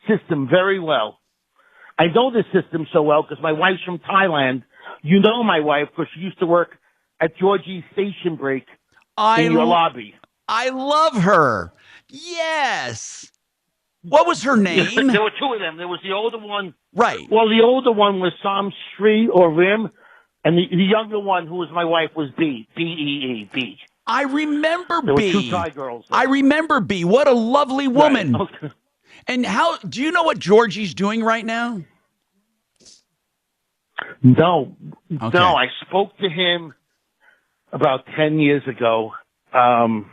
system very well. I know this system so well because my wife's from Thailand. You know my wife because she used to work at Georgie's Station Break in your lobby. I love her. Yes. What was her name? There were two of them. There was the older one. Right. Well, the older one was Sam Sri or Rim, and the younger one, who was my wife, was B. B-E-E, B. I remember there B. There were two Thai girls. I remember B. What a lovely woman. Right. Okay. And do you know what Georgie's doing right now? No. Okay. No, I spoke to him about 10 years ago, and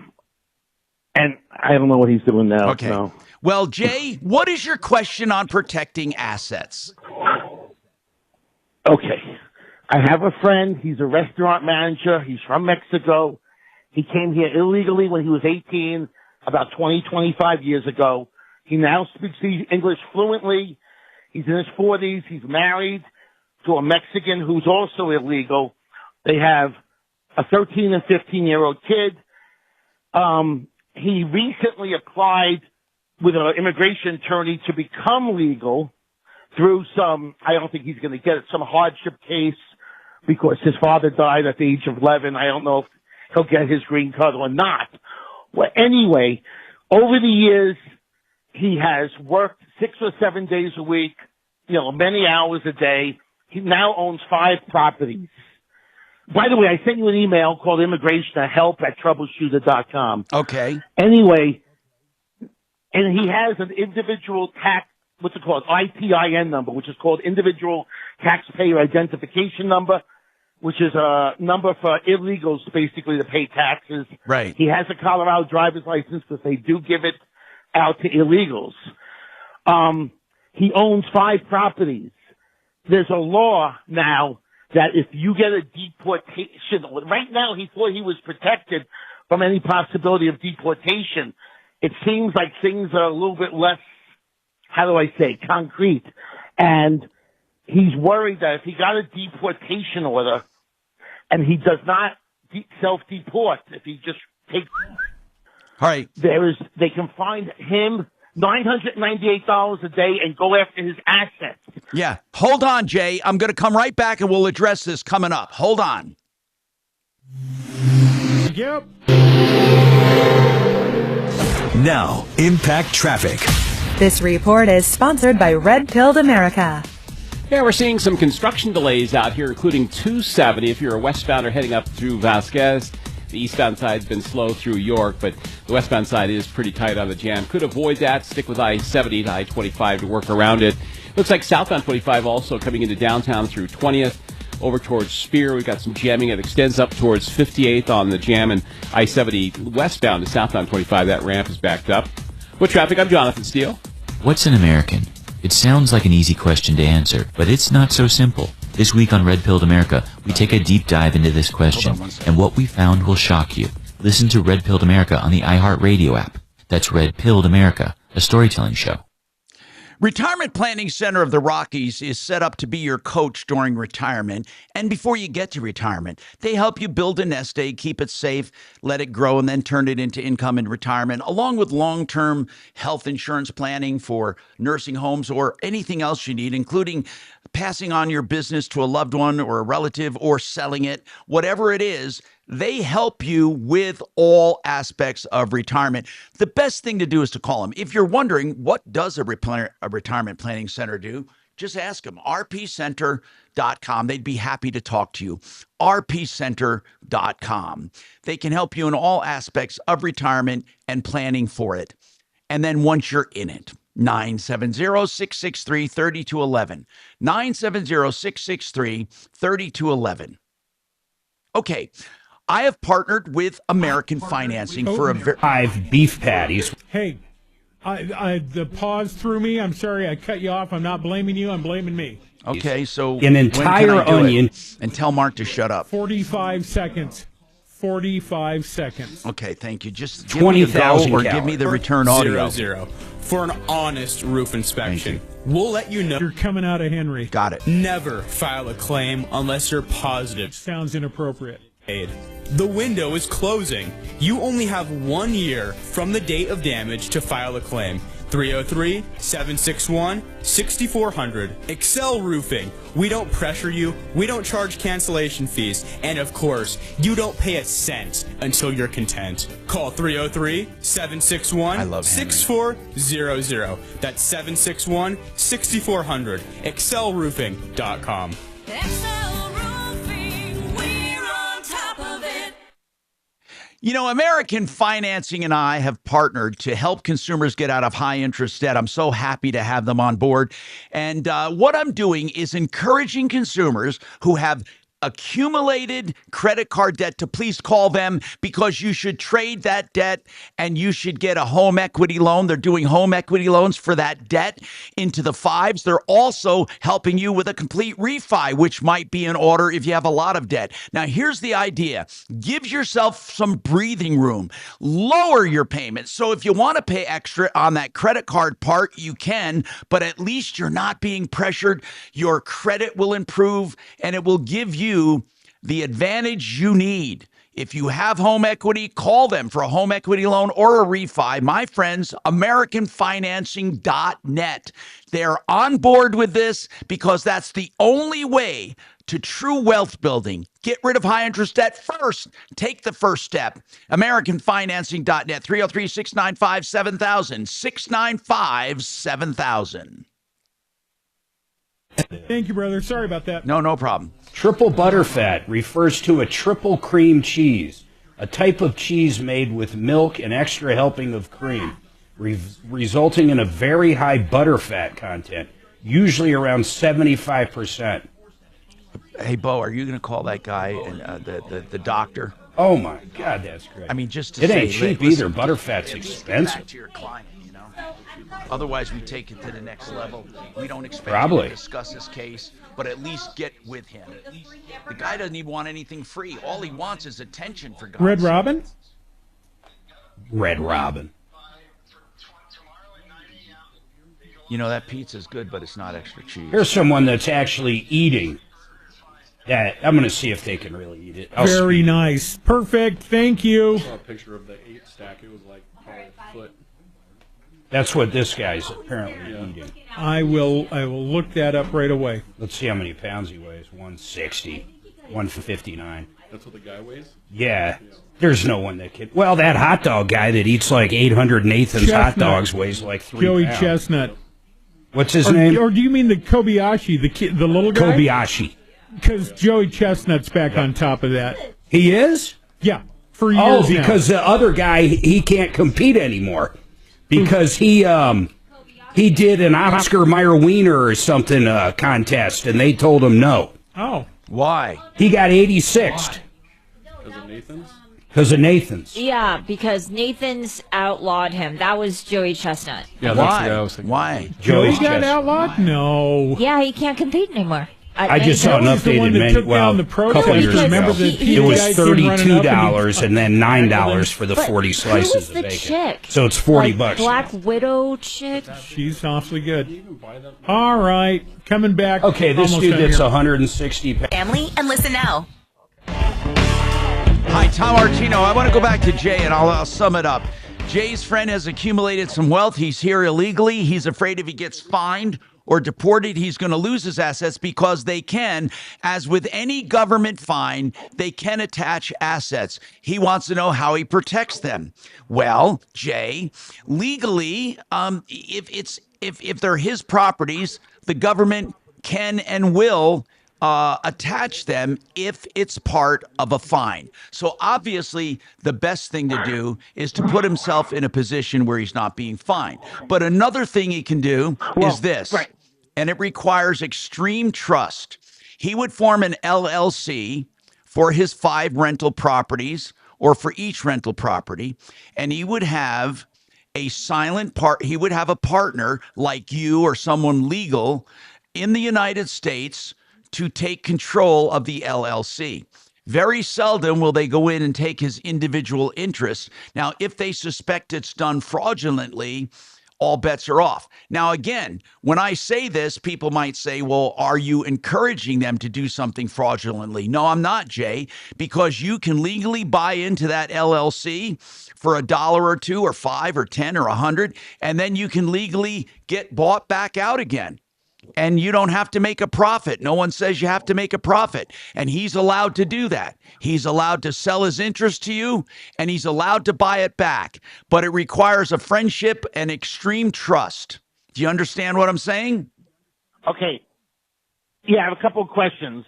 I don't know what he's doing now. Okay. No. Well, Jay, what is your question on protecting assets? Okay. I have a friend. He's a restaurant manager. He's from Mexico. He came here illegally when he was 18, about 20, 25 years ago. He now speaks English fluently. He's in his 40s. He's married to a Mexican who's also illegal. They have a 13 and 15-year-old kid. He recently applied with an immigration attorney to become legal through I don't think he's going to get it, some hardship case because his father died at the age of 11. I don't know if he'll get his green card or not. Well, anyway, over the years, he has worked 6 or 7 days a week, many hours a day. He now owns 5 properties. By the way, I sent you an email called immigration@help@troubleshooter.com. Okay. Anyway, and he has an individual what's it called? ITIN number, which is called Individual Taxpayer Identification Number, which is a number for illegals basically to pay taxes. Right. He has a Colorado driver's license because they do give it out to illegals. He owns 5 properties. There's a law now that if you get a deportation, right now he thought he was protected from any possibility of deportation. It seems like things are a little bit less, concrete. And he's worried that if he got a deportation order and he does not self-deport, if he just takes... All right. They can find him $998 a day and go after his assets. Yeah. Hold on, Jay. I'm going to come right back and we'll address this coming up. Hold on. Yep. Now, Impact Traffic. This report is sponsored by Red Pilled America. Yeah, we're seeing some construction delays out here, including 270 if you're a westbounder heading up through Vasquez. The eastbound side's been slow through York, but the westbound side is pretty tight on the jam. Could avoid that. Stick with I-70 to I-25 to work around it. Looks like southbound 25 also coming into downtown through 20th. Over towards Spear, we've got some jamming. It extends up towards 58th on the jam, and I-70 westbound to southbound 25. That ramp is backed up. With traffic, I'm Jonathan Steele. What's an American? It sounds like an easy question to answer, but it's not so simple. This week on Red Pilled America, we take a deep dive into this question, and what we found will shock you. Listen to Red Pilled America on the iHeartRadio app. That's Red Pilled America, a storytelling show. Retirement Planning Center of the Rockies is set up to be your coach during retirement and before you get to retirement. They help you build a nest egg, keep it safe, let it grow, and then turn it into income in retirement, along with long-term health insurance planning for nursing homes or anything else you need, including passing on your business to a loved one or a relative or selling it, whatever it is, they help you with all aspects of retirement. The best thing to do is to call them. If you're wondering, what does a retirement planning center do? Just ask them, rpcenter.com. They'd be happy to talk to you. rpcenter.com. They can help you in all aspects of retirement and planning for it. And then once you're in it, 970-663-3211. 970-663-3211. Okay, I have partnered with American Financing for a 5 beef patties. Hey, the pause threw me. I'm sorry I cut you off. I'm not blaming you. I'm blaming me. Okay, so an entire onion. And tell Mark to shut up. 45 seconds. 45 seconds. Okay, thank you. Just give me a go or give me the return audio. 00. For an honest roof inspection. We'll let you know. You're coming out of Henry. Got it. Never file a claim unless you're positive. Sounds inappropriate. The window is closing. You only have 1 year from the date of damage to file a claim. 303-761-6400. Excel Roofing. We don't pressure you. We don't charge cancellation fees. And of course, you don't pay a cent until you're content. Call 303-761-6400. That's 761-6400. ExcelRoofing.com. You know, American Financing and I have partnered to help consumers get out of high interest debt. I'm so happy to have them on board. And what I'm doing is encouraging consumers who have accumulated credit card debt to please call them, because you should trade that debt and you should get a home equity loan. They're doing home equity loans for that debt into the 5s. They're also helping you with a complete refi, which might be in order if you have a lot of debt. Now, here's the idea. Give yourself some breathing room. Lower your payments. So if you want to pay extra on that credit card part, you can, but at least you're not being pressured. Your credit will improve and it will give you the advantage you need. If you have home equity, call them for a home equity loan or a refi. My friends, AmericanFinancing.net. They're on board with this because that's the only way to true wealth building. Get rid of high interest debt first. Take the first step. AmericanFinancing.net. 303-695-7000. 695-7000. Thank you, brother. Sorry about that. No problem. Triple butterfat refers to a triple cream cheese, a type of cheese made with milk and extra helping of cream, resulting in a very high butterfat content, usually around 75%. Hey, Bo, are you going to call that guy and the doctor? Oh, my God, that's great. I mean, just to it say, ain't cheap either. Butterfat's expensive. Back to your client, you know? Otherwise, we take it to the next level. We don't expect Probably. you to discuss his case, but at least get with him. The guy doesn't even want anything free. All he wants is attention, for God's Red sake. Robin? Red Robin. You know, that pizza's good, but it's not extra cheese. Here's someone that's actually eating that. I'm going to see if they can really eat it. Very nice. Perfect. Thank you. I saw a picture of the 8 stack. It was like a foot. That's what this guy's apparently eating. I will look that up right away. Let's see how many pounds he weighs. 160, 159. That's what the guy weighs? Yeah. There's no one that can. Well, that hot dog guy that eats like 800 Nathan's hot dogs weighs like 3 Joey pounds. Chestnut. What's his name? Or do you mean the Kobayashi, the little guy? Kobayashi. Because Joey Chestnut's back on top of that. He is? Yeah. For years Oh, because the other guy, he can't compete anymore. Because he did an Oscar Mayer Wiener or something contest, and they told him no. Oh. Why? He got 86th. Because of Nathan's? Because of Nathan's. Yeah, because Nathan's outlawed him. That was Joey Chestnut. Yeah, that's the guy I was thinking. Why? Joey got outlawed? No. Yeah, he can't compete anymore. I just saw an updated menu. Well, a couple years ago. It was $32 and then $9 for the 40 slices of bacon. Chick? So it's $40. Black Widow chick? She's awfully good. All right. Coming back. Okay, this almost dude done that's here. 160 pounds. Family and listen now. Hi, Tom Martino. I want to go back to Jay, and I'll sum it up. Jay's friend has accumulated some wealth. He's here illegally. He's afraid if he gets fined or deported, he's going to lose his assets because they can, as with any government fine, they can attach assets. He wants to know how he protects them. Well, Jay, legally, if they're his properties, the government can and will attach them if it's part of a fine. So obviously, the best thing to do is to put himself in a position where he's not being fined. But another thing he can do is this, and it requires extreme trust. He would form an LLC for his 5 rental properties, or for each rental property, and he would have a he would have a partner like you or someone legal in the United States to take control of the LLC. Very seldom will they go in and take his individual interests. Now, if they suspect it's done fraudulently, all bets are off. Now, again, when I say this, people might say, well, are you encouraging them to do something fraudulently? No, I'm not, Jay, because you can legally buy into that LLC for $1 or $2 or $5 or $10 or $100, and then you can legally get bought back out again. And you don't have to make a profit. No one says you have to make a profit. And he's allowed to do that. He's allowed to sell his interest to you, and he's allowed to buy it back. But it requires a friendship and extreme trust. Do you understand what I'm saying? Okay. Yeah, I have a couple of questions.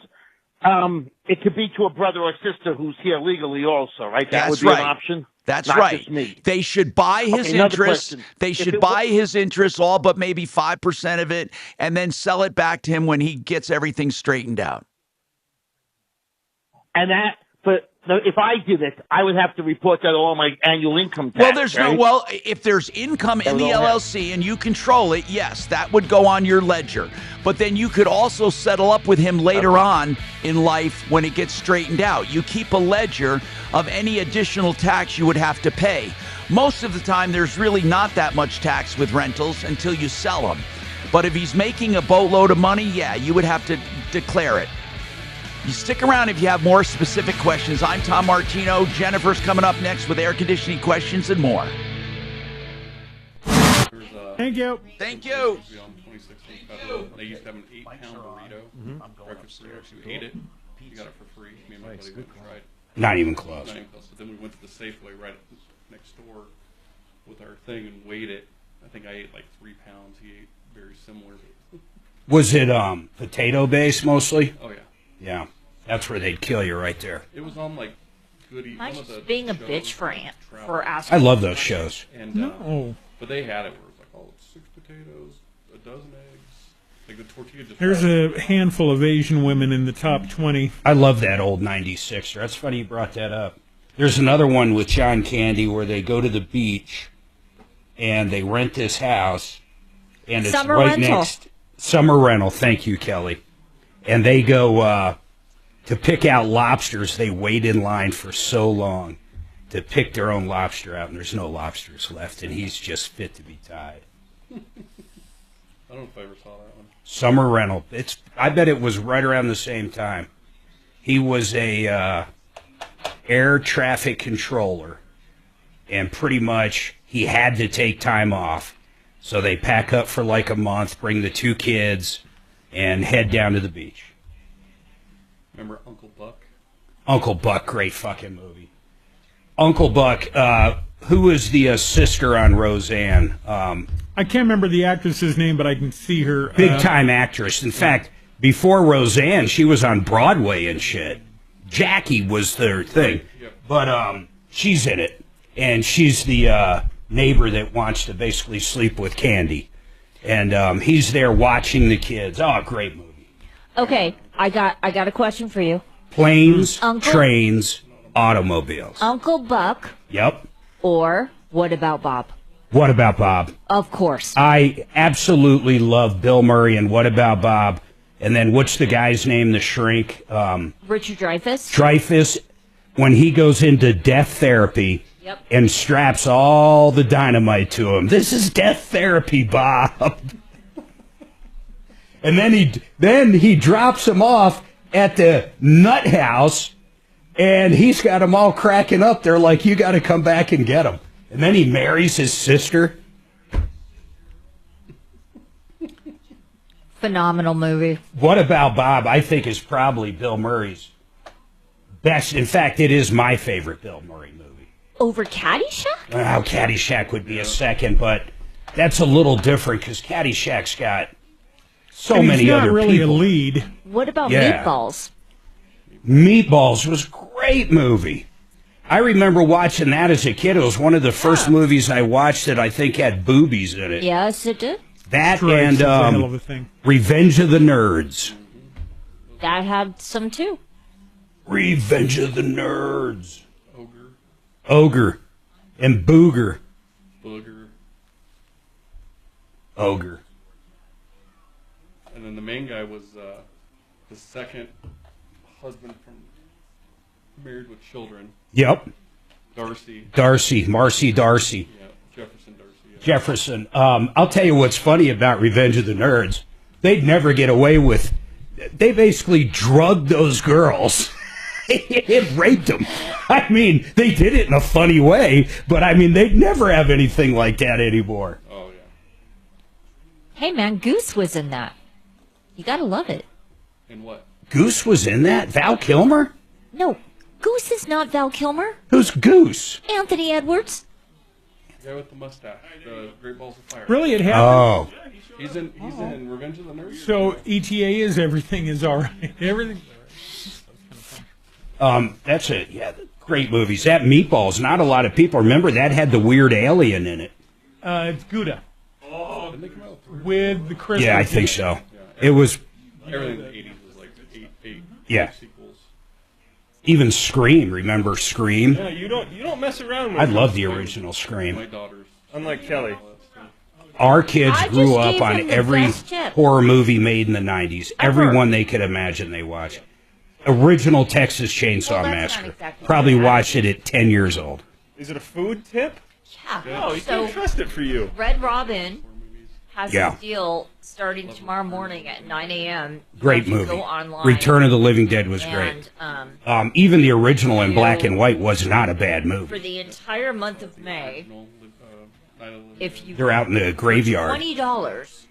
It could be to a brother or sister who's here legally also, right? That would be an option? That's Not right. just me. They should buy his interest. They should buy his interest, all but maybe 5% of it, and then sell it back to him when he gets everything straightened out. And but if I did it, I would have to report that all my annual income tax. If there's income in the LLC and you control it, yes, that would go on your ledger. But then you could also settle up with him later on in life when it gets straightened out. You keep a ledger of any additional tax you would have to pay. Most of the time, there's really not that much tax with rentals until you sell them. But if he's making a boatload of money, yeah, you would have to declare it. You stick around if you have more specific questions. I'm Tom Martino. Jennifer's coming up next with air conditioning questions and more. Thank you. Thank you. They used to have an 8-pound burrito. Breakfast burrito. You ate it. You got it for free. Me and my buddy went and tried. Not even close. Not even close. But then we went to the Safeway right next door with our thing and weighed it. I think I ate like 3 pounds. He ate very similar. Was it potato based mostly? Oh yeah. Yeah, that's where they'd kill you right there. It was on like Goody. I'm just being a bitch for asking. I love those shows. And but they had it where it was like, oh, it's 6 potatoes, a dozen eggs, like the tortilla. There's a handful of Asian women in the top 20. I love that old 96er. That's funny you brought that up. There's another one with John Candy where they go to the beach and they rent this house, and it's Summer right rental. next. Summer rental. Thank you, Kelly. And they go to pick out lobsters. They wait in line for so long to pick their own lobster out, and there's no lobsters left, and he's just fit to be tied. I don't know if I ever saw that one. Summer rental. I bet it was right around the same time. He was a air traffic controller, and pretty much he had to take time off. So they pack up for like a month, bring the 2 kids, and head down to the beach. Remember Uncle Buck? Uncle Buck, great fucking movie. Uncle Buck, who was the sister on Roseanne? I can't remember the actress's name, but I can see her. Big-time actress. In fact, before Roseanne, she was on Broadway and shit. Jackie was their thing. Yep. But she's in it, and she's the neighbor that wants to basically sleep with Candy. And he's there watching the kids. Oh, great movie. Okay, I got a question for you. Planes, trains, automobiles. Uncle Buck. Yep. Or What About Bob? What About Bob? Of course. I absolutely love Bill Murray and What About Bob. And then what's the guy's name, the shrink? Richard Dreyfuss. Dreyfuss, when he goes into death therapy. Yep. And straps all the dynamite to him. This is death therapy, Bob. And then he drops him off at the nut house, and he's got them all cracking up. They're like, you got to come back and get him. And then he marries his sister. Phenomenal movie. What About Bob, I think, is probably Bill Murray's best. In fact, it is my favorite Bill Murray movie. Over Caddyshack? Well, Caddyshack would be a second, but that's a little different because Caddyshack's got so many other really people. A lead. What about Yeah. Meatballs? Meatballs was a great movie. I remember watching that as a kid. It was one of the first movies I watched that I think had boobies in it. Yes, it did. That Stripes and is a hell of a thing. Revenge of the Nerds. That had some too. Revenge of the Nerds. Ogre. And Booger. Ogre. And then the main guy was the second husband from Married with Children. Yep. Marcy Darcy. Yeah, Jefferson Darcy. Yeah. Jefferson. I'll tell you what's funny about Revenge of the Nerds. They'd never get away with. They basically drugged those girls and raped them. I mean, they did it in a funny way, but I mean, they'd never have anything like that anymore. Oh yeah. Hey man, Goose was in that. You gotta love it. And what? Goose was in that? Val Kilmer? No, Goose is not Val Kilmer. Who's Goose? Anthony Edwards. The guy with the mustache, the Great Balls of Fire. Really, it happened. Oh. He's in Revenge of the Nerds. So ETA is everything is all right. Everything. That's it. Yeah, great movies. That Meatballs. Not a lot of people remember that had the weird alien in it. It's Gouda. Oh, didn't they come out with the Christmas. Yeah, I think so. It was. Everything in the 80s was like eight Yeah. sequels. Even Scream. Remember Scream? Yeah, you don't mess around with I love the original Scream. My daughters. Unlike Kelly. Our kids I grew just up gave on them the every best tip. horror movie made in the 90s. Every Ever. one they could imagine they watched. Original Texas Chainsaw Well, that's not Massacre. exactly Probably what watched it at 10 years old. Is it a food tip? Yeah. No, you So can't trust it for you. Red Robin has Yeah. a deal starting tomorrow morning at 9 a.m. You Great have to movie. Go online Return of the Living Dead was and, great. Even the original in black and white was not a bad movie. for the entire month of May, if you They're out in the graveyard. $20.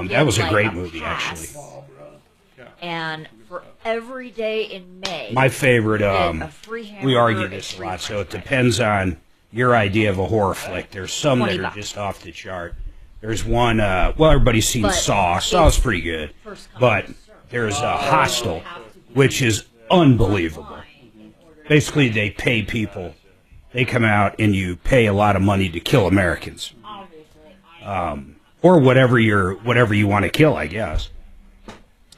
That was a great movie, actually. And for every day in May, My favorite, you get a free we hamburger argue and this a free lot, so it french depends on your idea of a horror flick. There's some that are $20. just off the chart. There's one, well, everybody's seen But Saw. Saw's it's pretty good. first come, But there's Hostel, which is unbelievable. Basically, they pay people. They come out and you pay a lot of money to kill Americans. Or whatever you want to kill, I guess.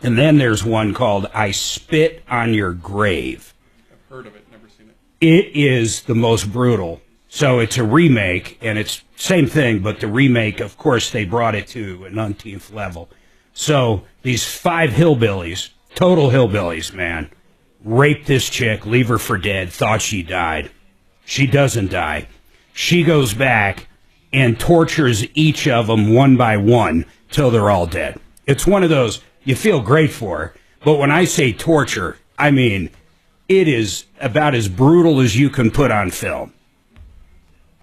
And then there's one called I Spit on Your Grave. I've heard of it, never seen it. It is the most brutal. So it's a remake, and it's same thing, but the remake, of course, they brought it to an umpteenth level. So these 5 hillbillies, total hillbillies, man, raped this chick, leave her for dead, thought she died. She doesn't die. She goes back and tortures each of them one by one till they're all dead. It's one of those you feel great for, but when I say torture, I mean it is about as brutal as you can put on film.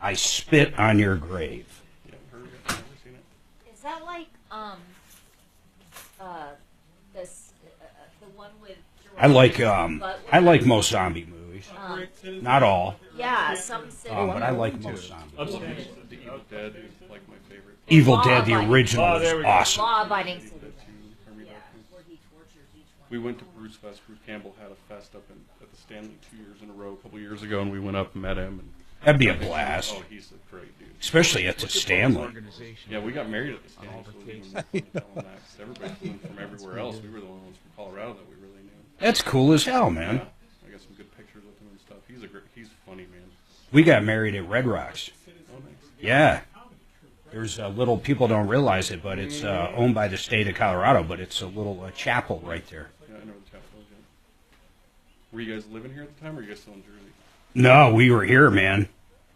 I Spit on Your Grave. Is that like this the one with? I like most zombie movies. Not all. Yeah, some say. But I like most zombie movies. The Evil Dead is like my favorite. Evil Dead, the original, Oh, is there we go. awesome. Law-abiding citizen. We went to Bruce Fest. Bruce Campbell had a fest up at the Stanley 2 years in a row, a couple years ago, and we went up and met him. And That'd be a blast. Oh, he's a great dude. Especially at the Stanley. Yeah, we got married at the Stanley. So it was even telling that, 'cause everybody flew from everywhere else. We were the only ones from Colorado that we really knew. That's cool as hell, man. Yeah, I got some good pictures with him and stuff. He's funny, man. We got married at Red Rocks. Oh, nice. Yeah. There's a little, people don't realize it, but it's owned by the state of Colorado, but it's a little chapel right there. Yeah, I know the chapel is. Yeah. Were you guys living here at the time, or were you guys still in Jersey? No, we were here, man.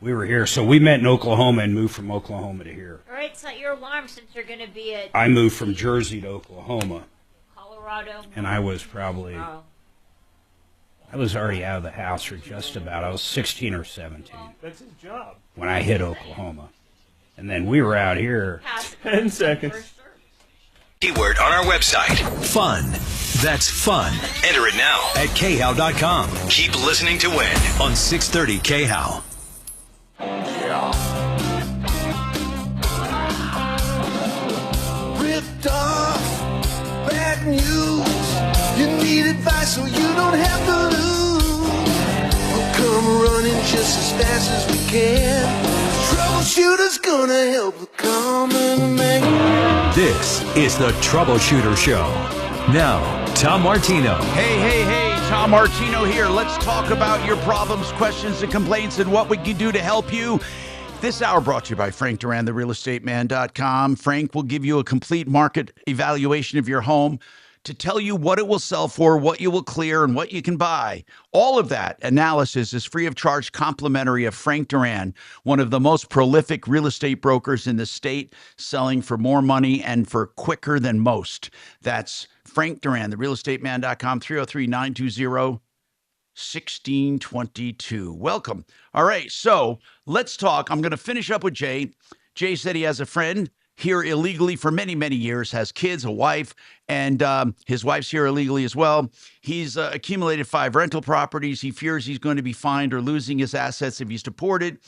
We were here. So we met in Oklahoma and moved from Oklahoma to here. All right, set your alarm since you're going to be at I moved from Jersey to Oklahoma, Colorado. and I was probably, Oh. I was already out of the house or just about. I was 16 or 17 That's his job. when I hit Oklahoma. And then we were out here. 10 seconds. Keyword on our website. Fun. That's fun. Enter it now at khow.com. Keep listening to win on 630 KHOW. Ripped off, bad news. You need advice so you don't have to lose. We'll come running just as fast as we can. Troubleshooter's gonna help the common man. This is the Troubleshooter Show. Now, Tom Martino. Hey, Tom Martino here. Let's talk about your problems, questions, and complaints and what we can do to help you. This hour brought to you by Frank Duran, therealestateman.com. Frank will give you a complete market evaluation of your home to tell you what it will sell for, what you will clear, and what you can buy. All of that analysis is free of charge, complimentary of Frank Duran, one of the most prolific real estate brokers in the state, selling for more money and for quicker than most. That's Frank Duran, therealestateman.com, 303-920-1622. Welcome. All right, so let's talk. I'm going to finish up with Jay. Jay said he has a friend here illegally for many, many years, has kids, a wife, and his wife's here illegally as well. He's accumulated 5 rental properties. He fears he's going to be fined or losing his assets if he's deported.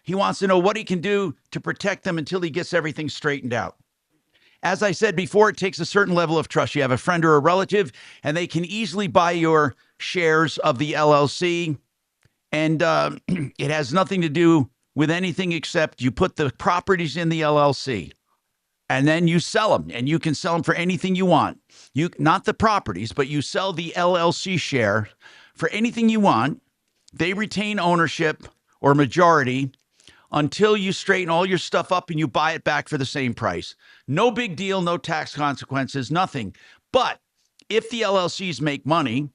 He wants to know what he can do to protect them until he gets everything straightened out. As I said before, it takes a certain level of trust. You have a friend or a relative, and they can easily buy your shares of the LLC, and it has nothing to do with anything except you put the properties in the LLC. And then you sell them, and you can sell them for anything you want. You not the properties, but you sell the LLC share for anything you want. They retain ownership or majority until you straighten all your stuff up and you buy it back for the same price. No big deal, no tax consequences, nothing. But if the LLCs make money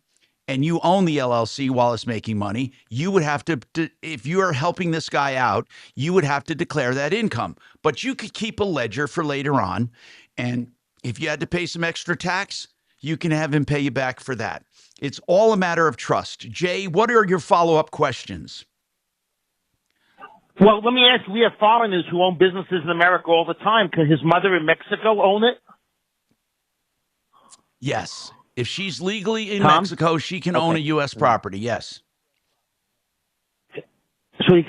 and you own the LLC while it's making money, you would have to, if you are helping this guy out, you would have to declare that income. But you could keep a ledger for later on. And if you had to pay some extra tax, you can have him pay you back for that. It's all a matter of trust. Jay, what are your follow-up questions? Well, let me ask you, we have foreigners who own businesses in America all the time. Can his mother in Mexico own it? Yes. If she's legally in Mexico, she can own a U.S. property. Yes. So she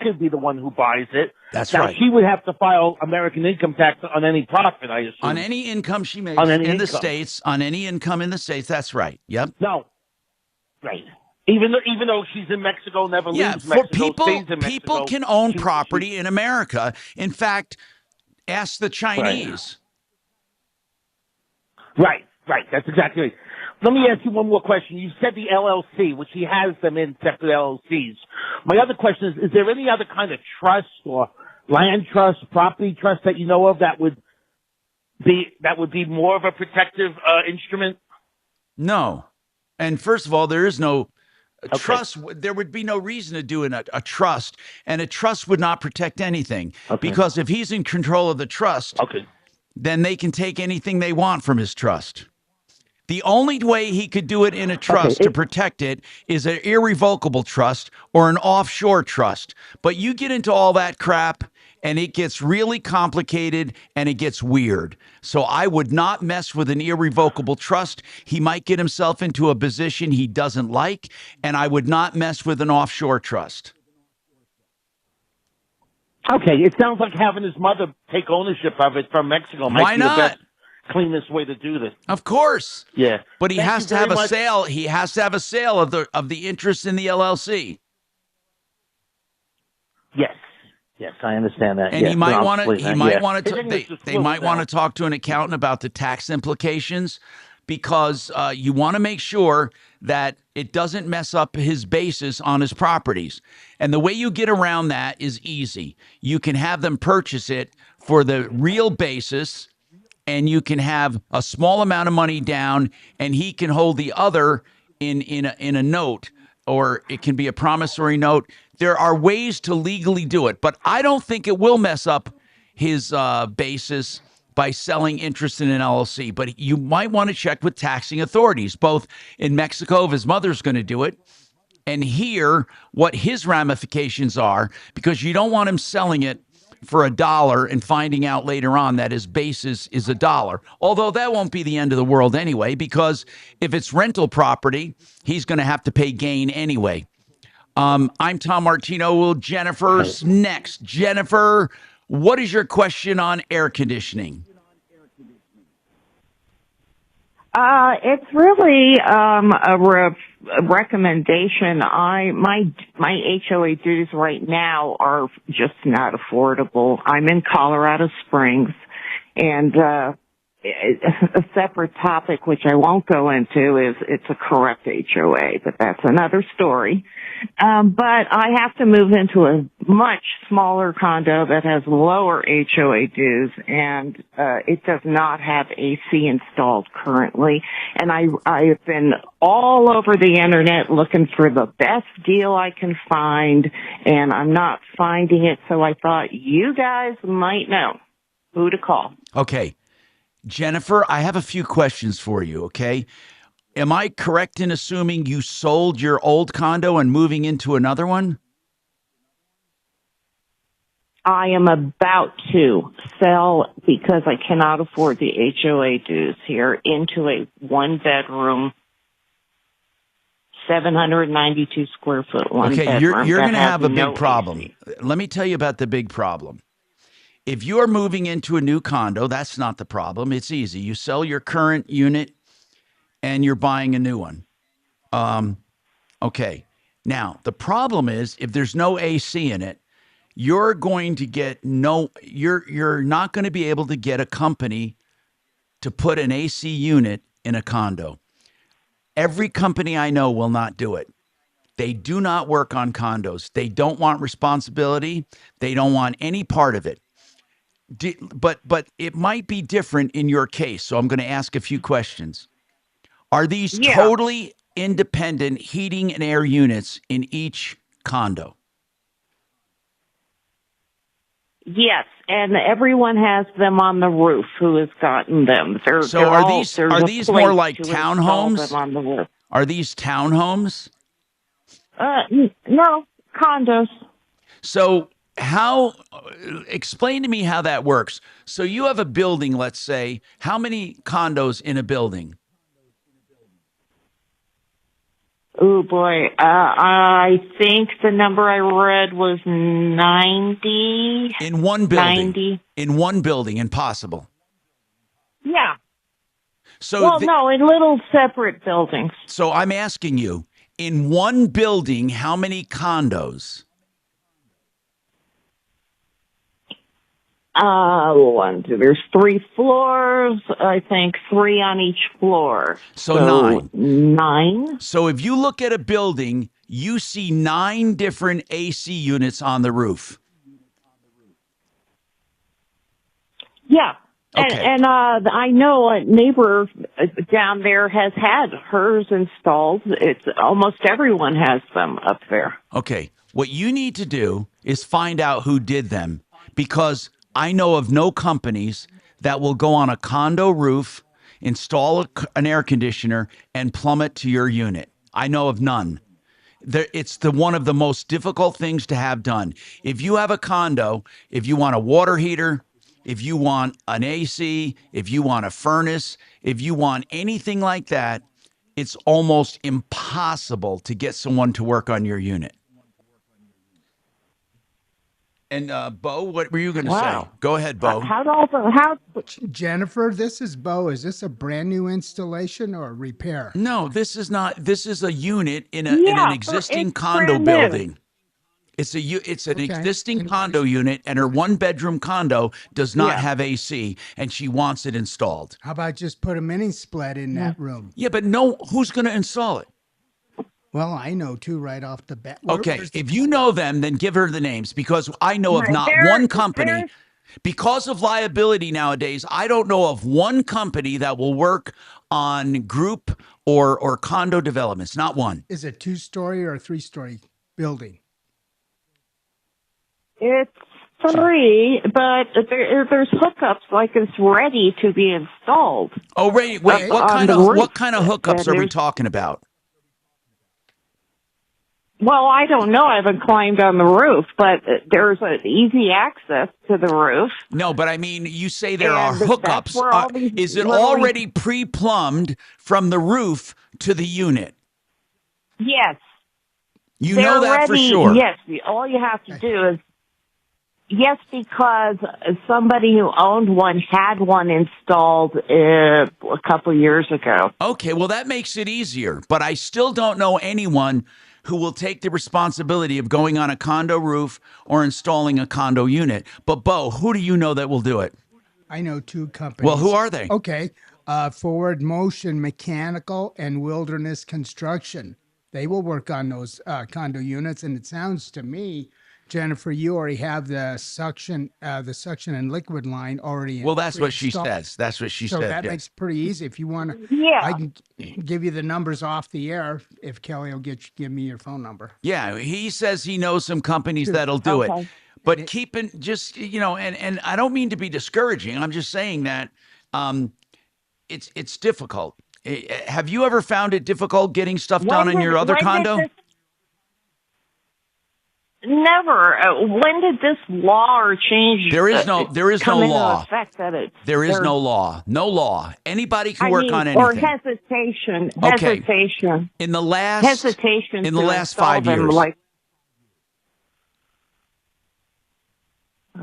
could be the one who buys it. That's now, right. She would have to file American income tax on any profit, I assume. On any income she makes in the States, on any income in the States. That's right. Yep. No. Right. Even though she's in Mexico, never leaves Mexico, stays in Mexico. People can own property in America. In fact, ask the Chinese. Right. That's exactly right. Let me ask you one more question. You said the LLC, which he has them in separate LLCs. My other question is there any other kind of trust or land trust, property trust that you know of that would be more of a protective instrument? No. And first of all, there is no trust. There would be no reason to do a trust, and a trust would not protect anything. Because if he's in control of the trust, then they can take anything they want from his trust. The only way he could do it in a trust to protect it is an irrevocable trust or an offshore trust. But you get into all that crap and it gets really complicated and it gets weird. So I would not mess with an irrevocable trust. He might get himself into a position he doesn't like, and I would not mess with an offshore trust. Okay, it sounds like having his mother take ownership of it from Mexico might be the best, cleanest way to do this. Of course. Yeah. But he has to have a sale. He has to have a sale of the interest in the LLC. Yes, I understand that. And he might want to. They might want to talk to an accountant about the tax implications, because you want to make sure that it doesn't mess up his basis on his properties. And the way you get around that is easy. You can have them purchase it for the real basis, and you can have a small amount of money down, and he can hold the other in a note, or it can be a promissory note. There are ways to legally do it, but I don't think it will mess up his basis by selling interest in an LLC. But you might want to check with taxing authorities, both in Mexico if his mother's going to do it, and hear what his ramifications are, because you don't want him selling it for $1 and finding out later on that his basis is $1. Although that won't be the end of the world anyway, because if it's rental property, he's going to have to pay gain anyway. I'm Tom Martino. Well, Jennifer's next. Jennifer, what is your question on air conditioning? It's really a recommendation. My HOA dues right now are just not affordable. I'm in Colorado Springs, and a separate topic, which I won't go into, is it's a corrupt HOA, but that's another story. But I have to move into a much smaller condo that has lower HOA dues, and it does not have AC installed currently. And I have been all over the internet looking for the best deal I can find, and I'm not finding it, so I thought you guys might know who to call. Okay. Jennifer, I have a few questions for you, okay? Am I correct in assuming you sold your old condo and moving into another one? I am about to sell, because I cannot afford the HOA dues here, into a one-bedroom, 792 square foot Okay, bedroom. you're going to have a big no problem. AC. Let me tell you about the big problem. If you are moving into a new condo, that's not the problem. It's easy. You sell your current unit and you're buying a new one. Okay. Now, the problem is if there's no AC in it, you're going to get you're not going to be able to get a company to put an AC unit in a condo. Every company I know will not do it. They do not work on condos. They don't want responsibility. They don't want any part of it. But it might be different in your case, so I'm going to ask a few questions. Are these totally independent heating and air units in each condo? Yes, and everyone has them on the roof who has gotten them. Are these more like townhomes? Them on the roof. Are these townhomes? No, condos. So explain to me how that works. So you have a building, let's say, how many condos in a building? Oh boy, I think the number I read was 90. In one building? 90. In one building, impossible. Yeah. So no, in little separate buildings. So I'm asking you, in one building, how many condos? There's 3 floors, I think 3 on each floor. So 9. 9. So if you look at a building, you see 9 different AC units on the roof. Yeah. Okay. And I know a neighbor down there has had hers installed. It's almost everyone has them up there. Okay. What you need to do is find out who did them, because I know of no companies that will go on a condo roof, install an air conditioner, and plumb it to your unit. I know of none. It's one of the most difficult things to have done. If you have a condo, if you want a water heater, if you want an AC, if you want a furnace, if you want anything like that, it's almost impossible to get someone to work on your unit. And Bo, what were you going to say? Go ahead, Bo. Jennifer, this is Bo. Is this a brand new installation or a repair? No, this is not. This is a unit in an existing condo building. It's an existing condo unit, and her 1-bedroom condo does not have AC, and she wants it installed. How about just put a mini split in that room? Yeah, but who's going to install it? Well, I know two right off the bat. Okay, if you know them, then give her the names, because I know of not one company. Because of liability nowadays, I don't know of one company that will work on group or condo developments. Not one. Is it 2-story or a 3-story building? It's 3, but there's hookups like it's ready to be installed. Oh, wait, what kind of hookups are we talking about? Well, I don't know. I haven't climbed on the roof, but there's an easy access to the roof. No, but I mean, you say there are And that's hookups. where all these Is it literally- already pre-plumbed from the roof to the unit? Yes. You They're know that for ready. sure. Yes. All you have to do is, yes, because somebody who owned one had one installed a couple years ago. Okay, well, that makes it easier, but I still don't know anyone who will take the responsibility of going on a condo roof or installing a condo unit. But, Bo, who do you know that will do it? I know two companies. Well, who are they? Okay. Forward Motion Mechanical and Wilderness Construction. They will work on those condo units. And it sounds to me, Jennifer, you already have the suction and liquid line already. Well, that's what she pre-installed. says. That's what she So said. that yes. makes it pretty easy. If you want to, Yeah. I can give you the numbers off the air if Kelly will give me your phone number. Yeah, he says he knows some companies that'll do it. Okay. But keeping just, and I don't mean to be discouraging. I'm just saying that it's difficult. Have you ever found it difficult getting stuff done in your other condo? Never. When did this law or change? There is no come into law. effect that it's, There is there's- no law. No law. Anybody can work on Or anything. hesitation. Okay. Hesitation. In the last Hesitation. in the to last install 5 them, years. Like,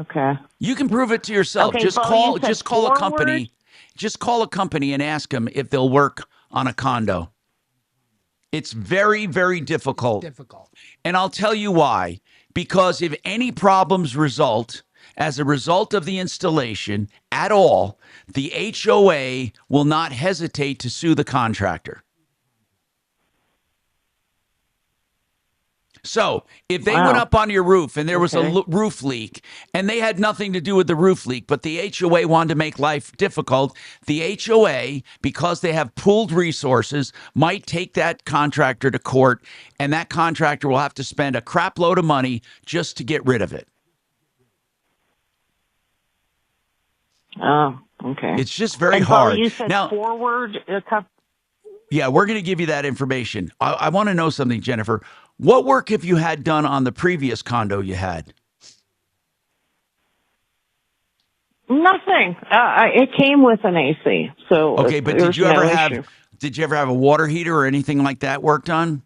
okay. You can prove it to yourself. Okay, just Bo, call you said just call a company. forward? Just call a company and ask them if they'll work on a condo. It's very, very difficult. And I'll tell you why. Because if any problems result as a result of the installation at all, the HOA will not hesitate to sue the contractor. So if they went up on your roof and there was a roof leak and they had nothing to do with the roof leak, but the HOA wanted to make life difficult, the HOA, because they have pooled resources, might take that contractor to court, and that contractor will have to spend a crap load of money just to get rid of it. Oh, okay. It's just very and Bo, hard. you said Now, forward. yeah, we're going to give you that information. I want to know something, Jennifer. What work have you had done on the previous condo you had? Nothing. It came with an AC. So Okay, but there's no issue. did you ever have a water heater or anything like that worked on?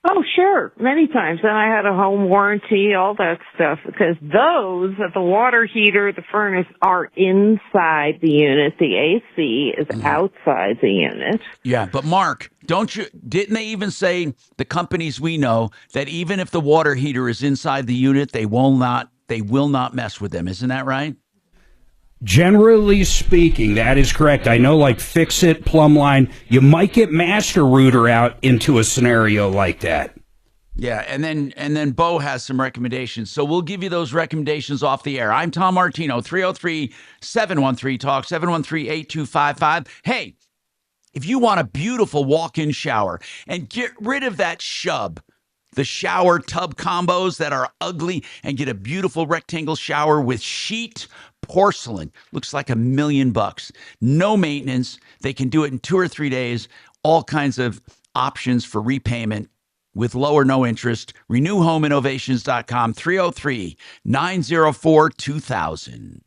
Oh, sure. Many times. And I had a home warranty, all that stuff, because the water heater, the furnace are inside the unit. The AC is outside the unit. Yeah, but Mark, didn't they even say, the companies we know, that even if the water heater is inside the unit, they will not mess with them. Isn't that right? Generally speaking, that is correct. I know, like Fix-It, Plumbline, you might get Master Router out into a scenario like that. Yeah, and then Bo has some recommendations. So we'll give you those recommendations off the air. I'm Tom Martino, 303-713-TALK, 713-8255. Hey, if you want a beautiful walk-in shower and get rid of that shub, the shower tub combos that are ugly, and get a beautiful rectangle shower with sheet porcelain. Looks like $1 million. No maintenance. They can do it in 2 or 3 days. All kinds of options for repayment with low or no interest. RenewHomeInnovations.com, 303-904-2000.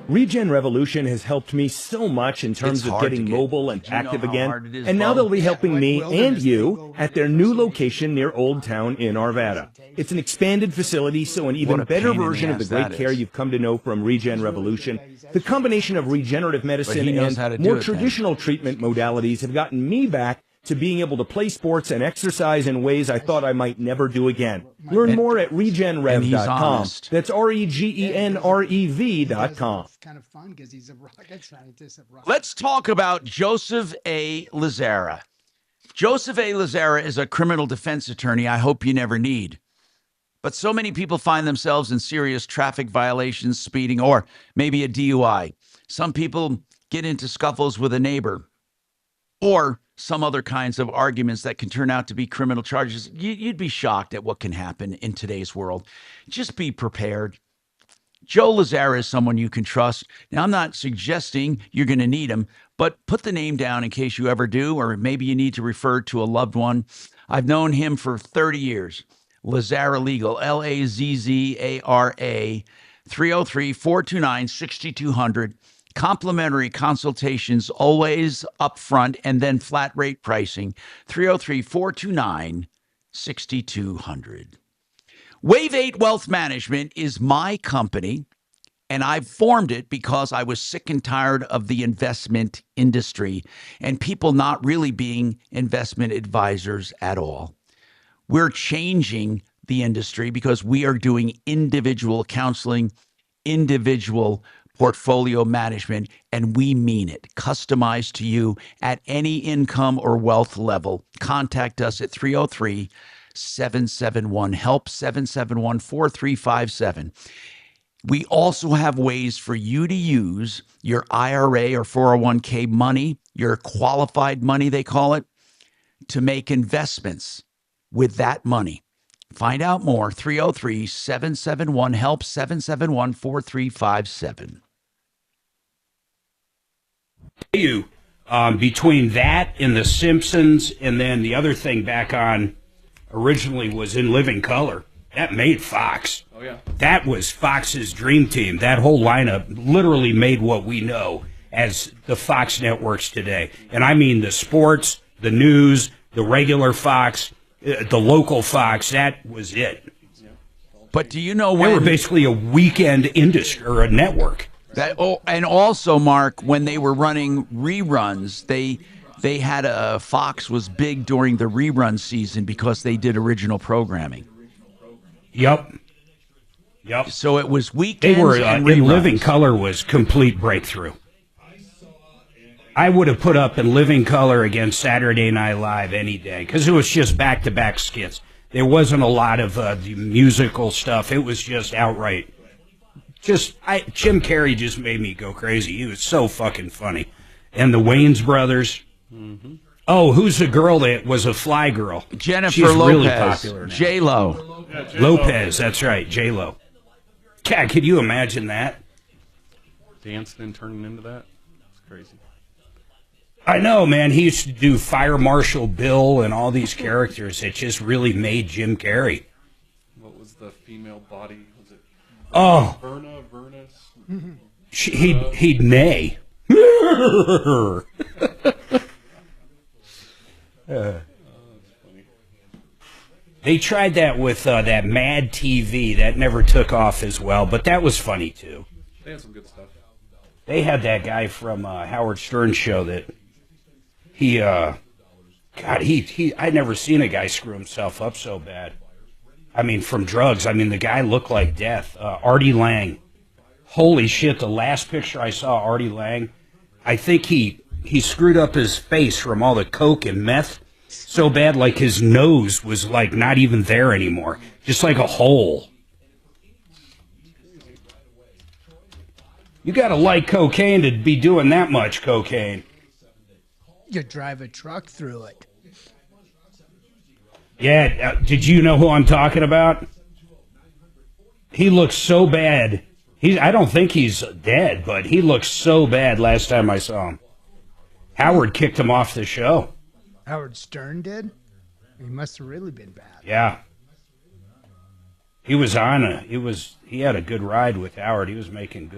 Regen Revolution has helped me so much in terms of getting mobile and active again, and now they'll be helping me and you at their new location near Old Town in Arvada. It's an expanded facility, so an even better version of the great care you've come to know from Regen Revolution. The combination of regenerative medicine and more traditional treatment modalities have gotten me back to being able to play sports and exercise in ways I thought I might never do again. Learn more at regenrev.com. That's REGENREV.com. It's kind of fun because he's a rocket scientist. Let's talk about Joseph A. Lazara. Joseph A. Lazara is a criminal defense attorney I hope you never need. But so many people find themselves in serious traffic violations, speeding, or maybe a DUI. Some people get into scuffles with a neighbor, or some other kinds of arguments that can turn out to be criminal charges. You'd be shocked at what can happen in today's world. Just be prepared. Joe Lazara is someone you can trust. Now, I'm not suggesting you're going to need him, but put the name down in case you ever do, or maybe you need to refer to a loved one. I've known him for 30 years. Lazara Legal, Lazzara, 303-429-6200. Complimentary consultations, always upfront, and then flat rate pricing, 303-429-6200. Wave 8 Wealth Management is my company, and I've formed it because I was sick and tired of the investment industry and people not really being investment advisors at all. We're changing the industry because we are doing individual counseling, individual portfolio management, and we mean it. Customized to you at any income or wealth level. Contact us at 303-771-HELP, 771-4357. We also have ways for you to use your IRA or 401k money, your qualified money, they call it, to make investments with that money. Find out more, 303-771-HELP, 771-4357. Between that and The Simpsons, and then the other thing back on originally was In Living Color. That made Fox. Oh, yeah. That was Fox's dream team. That whole lineup literally made what we know as the Fox networks today. And I mean the sports, the news, the regular Fox, the local Fox. That was it. But do you know when... They were basically a weekend industry, or a network. And also, Mark, when they were running reruns, they had Fox was big during the rerun season because they did original programming. Yep. So it was weekends. They were and In reruns. Living Color was complete breakthrough. I would have put up In Living Color against Saturday Night Live any day because it was just back-to-back skits. There wasn't a lot of the musical stuff. It was just outright. Jim Carrey just made me go crazy. He was so fucking funny. And the Wayans brothers. Mm-hmm. Oh, who's the girl that was a fly girl? Jennifer She's Lopez. Really popular now. J-Lo. Yeah, Lopez, that's right, J-Lo. God, could you imagine that? Dancing and turning into that? It's crazy. I know, man. He used to do Fire Marshal Bill and all these characters. It just really made Jim Carrey. What was the female body? Was it Verna? He'd neigh. They tried that with that Mad TV. That never took off as well, but that was funny too. They had some good stuff. They had that guy from Howard Stern's show that I'd never seen a guy screw himself up so bad. I mean, from drugs. I mean, the guy looked like death. Artie Lang. Holy shit, the last picture I saw, Artie Lang, I think he screwed up his face from all the coke and meth so bad, like his nose was like not even there anymore. Just like a hole. You gotta like cocaine to be doing that much cocaine. You drive a truck through it. Yeah, did you know who I'm talking about? He looks so bad. I don't think he's dead, but he looked so bad last time I saw him. Howard kicked him off the show. Howard Stern did? He must have really been bad. Yeah. He was he had a good ride with Howard. He was making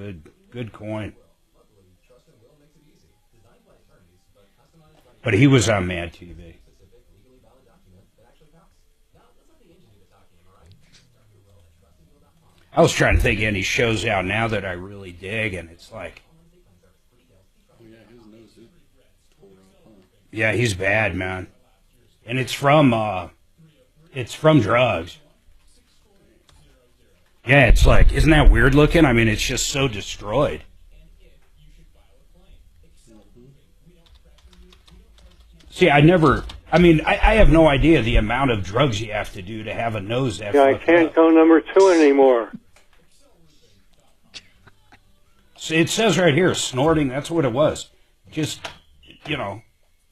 good coin. But he was on Mad TV. I was trying to think of any shows out now that I really dig, and it's like, yeah, he's bad, man. And it's from drugs. Yeah, it's like, isn't that weird looking? I mean, it's just so destroyed. See, I have no idea the amount of drugs you have to do to have a nose that I can't go number 2 anymore. See, it says right here, snorting, that's what it was. Just,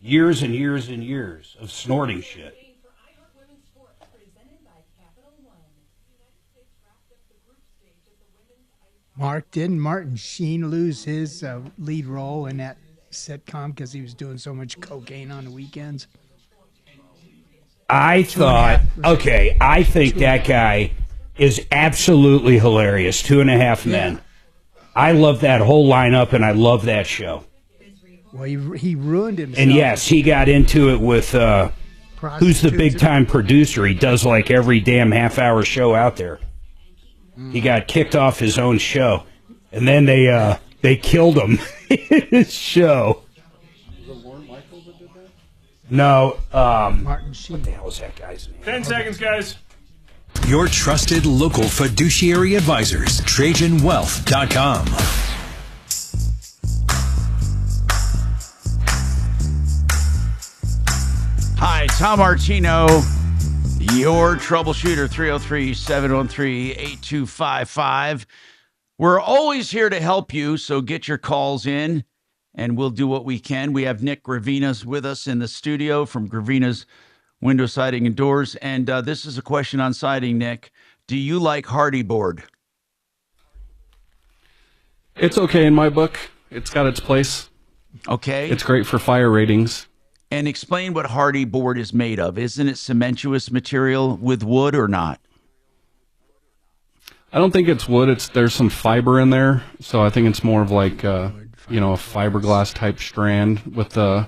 years and years and years of snorting shit. Mark, didn't Martin Sheen lose his lead role in that sitcom because he was doing so much cocaine on the weekends? I think that guy is absolutely hilarious. 2.5 Men. I love that whole lineup, and I love that show. Well, he ruined himself. And yes, he got into it with who's the big-time producer. He does like every damn half-hour show out there. He got kicked off his own show, and then they killed him in his show. No, Martin Sheen. What the hell is that guy's name? 10 seconds, guys. Your trusted local fiduciary advisors, TrajanWealth.com. Hi, Tom Martino, your troubleshooter, 303-713-8255. We're always here to help you, so get your calls in, and we'll do what we can. We have Nick Gravina's with us in the studio from Gravina's Window Siding and Doors, and this is a question on siding, Nick. Do you like hardy board? It's okay in my book. It's got its place. Okay. It's great for fire ratings. And explain what hardy board is made of. Isn't it cementous material with wood or not? I don't think it's wood. There's some fiber in there, so I think it's more of like a fiberglass type strand with the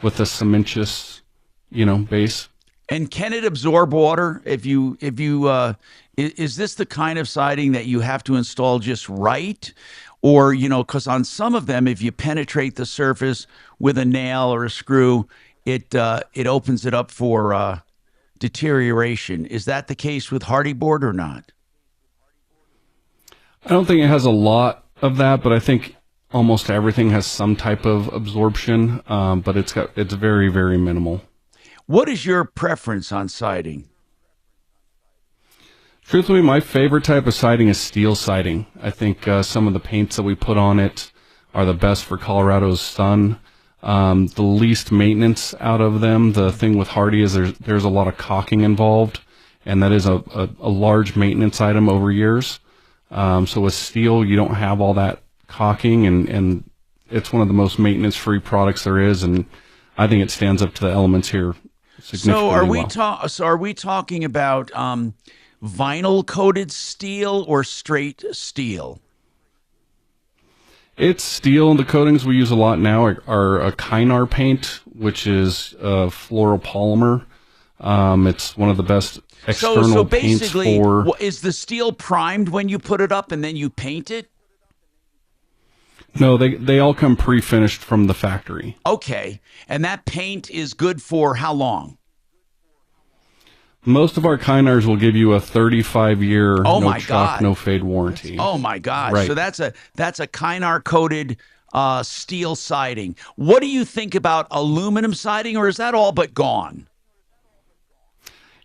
cementous, base. And can it absorb water? Is this the kind of siding that you have to install just right? Or, because on some of them, if you penetrate the surface with a nail or a screw, it opens it up for deterioration. Is that the case with hardy board or not? I don't think it has a lot of that, but I think almost everything has some type of absorption, but it's very, very minimal. What is your preference on siding? Truthfully, my favorite type of siding is steel siding. I think some of the paints that we put on it are the best for Colorado's sun. The least maintenance out of them. The thing with hardy is there's a lot of caulking involved, and that is a large maintenance item over years. So with steel, you don't have all that caulking, and it's one of the most maintenance-free products there is, and I think it stands up to the elements here significantly well. So are we talking about vinyl-coated steel or straight steel? It's steel, and the coatings we use a lot now are a Kynar paint, which is a fluoropolymer. It's one of the best external paints for... is the steel primed when you put it up and then you paint it? No, they all come pre-finished from the factory. Okay, and that paint is good for how long? Most of our Kynars will give you a 35-year no shock, no fade warranty. Oh my gosh! Right. So that's a Kynar coated steel siding. What do you think about aluminum siding, or is that all but gone?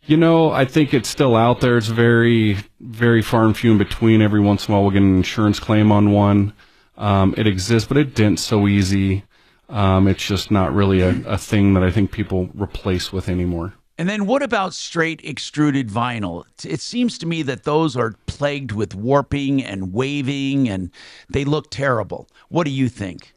I think it's still out there. It's very, very far and few in between. Every once in a while, we'll get an insurance claim on one. It exists, but it didn't so easy. It's just not really a thing that I think people replace with anymore. And then what about straight extruded vinyl? It seems to me that those are plagued with warping and waving, and they look terrible. What do you think?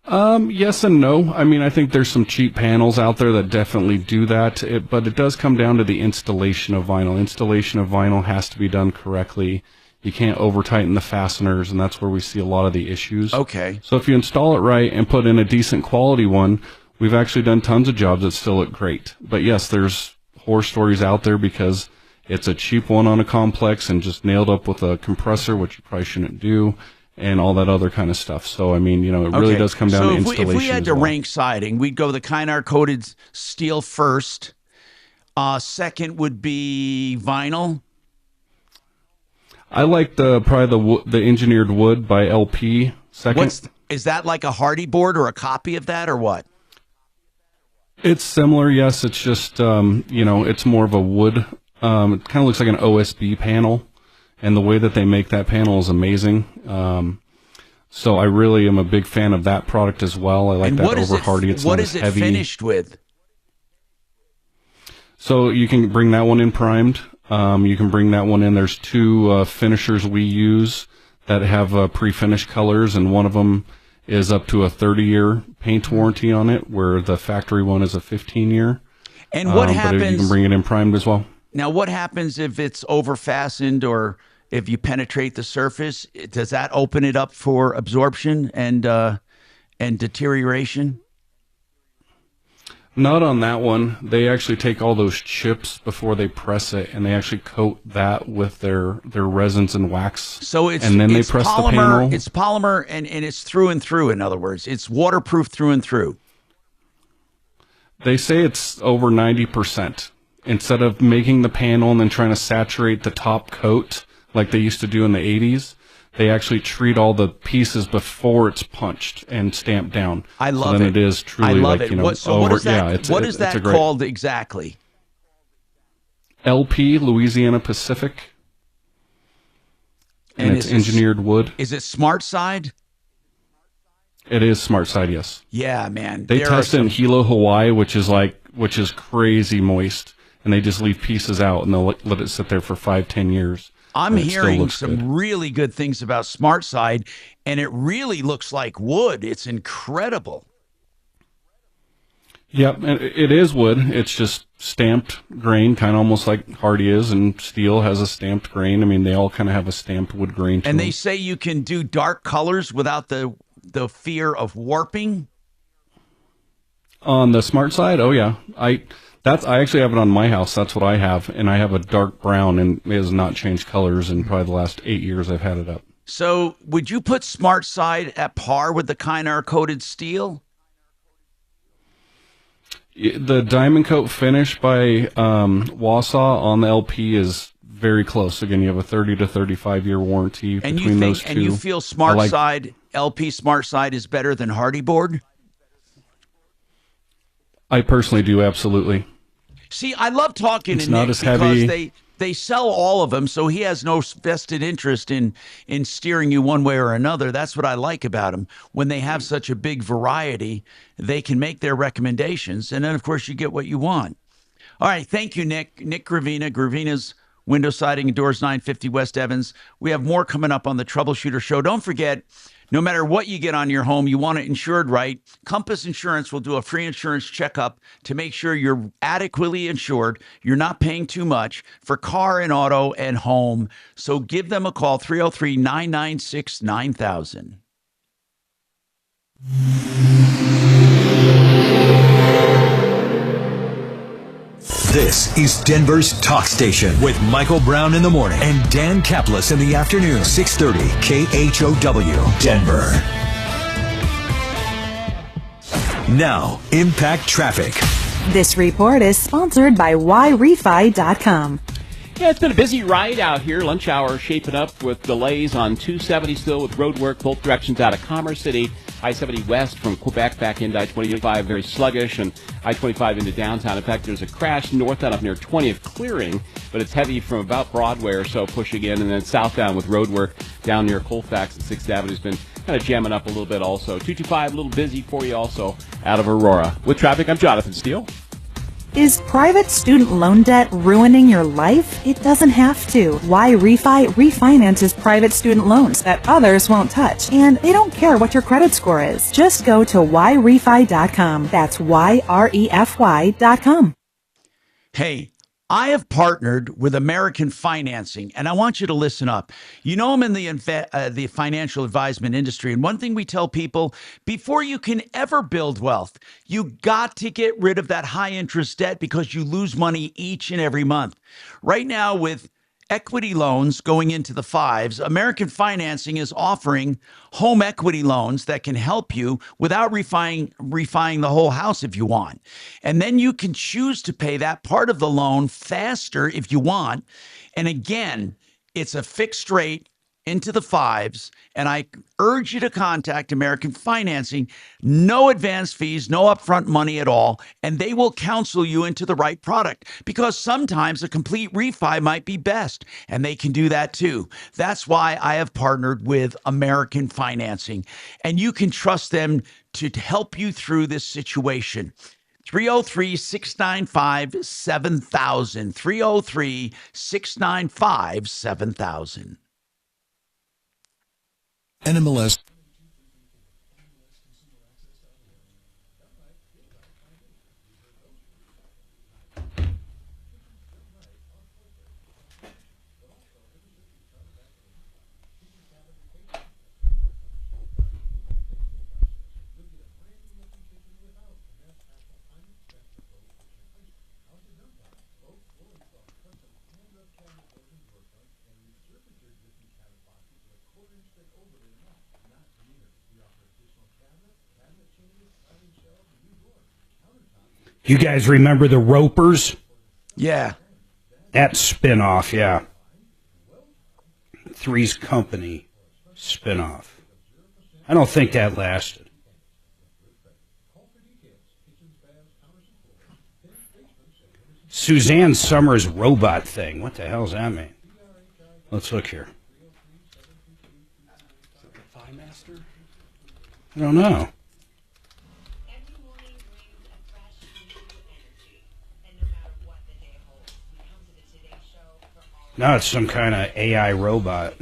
Yes and no. I mean, I think there's some cheap panels out there that definitely do that, but it does come down to the installation of vinyl. Installation of vinyl has to be done correctly. You can't over-tighten the fasteners, and that's where we see a lot of the issues. Okay. So if you install it right and put in a decent quality one, we've actually done tons of jobs that still look great. But yes, there's horror stories out there because it's a cheap one on a complex and just nailed up with a compressor, which you probably shouldn't do, and all that other kind of stuff. So, I mean, it really does come down to installation. If we had to rank siding, we'd go the Kynar coated steel first. Second would be vinyl. I like probably the engineered wood by LP. Second. Is that like a hardy board or a copy of that or what? It's similar, yes. It's just, it's more of a wood. It kind of looks like an OSB panel, and the way that they make that panel is amazing. So I really am a big fan of that product as well. I like that over hardy. It's not as heavy. What is it finished with? So you can bring that one in primed. You can bring that one in. There's two finishers we use that have pre-finished colors, and one of them is up to a 30-year paint warranty on it, where the factory one is a 15-year. And what happens? But you can bring it in primed as well. Now, what happens if it's over-fastened or if you penetrate the surface? Does that open it up for absorption and deterioration? Not on that one. They actually take all those chips before they press it, and they actually coat that with their resins and wax. So it's and then it's they press polymer, the panel. It's polymer, and it's through and through. In other words, it's waterproof through and through. They say it's over 90%. Instead of making the panel and then trying to saturate the top coat like they used to do in the 80s, they actually treat all the pieces before it's punched and stamped down. I love so then it. it is truly I love like, it. you know, what over. is that? Yeah, What is that it's a great, called exactly? LP, Louisiana Pacific. And it's engineered wood. Is it Smart Side? It is Smart Side, yes. Yeah, man. They test it in Hilo, Hawaii, which is crazy moist, and they just leave pieces out and they'll let it sit there for 5-10 years. I'm hearing some really good things about Smart Side, and it really looks like wood. It's incredible. Yep, and it is wood. It's just stamped grain, kind of almost like Hardy is, and steel has a stamped grain. I mean, they all kind of have a stamped wood grain to And them. they say you can do dark colors without the fear of warping. On the Smart Side, oh yeah, I actually have it on my house. That's what I have, and I have a dark brown, and it has not changed colors in probably the last 8 years I've had it up. So would you put Smart Side at par with the Kynar coated steel? The diamond coat finish by Wausau on the LP is very close. Again, you have a 30 to 35 year warranty And between those two. And you feel Smart Side, LP Smart Side is better than Hardy board? I personally do, absolutely. See, I love talking It's to not Nick as because heavy. they sell all of them, so he has no vested interest in steering you one way or another. That's what I like about him. When they have such a big variety, they can make their recommendations, and then, of course, you get what you want. All right, thank you, Nick. Nick Gravina, Gravina's Window Siding and Doors, 950 West Evans. We have more coming up on the Troubleshooter Show. Don't forget, no matter what you get on your home, you want it insured right. Compass Insurance will do a free insurance checkup to make sure you're adequately insured. You're not paying too much for car and auto and home. So give them a call, 303-996-9000. This is Denver's talk station with Michael Brown in the morning and Dan Kaplis in the afternoon. 630 KHOW, Denver. Now, Impact Traffic. This report is sponsored by YRefi.com. Yeah, it's been a busy ride out here. Lunch hour shaping up with delays on 270 still with road work both directions out of Commerce City. I-70 west from Quebec back into I-25, very sluggish, and I-25 into downtown. In fact, there's a crash northbound up near 20th clearing, but it's heavy from about Broadway or so pushing in, and then southbound with road work down near Colfax and 6th Avenue's been kind of jamming up a little bit also. 225, a little busy for you also out of Aurora. With traffic, I'm Jonathan Steele. Is private student loan debt ruining your life? It doesn't have to. YRefi refinances private student loans that others won't touch, and they don't care what your credit score is. Just go to YRefi.com. That's YREFY.com. Hey, I have partnered with American Financing, and I want you to listen up. You know, I'm in the financial advisement industry, and one thing we tell people, before you can ever build wealth, you got to get rid of that high-interest debt because you lose money each and every month. Right now, with equity loans going into the fives, American Financing is offering home equity loans that can help you without refining the whole house if you want. And then you can choose to pay that part of the loan faster if you want. And again, it's a fixed rate into the fives, and I urge you to contact American Financing. No advance fees, no upfront money at all, and they will counsel you into the right product, because sometimes a complete refi might be best, and they can do that too. That's why I have partnered with American Financing, and you can trust them to help you through this situation. 303-695-7000. 303-695-7000. NMLS. You guys remember the Ropers? Yeah. That spinoff, yeah. Three's Company spinoff. I don't think that lasted. Suzanne Summers' robot thing. What the hell's that mean? Let's look here. I don't know. No, it's some kind of AI robot.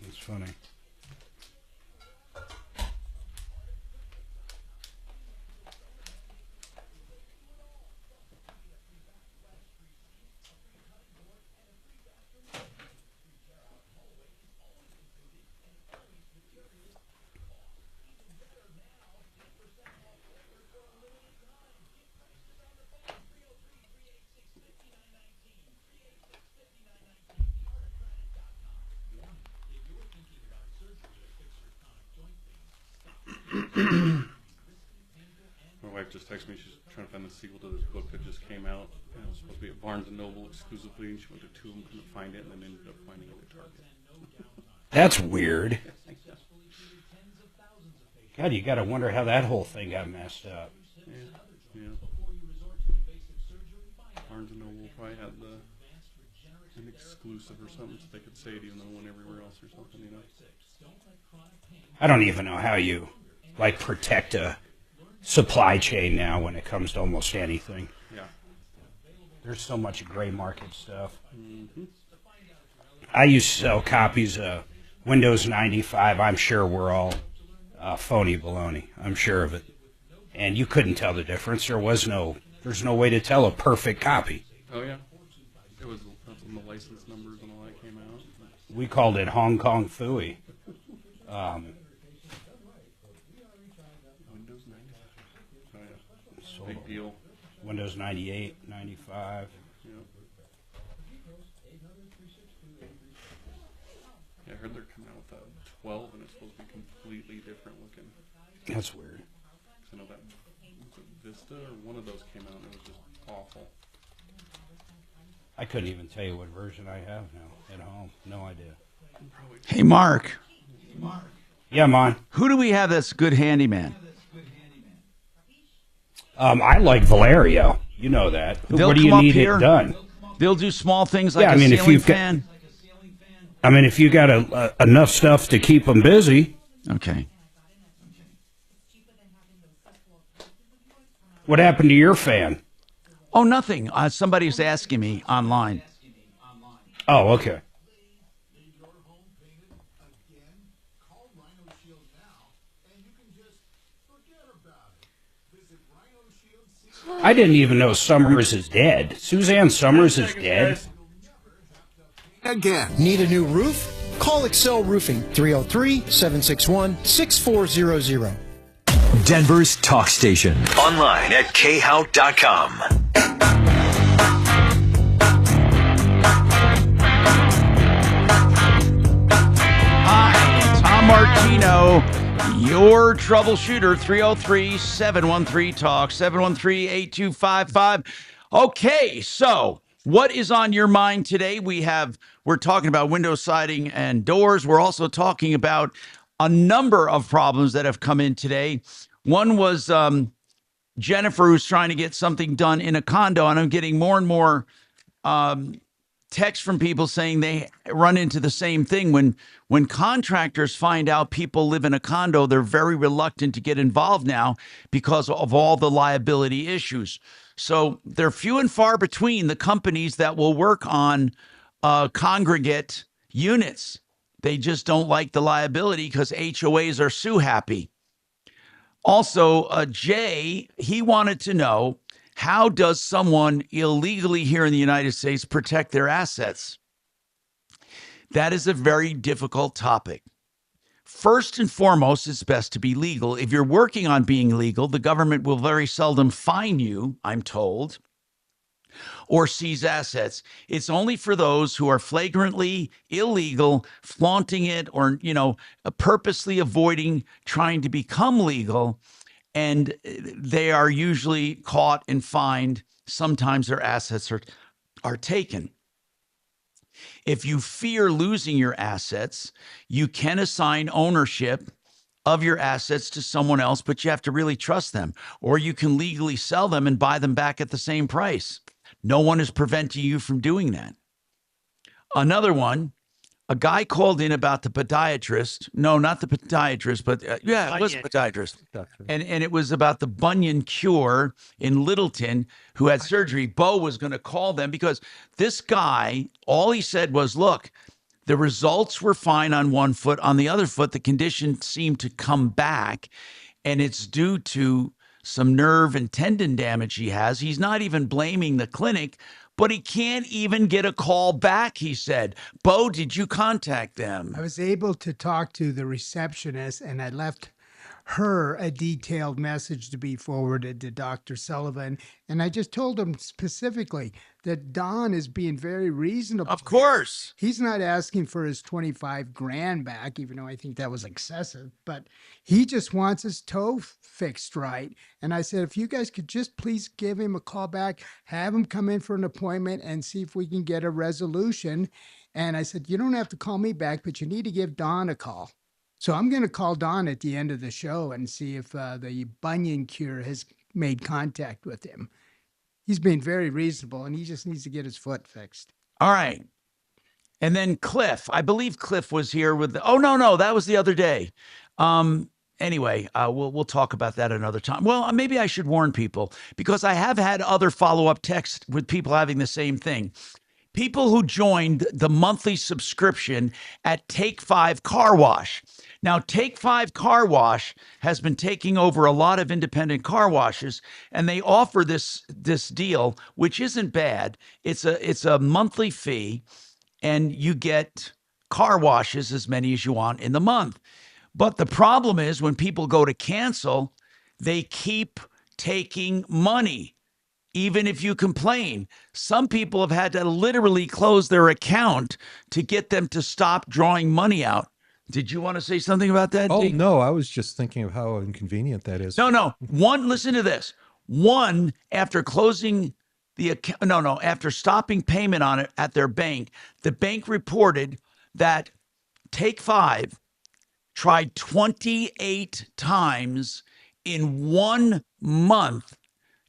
It's funny. My wife just texted me. She's trying to find the sequel to this book that just came out. And it was supposed to be at Barnes & Noble exclusively, and she went to two of them, couldn't find it, and then ended up finding it at Target. That's weird. God, you got to wonder how that whole thing got messed up. Yeah. Barnes & Noble probably had an exclusive or something, so they could say it even though it went everywhere else or something, you know? I don't even know how you, like, protect a supply chain now when it comes to almost anything. Yeah. There's so much gray market stuff. Mm-hmm. I used to sell copies of Windows 95. I'm sure we're all phony baloney. I'm sure of it. And you couldn't tell the difference. There's no way to tell a perfect copy. Oh, yeah. That's when the license numbers and all that came out. We called it Hong Kong Phooey. Windows 95. Oh, yeah. So big deal. Windows 98, 95. Yeah. Yeah, I heard they're coming out with a 12, and it's supposed to be completely different looking. That's weird. 'Cause I know that was it Vista or one of those came out, and it was just awful. I couldn't even tell you what version I have now at home. No idea. Hey, Mark. Yeah, man. Who do we have that's a good handyman? I like Valerio. You know that. They'll what do you come up need here. it done? They'll do small things like Yeah, I a mean, if ceiling you've got- fan. if you got enough stuff to keep them busy. Okay. What happened to your fan? Oh, nothing. Somebody's asking me online. Oh, okay. I didn't even know Summers is dead. Suzanne Summers is dead. Again. Need a new roof? Call Excel Roofing, 303-761-6400. Denver's talk station. Online at khout.com. Hi, Tom Martino, your troubleshooter, 303-713-TALK, 713-8255. Okay, so what is on your mind today? We're talking about window siding and doors. We're also talking about a number of problems that have come in today. One was Jennifer, who's trying to get something done in a condo, and I'm getting more and more texts from people saying they run into the same thing. When contractors find out people live in a condo, they're very reluctant to get involved now because of all the liability issues. So they're few and far between the companies that will work on congregate units. They just don't like the liability because HOAs are sue happy. Also, Jay, he wanted to know, how does someone illegally here in the United States protect their assets? That is a very difficult topic. First and foremost, it's best to be legal. If you're working on being legal, the government will very seldom fine you, I'm told, or seize assets. It's only for those who are flagrantly illegal, flaunting it, or, purposely avoiding trying to become legal. And they are usually caught and fined. Sometimes their assets are taken. If you fear losing your assets, you can assign ownership of your assets to someone else, but you have to really trust them. Or you can legally sell them and buy them back at the same price. No one is preventing you from doing that. Another one, a guy called in about the podiatrist. No, not the podiatrist, but it was a podiatrist. And it was about the bunion cure in Littleton who had surgery. Bo was going to call them because this guy, all he said was, look, the results were fine on one foot. On the other foot, the condition seemed to come back, and it's due to some nerve and tendon damage he has. He's not even blaming the clinic, but he can't even get a call back, he said. Bo, did you contact them? I was able to talk to the receptionist, and I left her a detailed message to be forwarded to Dr. Sullivan. And I just told him specifically that Don is being very reasonable. Of course. He's not asking for his 25 grand back, even though I think that was excessive, but he just wants his toe fixed right. And I said, if you guys could just please give him a call back, have him come in for an appointment and see if we can get a resolution. And I said, you don't have to call me back, but you need to give Don a call. So I'm going to call Don at the end of the show and see if the bunion cure has made contact with him. He's been very reasonable, and he just needs to get his foot fixed. All right. And then Cliff. I believe Cliff was here with oh, no, that was the other day. Anyway, we'll talk about that another time. Well, maybe I should warn people, because I have had other follow-up texts with people having the same thing. People who joined the monthly subscription at Take 5 Car Wash. Now, Take 5 Car Wash has been taking over a lot of independent car washes, and they offer this deal, which isn't bad. It's a monthly fee, and you get car washes as many as you want in the month. But the problem is when people go to cancel, they keep taking money. Even if you complain, some people have had to literally close their account to get them to stop drawing money out. Did you want to say something about that? Oh, no, I was just thinking of how inconvenient that is. No. Listen to this. After closing the account, after stopping payment on it at their bank, the bank reported that Take 5 tried 28 times in 1 month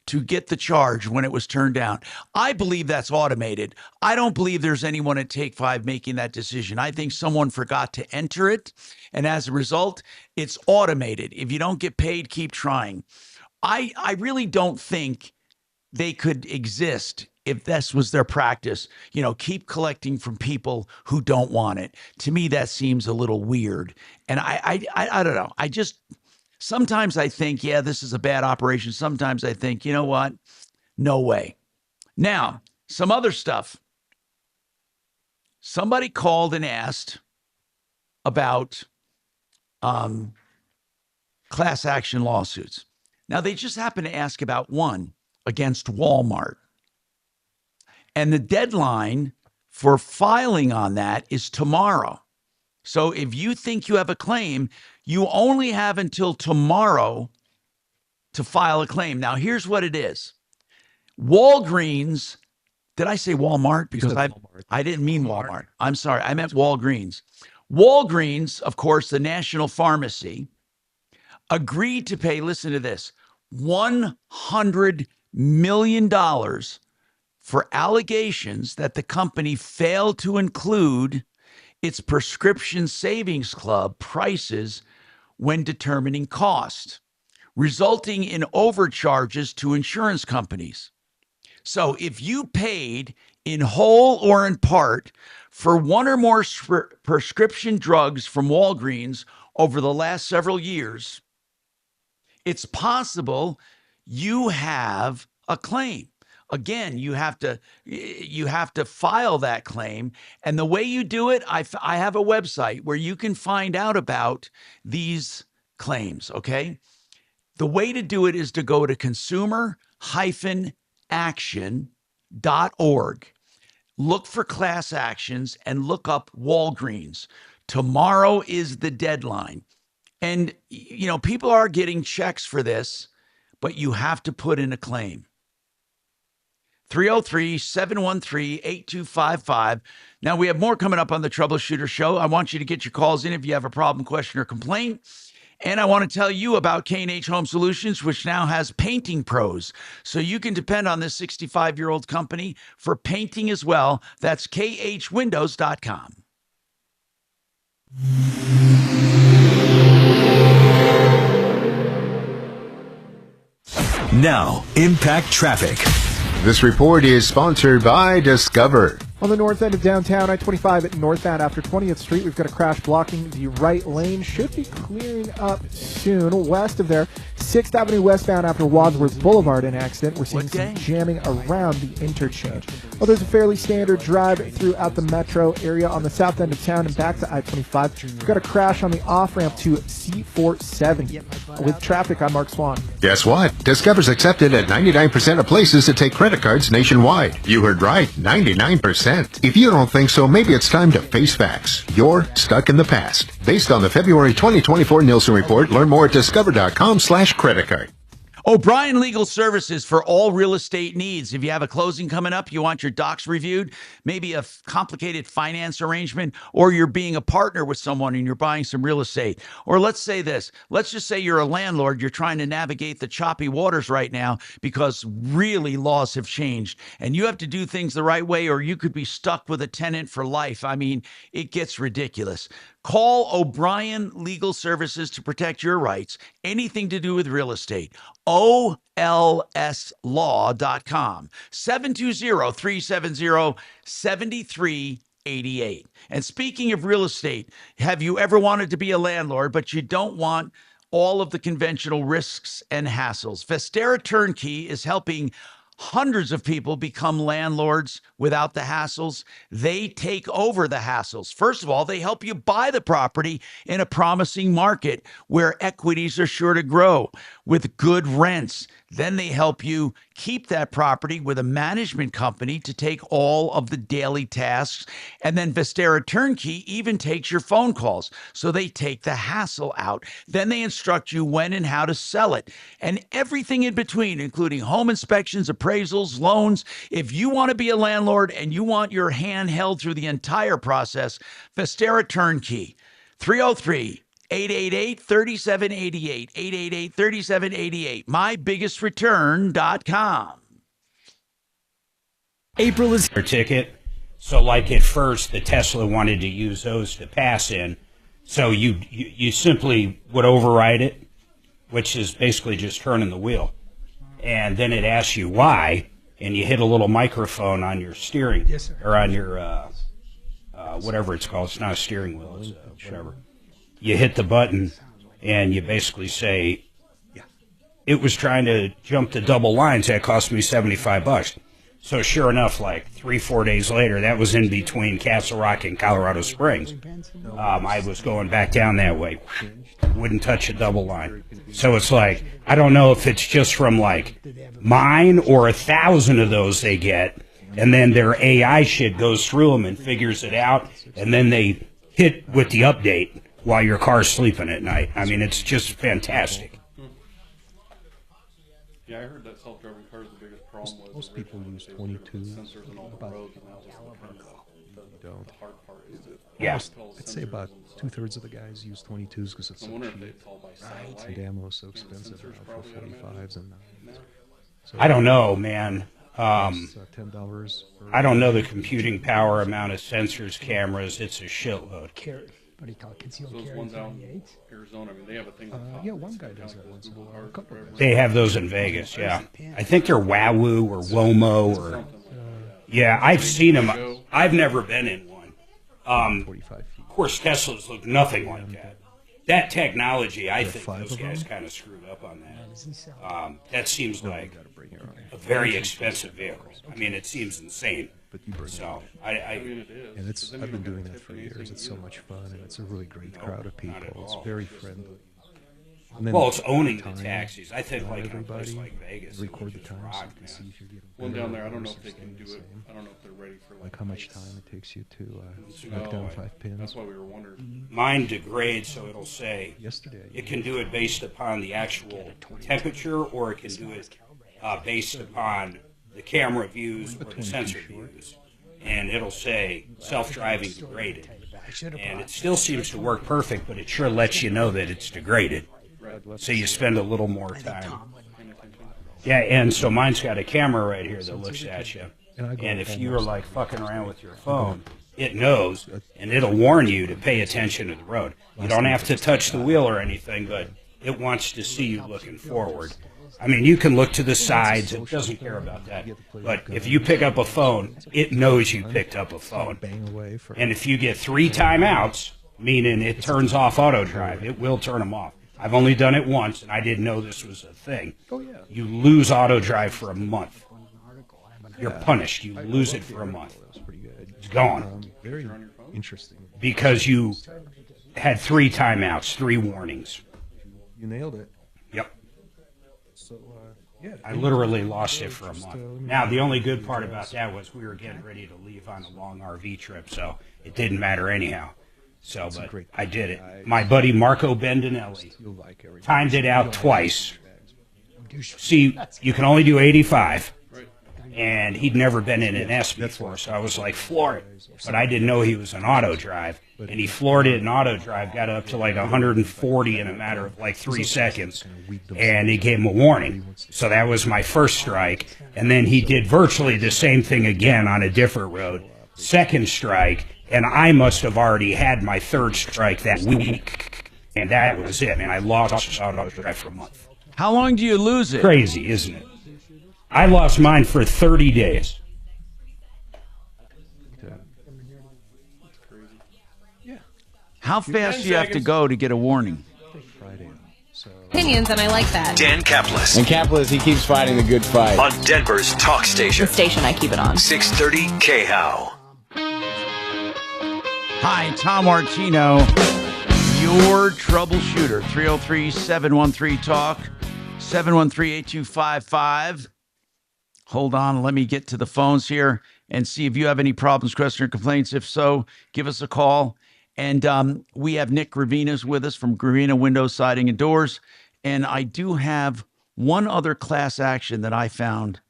to get the charge when it was turned down. I believe that's automated. I don't believe there's anyone at Take 5 making that decision. I think someone forgot to enter it, and as a result, it's automated. If you don't get paid, keep trying. I really don't think they could exist if this was their practice. Keep collecting from people who don't want it. To me, that seems a little weird. And I don't know. Sometimes I think, yeah, this is a bad operation. Sometimes I think, you know what? No way. Now, some other stuff. Somebody called and asked about class action lawsuits. Now, they just happened to ask about one against Walmart. And the deadline for filing on that is tomorrow. So if you think you have a claim, you only have until tomorrow to file a claim. Now, here's what it is. Walgreens, did I say Walmart? Because I didn't mean Walmart. I'm sorry. I meant Walgreens. Walgreens, of course, the national pharmacy, agreed to pay, listen to this, $100 million for allegations that the company failed to include its prescription savings club prices when determining cost, resulting in overcharges to insurance companies. So if you paid in whole or in part for one or more prescription drugs from Walgreens over the last several years, it's possible you have a claim. Again, you have to file that claim, and the way you do it, I have a website where you can find out about these claims. Okay, the way to do it is to go to consumer-action.org, look for class actions, and look up Walgreens. Tomorrow is the deadline, and people are getting checks for this, but you have to put in a claim. 303-713-8255. Now, we have more coming up on the Troubleshooter Show. I want you to get your calls in if you have a problem, question, or complaint. And I want to tell you about K&H Home Solutions, which now has painting pros. So you can depend on this 65-year-old company for painting as well. That's khwindows.com. Now, Impact Traffic. This report is sponsored by Discover. On the north end of downtown, I-25 northbound after 20th Street, we've got a crash blocking the right lane. Should be clearing up soon. West of there, 6th Avenue westbound after Wadsworth Boulevard, an accident. We're seeing some jamming around the interchange. Well, there's a fairly standard drive throughout the metro area on the south end of town and back to I-25. We've got a crash on the off-ramp to C470. With traffic, I'm Mark Swan. Guess what? Discover's accepted at 99% of places that take credit cards nationwide. You heard right, 99%. If you don't think so, maybe it's time to face facts. You're stuck in the past. Based on the February 2024 Nielsen report, learn more at discover.com/creditcard. O'Brien Legal Services for all real estate needs. If you have a closing coming up, you want your docs reviewed, maybe a complicated finance arrangement, or you're being a partner with someone and you're buying some real estate. Or let's say this. Let's just say you're a landlord. You're trying to navigate the choppy waters right now because really laws have changed and you have to do things the right way, or you could be stuck with a tenant for life. I mean, it gets ridiculous. Call O'Brien Legal Services to protect your rights. Anything to do with real estate. OLSlaw.com. 720-370-7388. And speaking of real estate, have you ever wanted to be a landlord, but you don't want all of the conventional risks and hassles? Vestera Turnkey is helping hundreds of people become landlords without the hassles. They take over the hassles. First of all, they help you buy the property in a promising market where equities are sure to grow with good rents. Then they help you keep that property with a management company to take all of the daily tasks. And then Vestera Turnkey even takes your phone calls. So they take the hassle out. Then they instruct you when and how to sell it and everything in between, including home inspections, appraisals, loans. If you want to be a landlord and you want your hand held through the entire process, Vestera Turnkey, 303-888-3788, 888-3788, mybiggestrureturn.com. April is her ticket. So like at first, the Tesla wanted to use those to pass in. So you simply would override it, which is basically just turning the wheel. And then it asks you why, and you hit a little microphone on your steering, or on your, whatever it's called. It's not a steering wheel, it's whatever. You hit the button, and you basically say, it was trying to jump the double lines. That cost me $75. So sure enough, like 3-4 days later, that was in between Castle Rock and Colorado Springs. I was going back down that way. Wouldn't touch a double line. So it's like, I don't know if it's just from like mine or 1,000 of those they get, and then their AI shit goes through them and figures it out, and then they hit with the update while your car's sleeping at night. I mean, it's just fantastic. Yeah, I heard that self-driving cars, the biggest problem was most people use 22s. Sensors and all the roads, and that was the hard part. Yeah. I'd say about 2/3 of the guys use 22s because it's so cheap. And ammo is so expensive now for 45s and 9s. I don't know, man. $10. I don't know the computing power, amount of sensors, cameras. It's a shitload. What do you call it? Concealed Those carry one down 38? Arizona. I mean, they have a thing. Yeah, one guy does that once in a while. A couple of them. They have those in Vegas, yeah. I think they're Wahoo or Womo or. Yeah, I've seen them. I've never been in one. Of course, Teslas look nothing like that. That technology, I think those guys kind of screwed up on that. That seems like a very expensive vehicle. I mean, it seems insane. So and I've been doing that for years. It's so much fun, and it's a really great crowd of people. It's very friendly. Well, it's owning the taxis. I think like in a place like Vegas, record the time so you can see if you're getting one down there. I don't know if they can do it. I don't know if they're ready for like how much time it takes you to knock down 5 pins. That's why we were wondering. Mine degrades, so it'll say yesterday. It can do it based upon the actual temperature, or it can do it based upon the camera views or the sensor views, and it'll say self-driving degraded. And it still seems to work perfect, but it sure lets you know that it's degraded. So you spend a little more time. Yeah, and so mine's got a camera right here that looks at you. And if you're like fucking around with your phone, it knows, and it'll warn you to pay attention to the road. You don't have to touch the wheel or anything, but it wants to see you looking forward. I mean, you can look to the sides. It doesn't care about that. But if you pick up a phone, it knows you picked up a phone. And if you get 3 timeouts, meaning it turns off auto drive, it will turn them off. I've only done it once, and I didn't know this was a thing. You lose auto drive for a month. You're punished. You lose it for a month. It's gone. Very interesting. Because you had 3 timeouts, 3 warnings. You nailed it. Yep. So, yeah. I literally lost it for a month. Now, the only good part about that was we were getting ready to leave on a long RV trip, so it didn't matter anyhow. So, but I did it. My buddy Marco Bendinelli timed it out twice. See, you can only do 85. And he'd never been in an S before, so I was like, floor it. But I didn't know he was an auto drive. And he floored it in auto drive, got up to like 140 in a matter of like 3 seconds. And he gave him a warning. So that was my first strike. And then he did virtually the same thing again on a different road. Second strike, and I must have already had my 3rd strike that week. And that was it. And I lost auto drive for a month. How long do you lose it? Crazy, isn't it? I lost mine for 30 days. How fast do you have to go to get a warning? Opinions, and I like that. Dan Kaplis. And Kaplis, he keeps fighting the good fight. On Denver's talk station. The station I keep it on. 630 KHOW. Hi, Tom Martino, your troubleshooter. 303-713-TALK, 713-8255. Hold on, let me get to the phones here and see if you have any problems, questions, or complaints. If so, give us a call. And we have Nick Gravina's with us from Gravina Windows, Siding, and Doors. And I do have one other class action that I found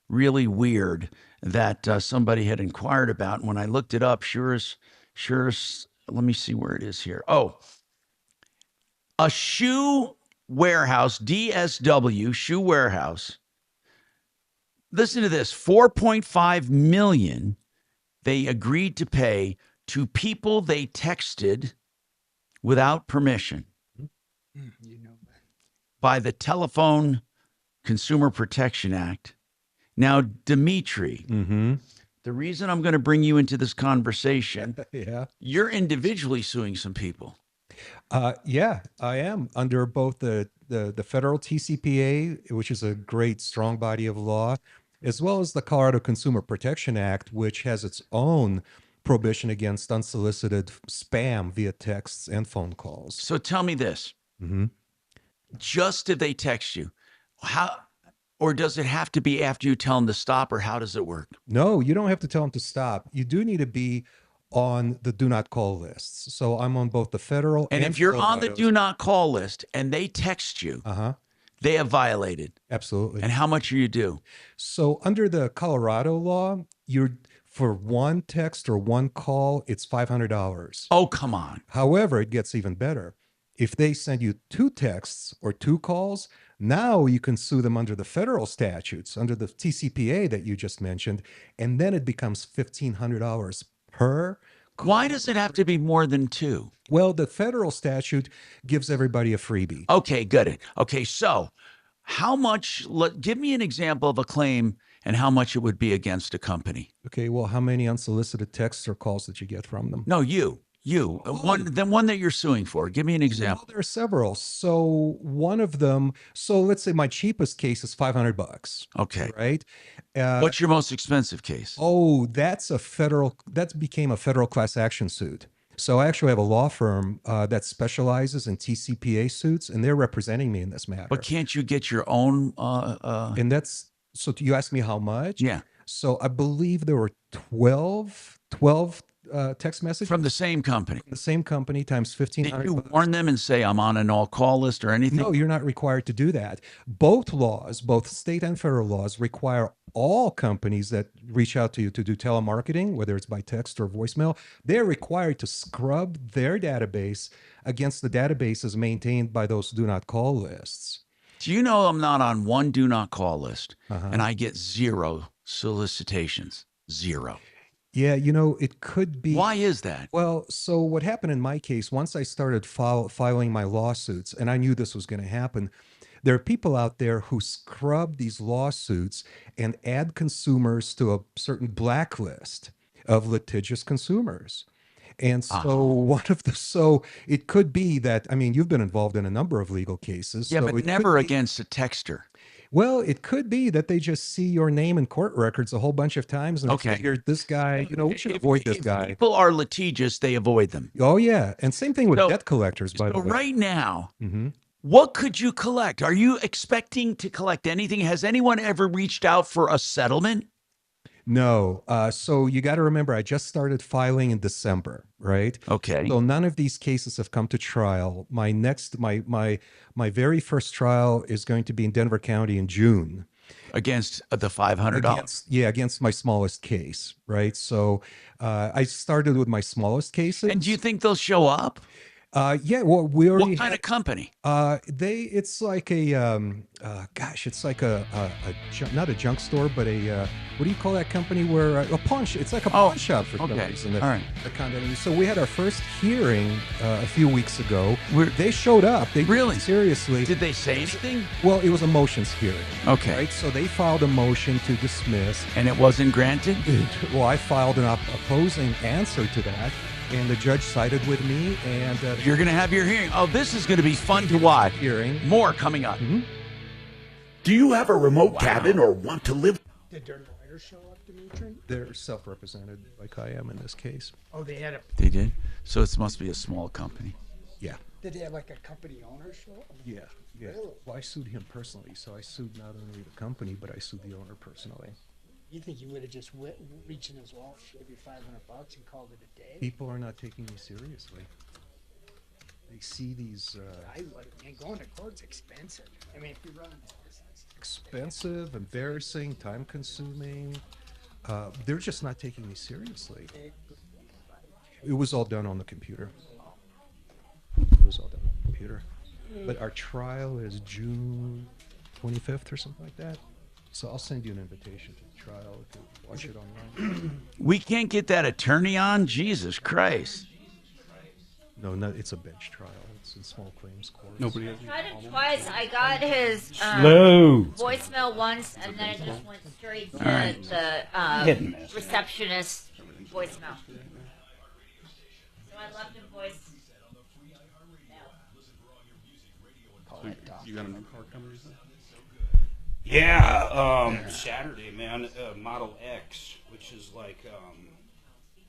really weird that somebody had inquired about. And when I looked it up, sure as, let me see where it is here. Oh, a shoe warehouse, DSW, shoe warehouse. Listen to this, $4.5 million they agreed to pay to people they texted without permission by the Telephone Consumer Protection Act. Now, Dimitri, the reason I'm going to bring you into this conversation, you're individually suing some people. Yeah, I am under both the federal TCPA, which is a great strong body of law, as well as the Colorado Consumer Protection Act, which has its own prohibition against unsolicited spam via texts and phone calls. So tell me this. Just if they text you, how, or does it have to be after you tell them to stop, or how does it work? No, you don't have to tell them to stop. You do need to be on the do not call lists. So I'm on both the federal and if you're on the do not call list and they text you, they have violated. Absolutely. And how much are you due? So under the Colorado law, you're for one text or one call, it's $500. Oh, come on. However, it gets even better. If they send you 2 texts or 2 calls, now you can sue them under the federal statutes, under the TCPA that you just mentioned, and then it becomes $1,500 per. Why does it have to be more than 2? Well, the federal statute gives everybody a freebie. Okay, good. Okay, so how much, give me an example of a claim and how much it would be against a company. Okay, well, how many unsolicited texts or calls did you get from them? No, you. The one that you're suing for. Give me an example. Well, there are several. So one of them, so let's say my cheapest case is $500. Okay. Right? What's your most expensive case? Oh, that became a federal class action suit. So I actually have a law firm that specializes in TCPA suits, and they're representing me in this matter. But can't you get your own? And that's, so you asked me how much? Yeah. So I believe there were 12 text messages. From the same company? The same company times 1,500. Did you warn them and say, I'm on an all-call list or anything? No, you're not required to do that. Both laws, both state and federal laws, require all companies that reach out to you to do telemarketing, whether it's by text or voicemail, they're required to scrub their database against the databases maintained by those do not call lists. Do you know I'm not on one do not call list, and I get 0 solicitations? 0. Yeah, it could be. Why is that? Well, so what happened in my case, once I started filing my lawsuits, and I knew this was going to happen, there are people out there who scrub these lawsuits and add consumers to a certain blacklist of litigious consumers. And so so it could be that, I mean, you've been involved in a number of legal cases. Yeah, so but never against a texter. Well, it could be that they just see your name in court records a whole bunch of times. And Okay. figure this guy, we should avoid this guy. People are litigious, they avoid them. Oh, yeah. And same thing with debt collectors, by the way. Right now, what could you collect? Are you expecting to collect anything? Has anyone ever reached out for a settlement? No. So you got to remember, I just started filing in December, right? Okay. So none of these cases have come to trial. My very first trial is going to be in Denver County in June. Against the $500? Against my smallest case, right? So I started with my smallest cases. And do you think they'll show up? Yeah, well, we already. What kind of company? It's like it's like not a junk store, but what do you call that company where a pawn? It's like a pawn shop for some reason. All right. The condominium. So we had our first hearing a few weeks ago. They showed up. They really seriously. Did they say anything? Well, it was a motions hearing. Okay. Right. So they filed a motion to dismiss, and it wasn't granted. Well, I filed an opposing answer to that. And the judge sided with me, and you're going to have your hearing. Oh, this is going to be fun to watch. Hearing. More coming up. Do you have a remote cabin or want to live? Did their lawyers show up, Dimitri? They're self-represented, like I am in this case. Oh, they had a. They did? So it must be a small company. Yeah. Did they have like a company owner show up? Yeah. Really? Well, I sued him personally, so I sued not only the company, but I sued the owner personally. You think you would have just reached in his wallet, gave you $500 and called it a day? People are not taking me seriously. They see these. And going to court's expensive. I mean, if you run a business. Expensive, embarrassing, time-consuming. They're just not taking me seriously. It was all done on the computer. It was all done on the computer. But our trial is June 25th or something like that. So I'll send you an invitation to the trial to watch it online. We can't get that attorney on? Jesus Christ. No, it's a bench trial. It's in small claims court. Nobody has tried him twice. I got his voicemail once, and then it just went straight to the receptionist voicemail. So I left him voice. You got a new car coming? Yeah, Saturday, man. Model X, which is like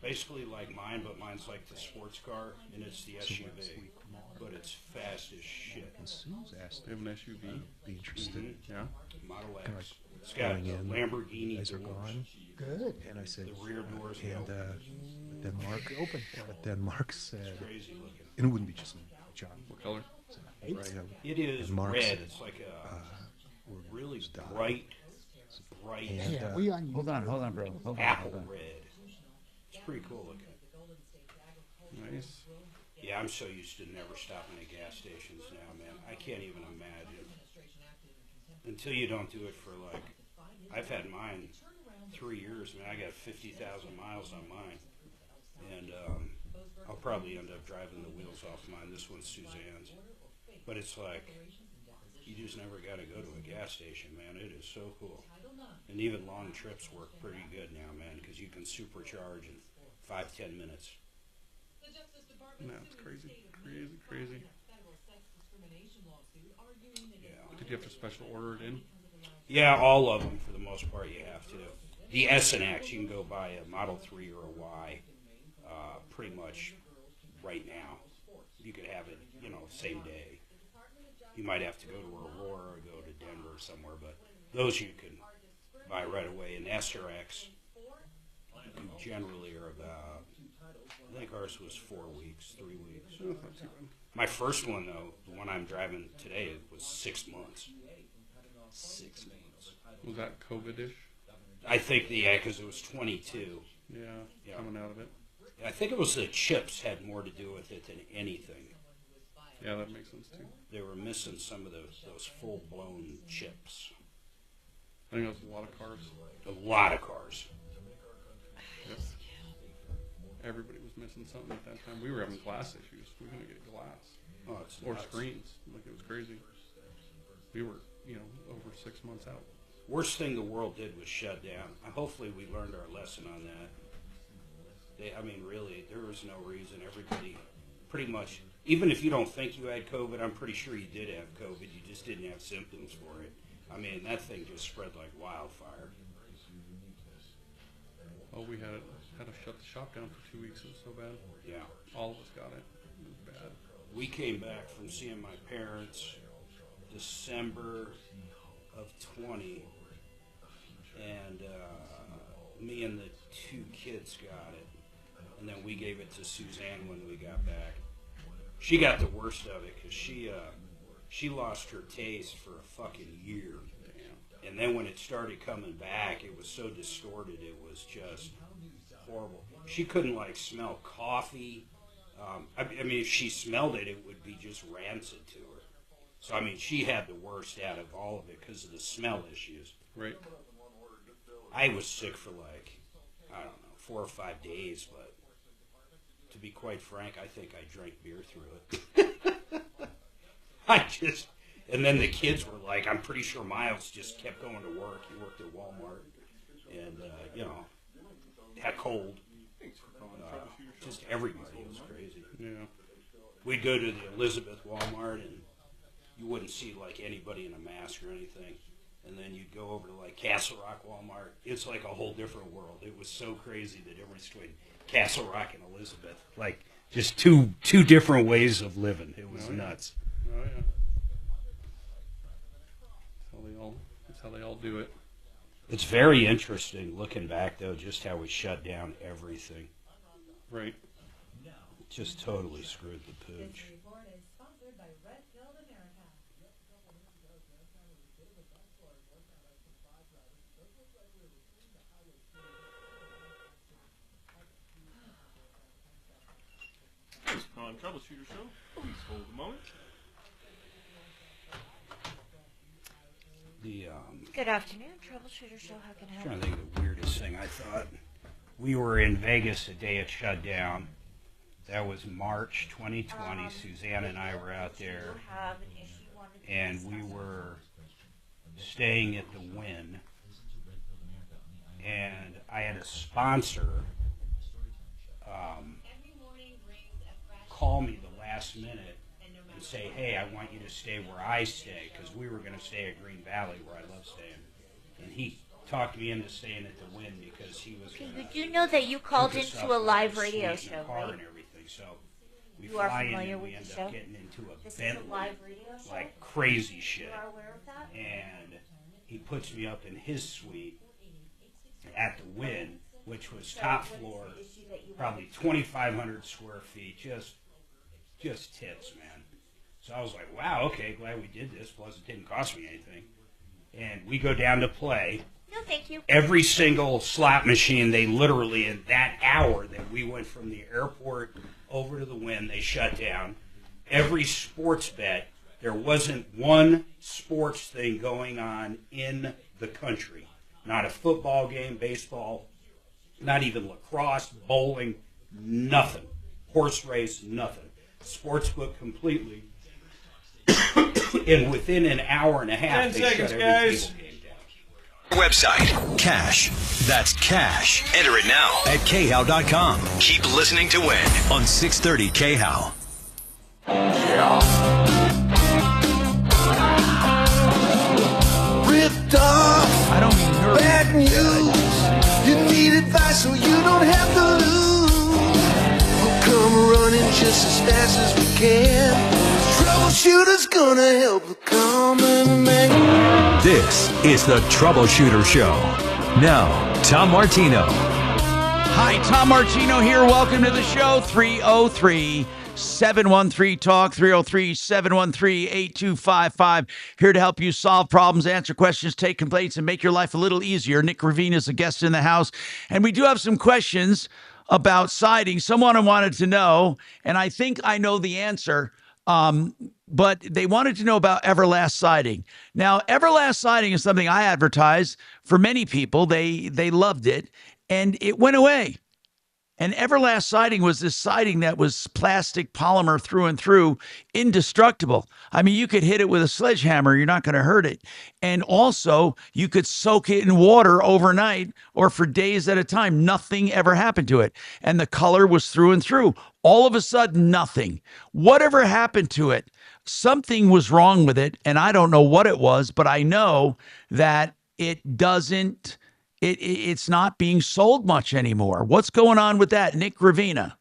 basically like mine, but mine's like the sports car, and it's the SUV, but it's fast as shit. They have an SUV. Be interested. Yeah. Model X. It's got a Lamborghini guys are doors. gone. Good. And I said, The rear doors and then Mark said, crazy looking. and it wouldn't be just me, John. What color? Right, It is and Mark red. said, It's like a really bright. Hold on, bro. Hold apple on. red. It's pretty cool looking. Nice. Yeah, I'm so used to never stopping at gas stations now, man. I can't even imagine. Until you don't do it for like, I've had mine 3 years, man. I got 50,000 miles on mine. And I'll probably end up driving the wheels off mine. This one's Suzanne's. But it's like, you just never got to go to a gas station, man. It is so cool. And even long trips work pretty good now, man, because you can supercharge in 5-10 minutes. No, it's crazy. Crazy. Yeah. Did you have to special order it in? Yeah, all of them for the most part you have to. The S and X, you can go buy a Model 3 or a Y pretty much right now. You could have it, same day. You might have to go to Aurora or go to Denver or somewhere, but those you can buy right away. And S or X, you generally are about, I think ours was 4 weeks, 3 weeks. Oh, not too bad. My first one, though, the one I'm driving today, was 6 months. 6 months. Was that COVID-ish? I think, because it was 22. Yeah, coming out of it. I think it was the chips had more to do with it than anything. Yeah, that makes sense, too. They were missing some of those full-blown chips. I think it was a lot of cars. A lot of cars. Yep. Everybody was missing something at that time. We were having glass issues. We couldn't get glass. Or screens. Like, it was crazy. We were, over 6 months out. Worst thing the world did was shut down. Hopefully we learned our lesson on that. Really, there was no reason. Everybody, pretty much, even if you don't think you had COVID, I'm pretty sure you did have COVID. You just didn't have symptoms for it. That thing just spread like wildfire. Oh, we had to shut the shop down for 2 weeks. It was so bad. Yeah. All of us got it. It was bad. We came back from seeing my parents December of 20, and me and the 2 kids got it. And then we gave it to Suzanne when we got back. She got the worst of it because she lost her taste for a fucking year. Damn. And then when it started coming back, it was so distorted, it was just horrible. She couldn't, smell coffee. If she smelled it, it would be just rancid to her. So, she had the worst out of all of it because of the smell issues. Right. I was sick for 4 or 5 days, but to be quite frank, I think I drank beer through it. And then the kids were like, I'm pretty sure Miles just kept going to work. He worked at Walmart and, had a cold. Just everybody was crazy. Yeah. We'd go to the Elizabeth Walmart and you wouldn't see anybody in a mask or anything. And then you'd go over to Castle Rock Walmart. It's like a whole different world. It was so crazy the difference between Castle Rock and Elizabeth. Just two different ways of living. It was nuts. Oh yeah. That's how they all do it. It's very interesting looking back though, just how we shut down everything. Right. Just totally screwed the pooch. On Troubleshooter Show, please hold a moment. Good afternoon, Troubleshooter Show. How can I help? I'm trying to think of the weirdest thing I thought. We were in Vegas the day it shut down. That was March 2020. Suzanne and I were out there, and we were staying at the Wynn. And I had a sponsor call me the last minute and say, hey, I want you to stay where I stay, because we were going to stay at Green Valley, where I love staying. And he talked me into staying at the Wynn because he was going to... Did you know that you called into a live radio show, right? And everything. So we you are fly in familiar and we with end the show? up getting into a This Bentley, is a live radio show? like crazy shit. You are aware of that? And he puts me up in his suite at the Wynn, which was top floor, probably 2,500 square feet, just tits, man. So I was like, wow, okay, glad we did this, plus it didn't cost me anything. And we go down to play. No, thank you. Every single slot machine, they literally, in that hour that we went from the airport over to the Wynn. They shut down. Every sports bet, there wasn't one sports thing going on in the country. Not a football game, baseball, not even lacrosse, bowling, nothing. Horse race, nothing. Sportsbook completely. And within an hour and a half, 10 they seconds, shut guys. every game down. Website, Cash. That's Cash. Enter it now at khow.com. Keep listening to win on 630 KHOW. Ripped off. I don't mean nervous. Bad news. You need advice so you don't have to lose. We'll come running just as fast as we can. Troubleshooter's gonna help the common man. This is the Troubleshooter Show. Now, Tom Martino. Hi, Tom Martino here. Welcome to the show. 303-713-TALK, 303-713-8255. Here to help you solve problems, answer questions, take complaints, and make your life a little easier. Nick Ravina is a guest in the house. And we do have some questions about siding. Someone wanted to know, and I think I know the answer, but they wanted to know about Everlast Siding. Now, Everlast Siding is something I advertise for many people. They loved it, and it went away. And Everlast Siding was this siding that was plastic polymer through and through, indestructible. I mean, you could hit it with a sledgehammer, you're not going to hurt it. And also, you could soak it in water overnight or for days at a time. Nothing ever happened to it. And the color was through and through. All of a sudden, nothing. Whatever happened to it? Something was wrong with it, and I don't know what it was, but I know that it's not being sold much anymore. What's going on with that, Nick Ravina?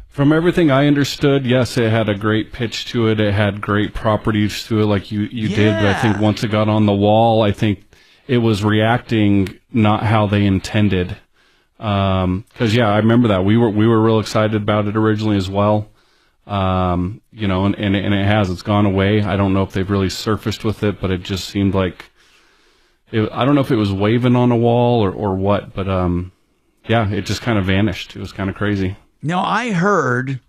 From everything I understood, yes, it had a great pitch to it. It had great properties to it, like you did. But I think once it got on the wall, I think it was reacting not how they intended. Because I remember that we were real excited about it originally as well. And it's gone away. I don't know if they've really surfaced with it, but it just seemed like. I don't know if it was waving on a wall or what, but it just kind of vanished. It was kind of crazy. Now, I heard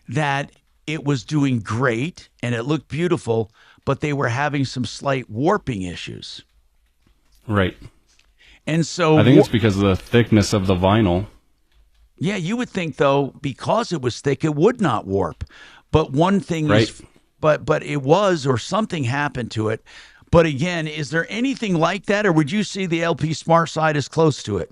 that it was doing great and it looked beautiful, but they were having some slight warping issues. Right. And so I think it's because of the thickness of the vinyl. Yeah, you would think, though, because it was thick, it would not warp. But one thing is, but it was, or something happened to it. But again, is there anything like that, or would you see the LP Smart Side as close to it?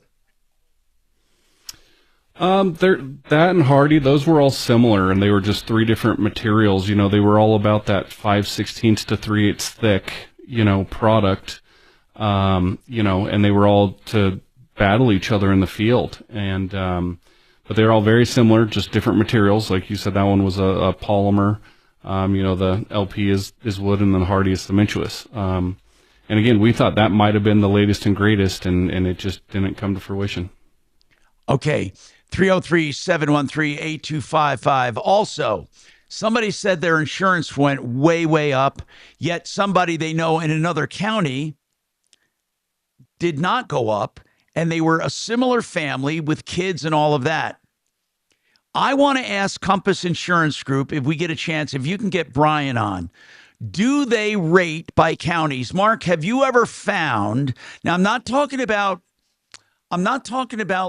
That and Hardy, those were all similar, and they were just three different materials. They were all about that 5/16 to 3/8 thick, product. And they were all to battle each other in the field, and but they're all very similar, just different materials. Like you said, that one was a polymer. The LP is wood, and then Hardy is cementuous. And again, we thought that might have been the latest and greatest, and it just didn't come to fruition. Okay, 303-713-8255. Also, somebody said their insurance went way, way up, yet somebody they know in another county did not go up, and they were a similar family with kids and all of that. I want to ask Compass Insurance Group, if we get a chance, if you can get Brian on, do they rate by counties? Mark, have you ever found, now I'm not talking about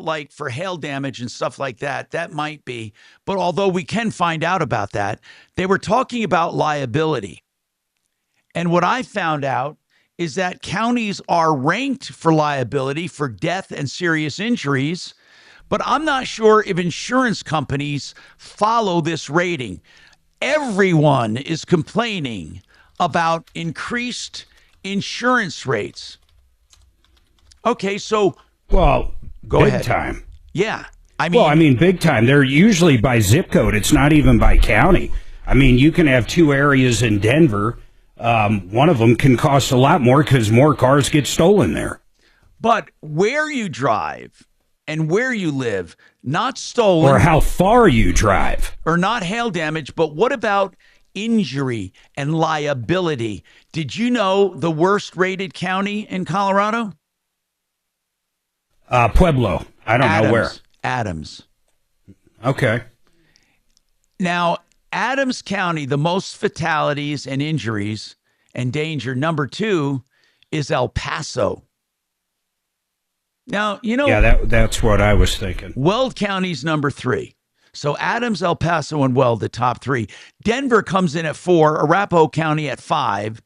like for hail damage and stuff like that. That might be, but although we can find out about that, they were talking about liability. And what I found out is that counties are ranked for liability for death and serious injuries, but I'm not sure if insurance companies follow this rating. Everyone is complaining about increased insurance rates. Okay, so go ahead. Big time. Yeah. Big time. They're usually by zip code. It's not even by county. I mean, you can have two areas in Denver. One of them can cost a lot more because more cars get stolen there. But where you drive and where you live, not stolen. Or how far you drive. Or not hail damage, but what about injury and liability? Did you know the worst rated county in Colorado? Pueblo. I don't know where. Adams. Okay. Now, Adams County, the most fatalities and injuries and danger. Number 2 is El Paso. Now, Yeah, that's what I was thinking. Weld County's number 3. So Adams, El Paso, and Weld, the top 3. Denver comes in at 4, Arapahoe County at 5,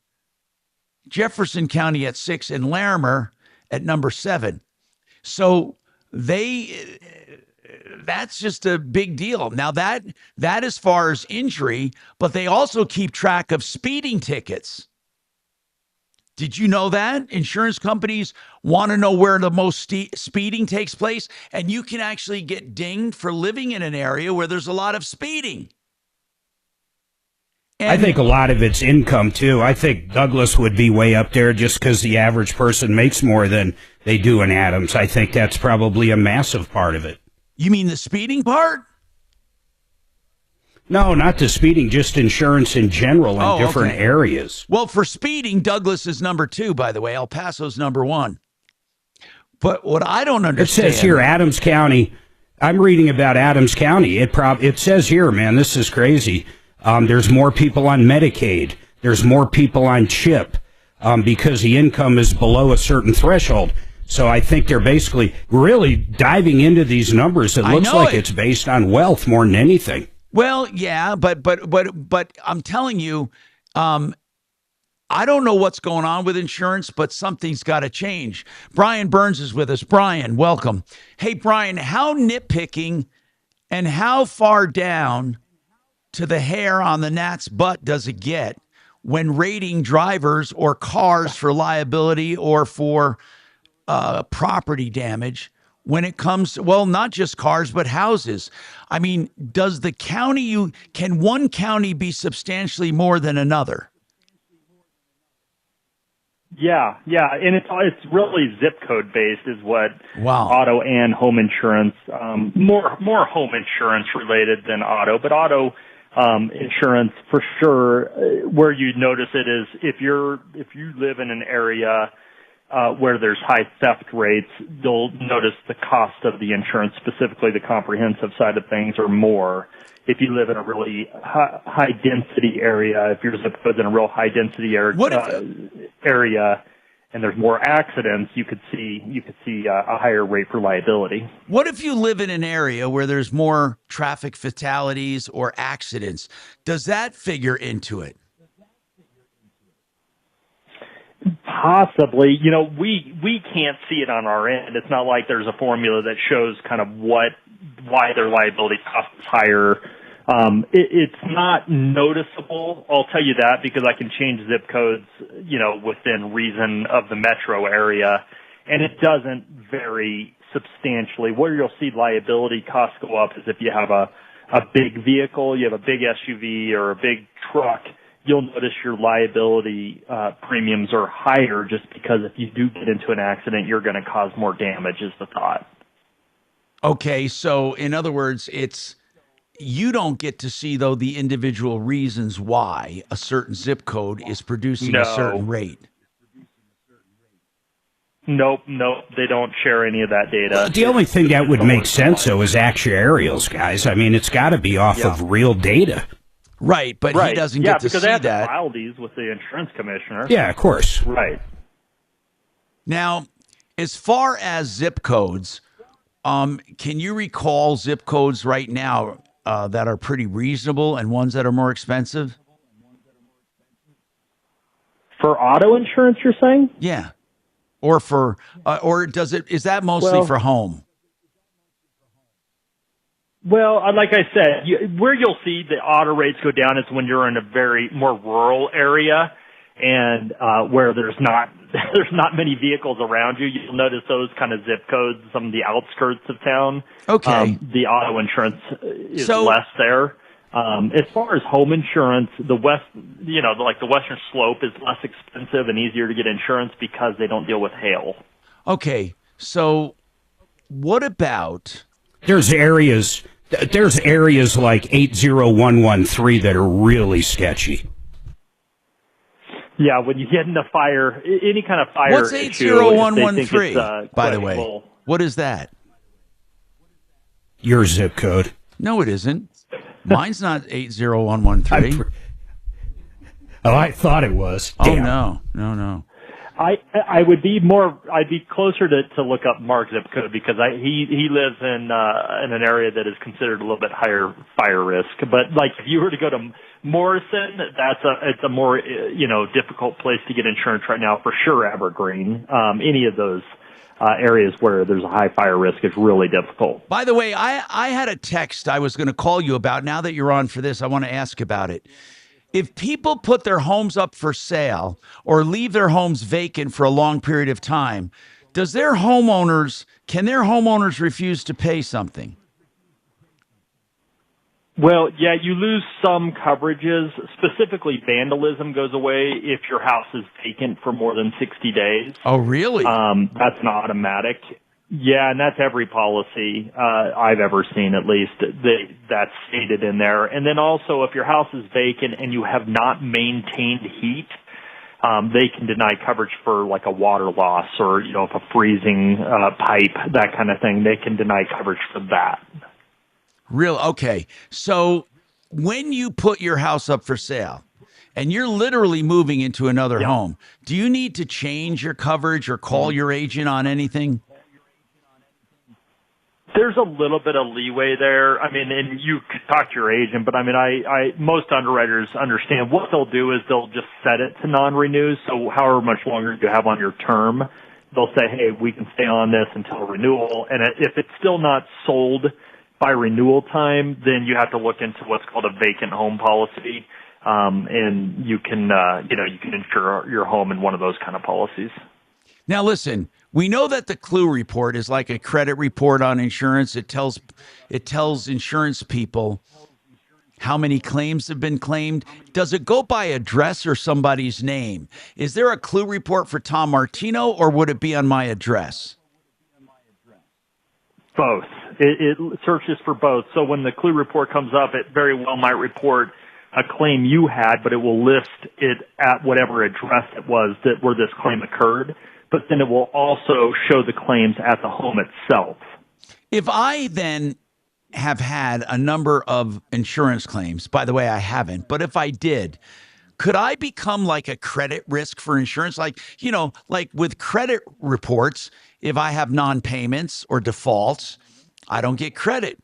Jefferson County at 6, and Larimer at number 7. So that's just a big deal. Now that as far as injury, but they also keep track of speeding tickets. Did you know that? Insurance companies want to know where the most speeding takes place, and you can actually get dinged for living in an area where there's a lot of speeding. I think a lot of it's income, too. I think Douglas would be way up there just because the average person makes more than they do in Adams. I think that's probably a massive part of it. You mean the speeding part? No, not the speeding, just insurance in general in different areas. Well, for speeding, Douglas is number 2, by the way. El Paso's number 1. But what I don't understand... It says here, Adams County. I'm reading about Adams County. It says here, man, this is crazy. There's more people on Medicaid. There's more people on CHIP because the income is below a certain threshold. So I think they're basically really diving into these numbers. It looks like it's based on wealth more than anything. Well, yeah, but I'm telling you, I don't know what's going on with insurance, but something's got to change. Brian Burns is with us. Brian, welcome. Hey, Brian, how nitpicking and how far down to the hair on the gnat's butt does it get when rating drivers or cars for liability or for property damage when it comes to, well, not just cars, but houses? I mean, does the county, can one county be substantially more than another? Yeah, and it's really zip code based is what auto and home insurance, more home insurance related than auto, but auto insurance for sure. Where you notice it is if you live in an area where there's high theft rates, you'll notice the cost of the insurance, specifically the comprehensive side of things, are more. If you live in a really high density area, if your zip code's in a real high density area, and there's more accidents, you could see a higher rate for liability. What if you live in an area where there's more traffic fatalities or accidents? Does that figure into it? Possibly. We can't see it on our end. It's not like there's a formula that shows kind of why their liability cost is higher. It's not noticeable, I'll tell you that, because I can change zip codes, within reason of the metro area, and it doesn't vary substantially. Where you'll see liability costs go up is if you have a big vehicle, you have a big SUV or a big truck, you'll notice your liability premiums are higher just because if you do get into an accident, you're going to cause more damage is the thought. Okay, so in other words, you don't get to see, though, the individual reasons why a certain zip code is producing a certain rate. Nope, they don't share any of that data. Well, the only thing that would make sense, though, is actuarials, guys. I mean, it's got to be off of real data. Right, but he doesn't get to see that. Yeah, because they have to file these with the insurance commissioner. Yeah, of course. Right. Now, as far as zip codes, can you recall zip codes right now that are pretty reasonable and ones that are more expensive? For auto insurance, you're saying? Yeah. Or for, is that mostly for home? Well, like I said, where you'll see the auto rates go down is when you're in a very more rural area and where there's not many vehicles around you. You'll notice those kind of zip codes, some of the outskirts of town. Okay. The auto insurance is less there. As far as home insurance, the Western Slope is less expensive and easier to get insurance because they don't deal with hail. Okay. So what about... There's areas like 80113 that are really sketchy. Yeah, when you get into fire, any kind of fire. What's 80113? By the way, what is that? Your zip code. No, it isn't. Mine's not 80113. Oh, I thought it was. Oh, Damn. no. I'd be closer to look up Mark's zip code because he lives in an area that is considered a little bit higher fire risk. But like if you were to go to Morrison, it's a more difficult place to get insurance right now for sure. Evergreen, any of those areas where there's a high fire risk is really difficult. By the way, I had a text I was going to call you about. Now that you're on for this, I want to ask about it. If people put their homes up for sale or leave their homes vacant for a long period of time, can their homeowners refuse to pay something? Well, yeah, you lose some coverages. Specifically, vandalism goes away if your house is vacant for more than 60 days. Oh, really? That's an automatic. Yeah, and that's every policy I've ever seen, at least, that's stated in there. And then also, if your house is vacant and you have not maintained heat, they can deny coverage for like a water loss or, if a freezing pipe, that kind of thing. They can deny coverage for that. Real okay. So when you put your house up for sale and you're literally moving into another home, do you need to change your coverage or call your agent on anything? There's a little bit of leeway there. I mean, and you could talk to your agent, but I mean, most underwriters understand what they'll do is they'll just set it to non-renew. So however much longer you have on your term, they'll say, hey, we can stay on this until renewal. And if it's still not sold by renewal time, then you have to look into what's called a vacant home policy. And you can, you can insure your home in one of those kind of policies. Now, listen, we know that the Clue report is like a credit report on insurance. It tells insurance people how many claims have been claimed. Does it go by address or somebody's name? Is there a Clue report for Tom Martino, or would it be on my address? Both. It searches for both. So when the Clue report comes up, it very well might report a claim you had, but it will list it at whatever address it was where this claim occurred. But then it will also show the claims at the home itself. If I then have had a number of insurance claims, by the way, I haven't, but if I did, could I become like a credit risk for insurance? Like with credit reports, if I have non-payments or defaults, I don't get credit.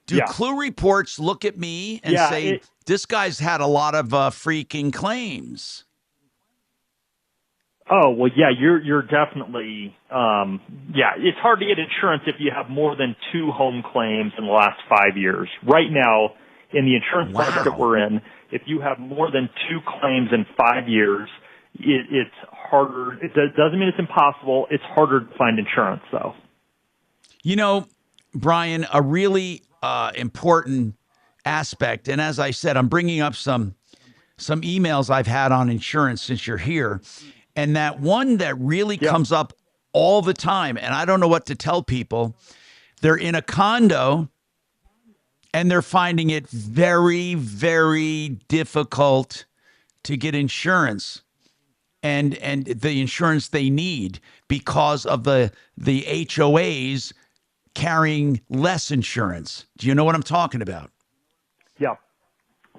Do Clue reports look at me and say, this guy's had a lot of freaking claims? Oh, well, yeah, you're definitely, it's hard to get insurance if you have more than 2 home claims in the last 5 years. Right now, in the insurance market we're in, if you have more than 2 claims in 5 years, it's harder. It doesn't mean it's impossible. It's harder to find insurance, though. Brian, a really important aspect, and as I said, I'm bringing up some emails I've had on insurance since you're here. And that one that really comes up all the time, and I don't know what to tell people, they're in a condo and they're finding it very, very difficult to get insurance and the insurance they need because of the HOAs carrying less insurance. Do you know what I'm talking about? Yeah.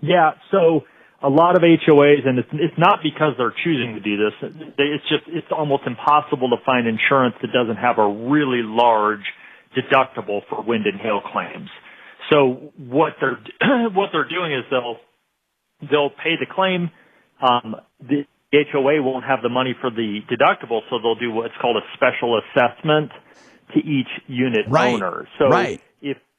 Yeah, so a lot of HOAs, and it's not because they're choosing to do this. It's almost impossible to find insurance that doesn't have a really large deductible for wind and hail claims. So what they're doing is they'll pay the claim. The HOA won't have the money for the deductible, so they'll do what's called a special assessment to each unit owner. So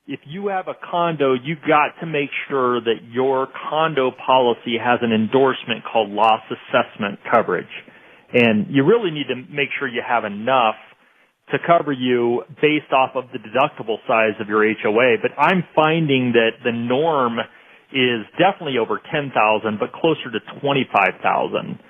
if you have a condo, you got to make sure that your condo policy has an endorsement called loss assessment coverage. And you really need to make sure you have enough to cover you based off of the deductible size of your HOA. But I'm finding that the norm is definitely over 10,000, but closer to 25,000.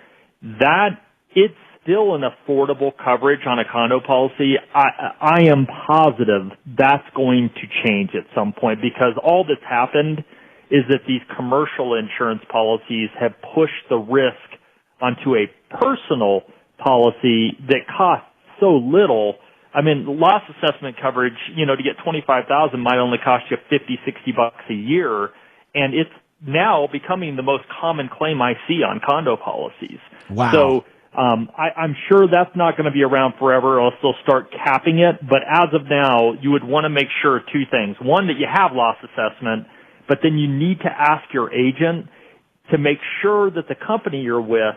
It's still an affordable coverage on a condo policy. I am positive that's going to change at some point because all that's happened is that these commercial insurance policies have pushed the risk onto a personal policy that costs so little. I mean, loss assessment coverage, to get $25,000 might only cost you $50-$60 a year, and it's now becoming the most common claim I see on condo policies. Wow. So I'm sure that's not going to be around forever. I'll still start capping it, but as of now, you would want to make sure two things. One, that you have loss assessment, but then you need to ask your agent to make sure that the company you're with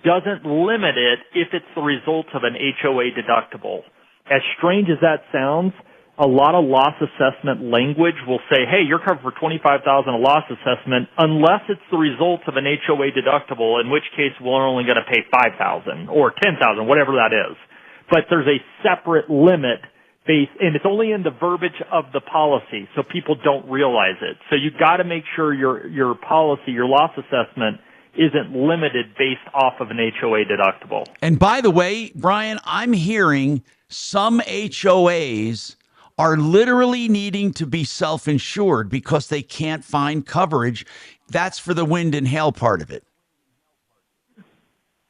doesn't limit it if it's the result of an HOA deductible. As strange as that sounds, a lot of loss assessment language will say, hey, you're covered for $25,000 a loss assessment unless it's the result of an HOA deductible, in which case we're only going to pay $5,000 or $10,000, whatever that is. But there's a separate limit based, and it's only in the verbiage of the policy, so people don't realize it. So you've got to make sure your policy, your loss assessment, isn't limited based off of an HOA deductible. And by the way, Brian, I'm hearing some HOAs are literally needing to be self-insured because they can't find coverage. That's for the wind and hail part of it.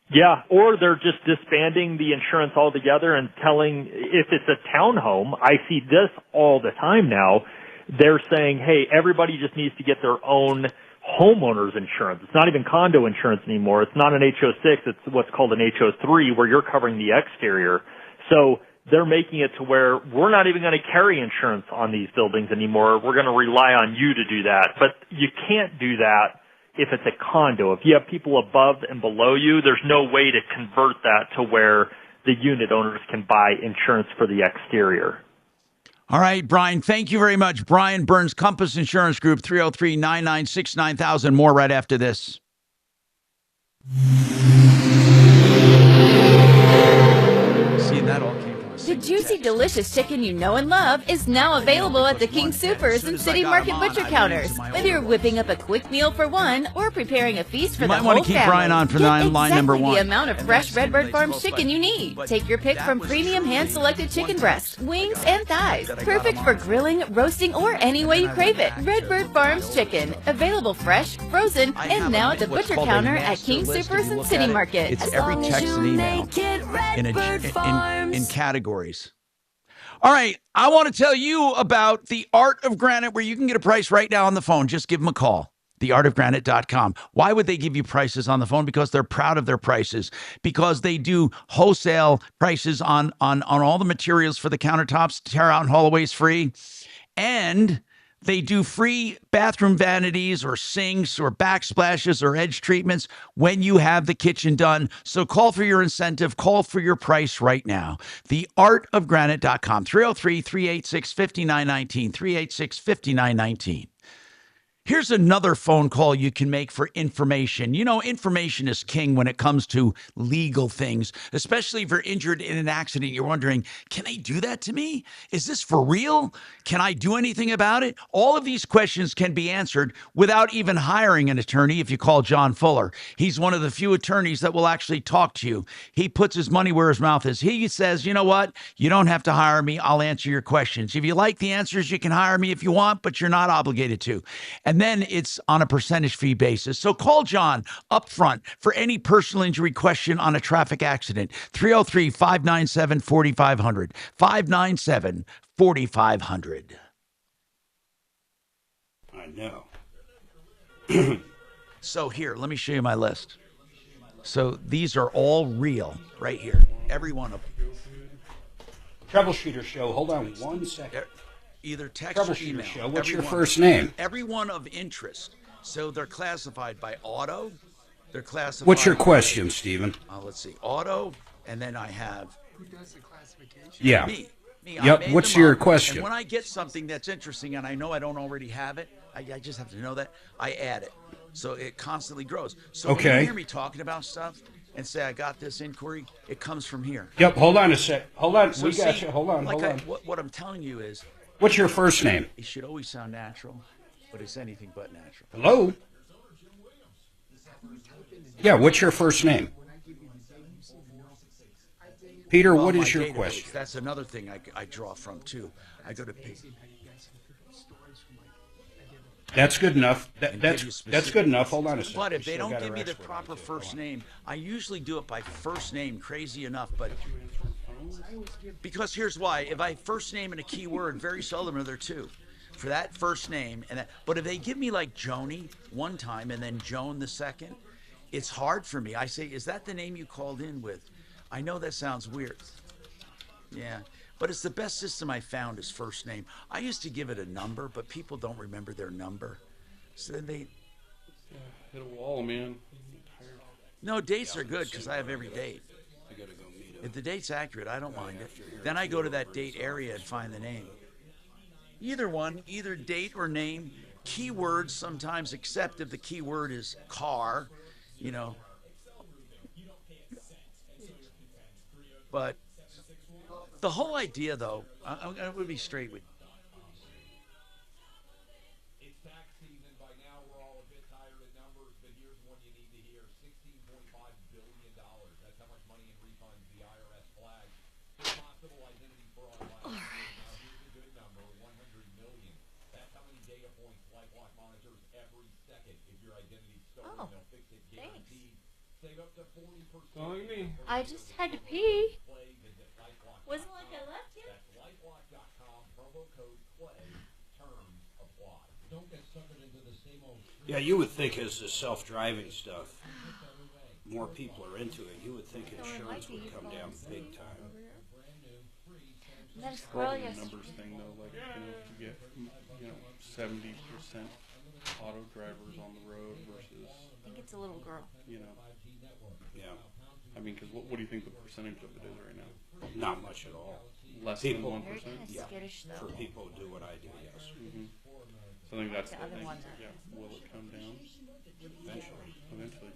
Yeah, or they're just disbanding the insurance altogether and telling, if it's a townhome, I see this all the time now, they're saying, hey, everybody just needs to get their own homeowner's insurance. It's not even condo insurance anymore. It's not an HO6. It's what's called an HO3, where you're covering the exterior. So they're making it to where we're not even going to carry insurance on these buildings anymore. We're going to rely on you to do that. But you can't do that if it's a condo. If you have people above and below you, there's no way to convert that to where the unit owners can buy insurance for the exterior. All right, Brian, thank you very much. Brian Burns, Compass Insurance Group, 303-996-9000. More right after this. Seeing that all came from us. The juicy, delicious chicken you know and love is now available at the King Supers and City Market butcher counters. Whether you're whipping up a quick meal for one or preparing a feast for the whole family, might want to keep Brian on for line number one. The amount of fresh Redbird Farms chicken you need. Take your pick from premium hand-selected chicken breasts, wings, and thighs. Perfect for grilling, roasting, or any way you crave it. Redbird Farms chicken. Available fresh, frozen, and now at the butcher counter at King Supers and City Market. It's every text and email in categories. All right, I want to tell you about The Art of Granite, where you can get a price right now on the phone. Just give them a call. theartofgranite.com. Why would they give you prices on the phone? Because they're proud of their prices. Because they do wholesale prices on all the materials for the countertops, tear out and haul aways free. And they do free bathroom vanities or sinks or backsplashes or edge treatments when you have the kitchen done. So call for your incentive. Call for your price right now. theartofgranite.com. 303-386-5919. 386-5919. Here's another phone call you can make for information. You know, information is king when it comes to legal things, especially if you're injured in an accident. You're wondering, can they do that to me? Is this for real? Can I do anything about it? All of these questions can be answered without even hiring an attorney if you call John Fuller. He's one of the few attorneys that will actually talk to you. He puts his money where his mouth is. He says, you know what? You don't have to hire me. I'll answer your questions. If you like the answers, you can hire me if you want, but you're not obligated to. And then it's on a percentage fee basis. So call John up front for any personal injury question on a traffic accident. 303-597-4500. 597-4500. I know. So here, let me show you my list. So these are all real right here. Every one of them. Troubleshooter Show. Hold on 1 second. Either text or email. Show. What's your first name? Everyone of interest. So they're classified by auto. They're classified. What's your question, Stephen? Let's see. Auto, and then I have. Who does the classification? Yeah. Me. Yep. What's your question? And when I get something that's interesting and I know I don't already have it, I just have to know that, I add it. So it constantly grows. So when you hear me talking about stuff and say I got this inquiry, it comes from here. Yep. Hold on a sec. Hold on. So We got you. Hold on. What I'm telling you is. What's your first name? It should always sound natural, but it's anything but natural. Hello? Yeah, what's your first name? Peter, what is your question? That's another thing I draw from, too. I go to That's good enough. That's good enough. Hold on a second. But if they don't give me the proper first name, I usually do it by first name, crazy enough, but Because here's why. If I first name and a keyword, very seldom are there two. For that first name, but if they give me like Joni one time and then Joan the second, it's hard for me. I say, is that the name you called in with? I know that sounds weird. Yeah, but it's the best system I found is first name. I used to give it a number, but people don't remember their number. So then they... hit a wall, man. No, dates are good because I have every date. If the date's accurate, I don't mind it. Then I go to that date area and find the name. Either one, either date or name. Keywords sometimes, except if the keyword is car, you know. But the whole idea, though, I'm going to be straight with you. I just had to pee. Wasn't like I left you. Yeah, you would think as the self-driving stuff, more people are into it. You would think insurance would come down big time. That's probably a numbers thing, though. Like, if you get, 70% auto drivers on the road versus... I think it's a little girl. Yeah. I mean, because what do you think the percentage of it is right now? Not much at all. Less people, than 1%? Yeah, for people who do what I do, yes. Mm-hmm. So I think that's the other thing. one. Yeah. Will it come down? Eventually.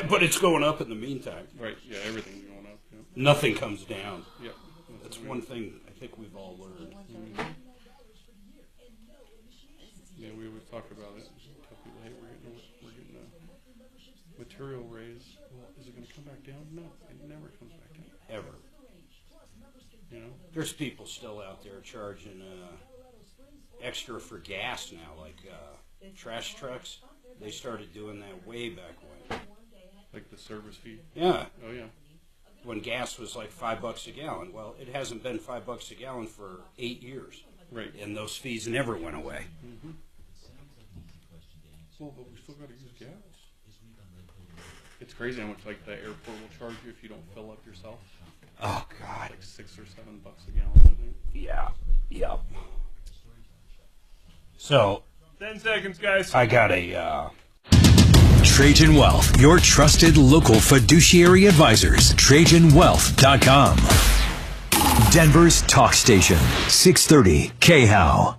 But it's going up in the meantime. Right, yeah, everything's going up. Yeah. Nothing comes down. Yeah. That's one thing I think we've all learned. Mm-hmm. Yeah, we always talk about it. Tell people, hey, we're getting a material raise. Well, is it going to come back down? No, it never comes back down. Ever. You know? There's people still out there charging extra for gas now, like trash trucks. They started doing that way back when. Like the service fee? Yeah. Oh, yeah. When gas was like $5 a gallon. Well, it hasn't been $5 a gallon for 8 years. Right. And those fees never went away. Mm-hmm. Well, but we still got to use gas. It's crazy how much like the airport will charge you if you don't fill up yourself. Oh God! It's like $6 or $7 a gallon, I think. Yeah. Yep. So. 10 seconds, guys. I got a. Trajan Wealth, your trusted local fiduciary advisors. TrajanWealth.com. Denver's talk station, 630 KHOW.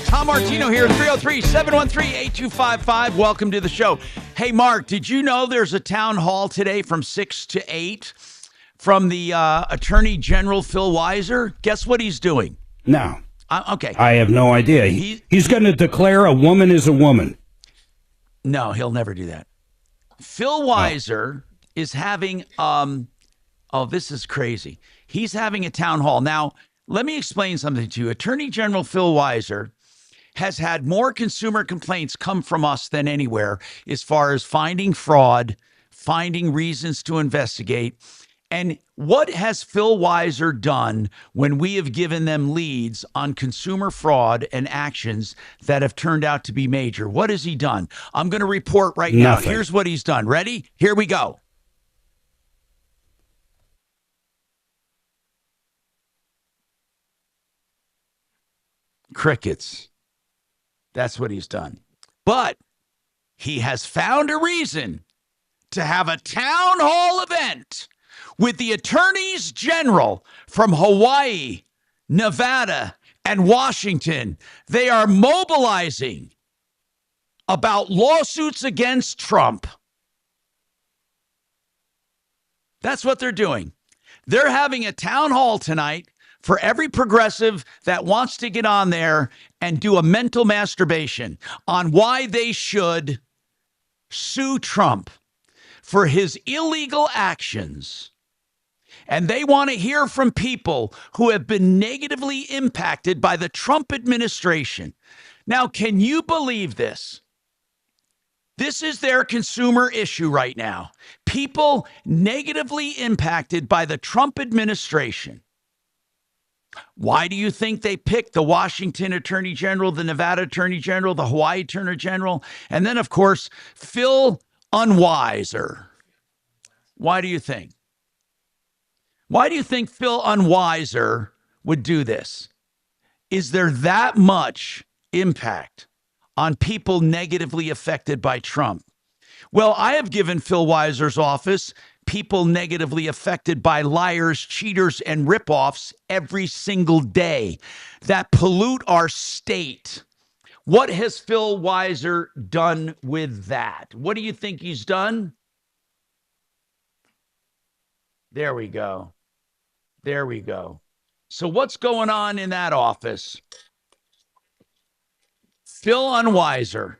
Tom Martino here, 303-713-8255. Welcome to the show. Hey, Mark, did you know there's a town hall today from 6 to 8 from the Attorney General Phil Weiser? Guess what he's doing? No. Okay. I have no idea. He's going to declare a woman is a woman. No, he'll never do that. Phil Weiser is having, this is crazy. He's having a town hall. Now, let me explain something to you. Attorney General Phil Weiser has had more consumer complaints come from us than anywhere as far as finding fraud, finding reasons to investigate. And what has Phil Weiser done when we have given them leads on consumer fraud and actions that have turned out to be major? What has he done? I'm going to report right now. Nothing. Here's what he's done. Ready? Here we go. Crickets. That's what he's done. But he has found a reason to have a town hall event with the attorneys general from Hawaii, Nevada, and Washington. They are mobilizing about lawsuits against Trump. That's what they're doing. They're having a town hall tonight for every progressive that wants to get on there and do a mental masturbation on why they should sue Trump for his illegal actions. And they want to hear from people who have been negatively impacted by the Trump administration. Now, can you believe this? This is their consumer issue right now. People negatively impacted by the Trump administration. Why do you think they picked the Washington Attorney General, the Nevada Attorney General, the Hawaii Attorney General, and then, of course, Phil Unwiser? Why do you think? Why do you think Phil Unwiser would do this? Is there that much impact on people negatively affected by Trump? Well, I have given Phil Weiser's office people negatively affected by liars, cheaters, and ripoffs every single day that pollute our state. What has Phil Weiser done with that? What do you think he's done? There we go. There we go. So what's going on in that office? Phil Unwiser,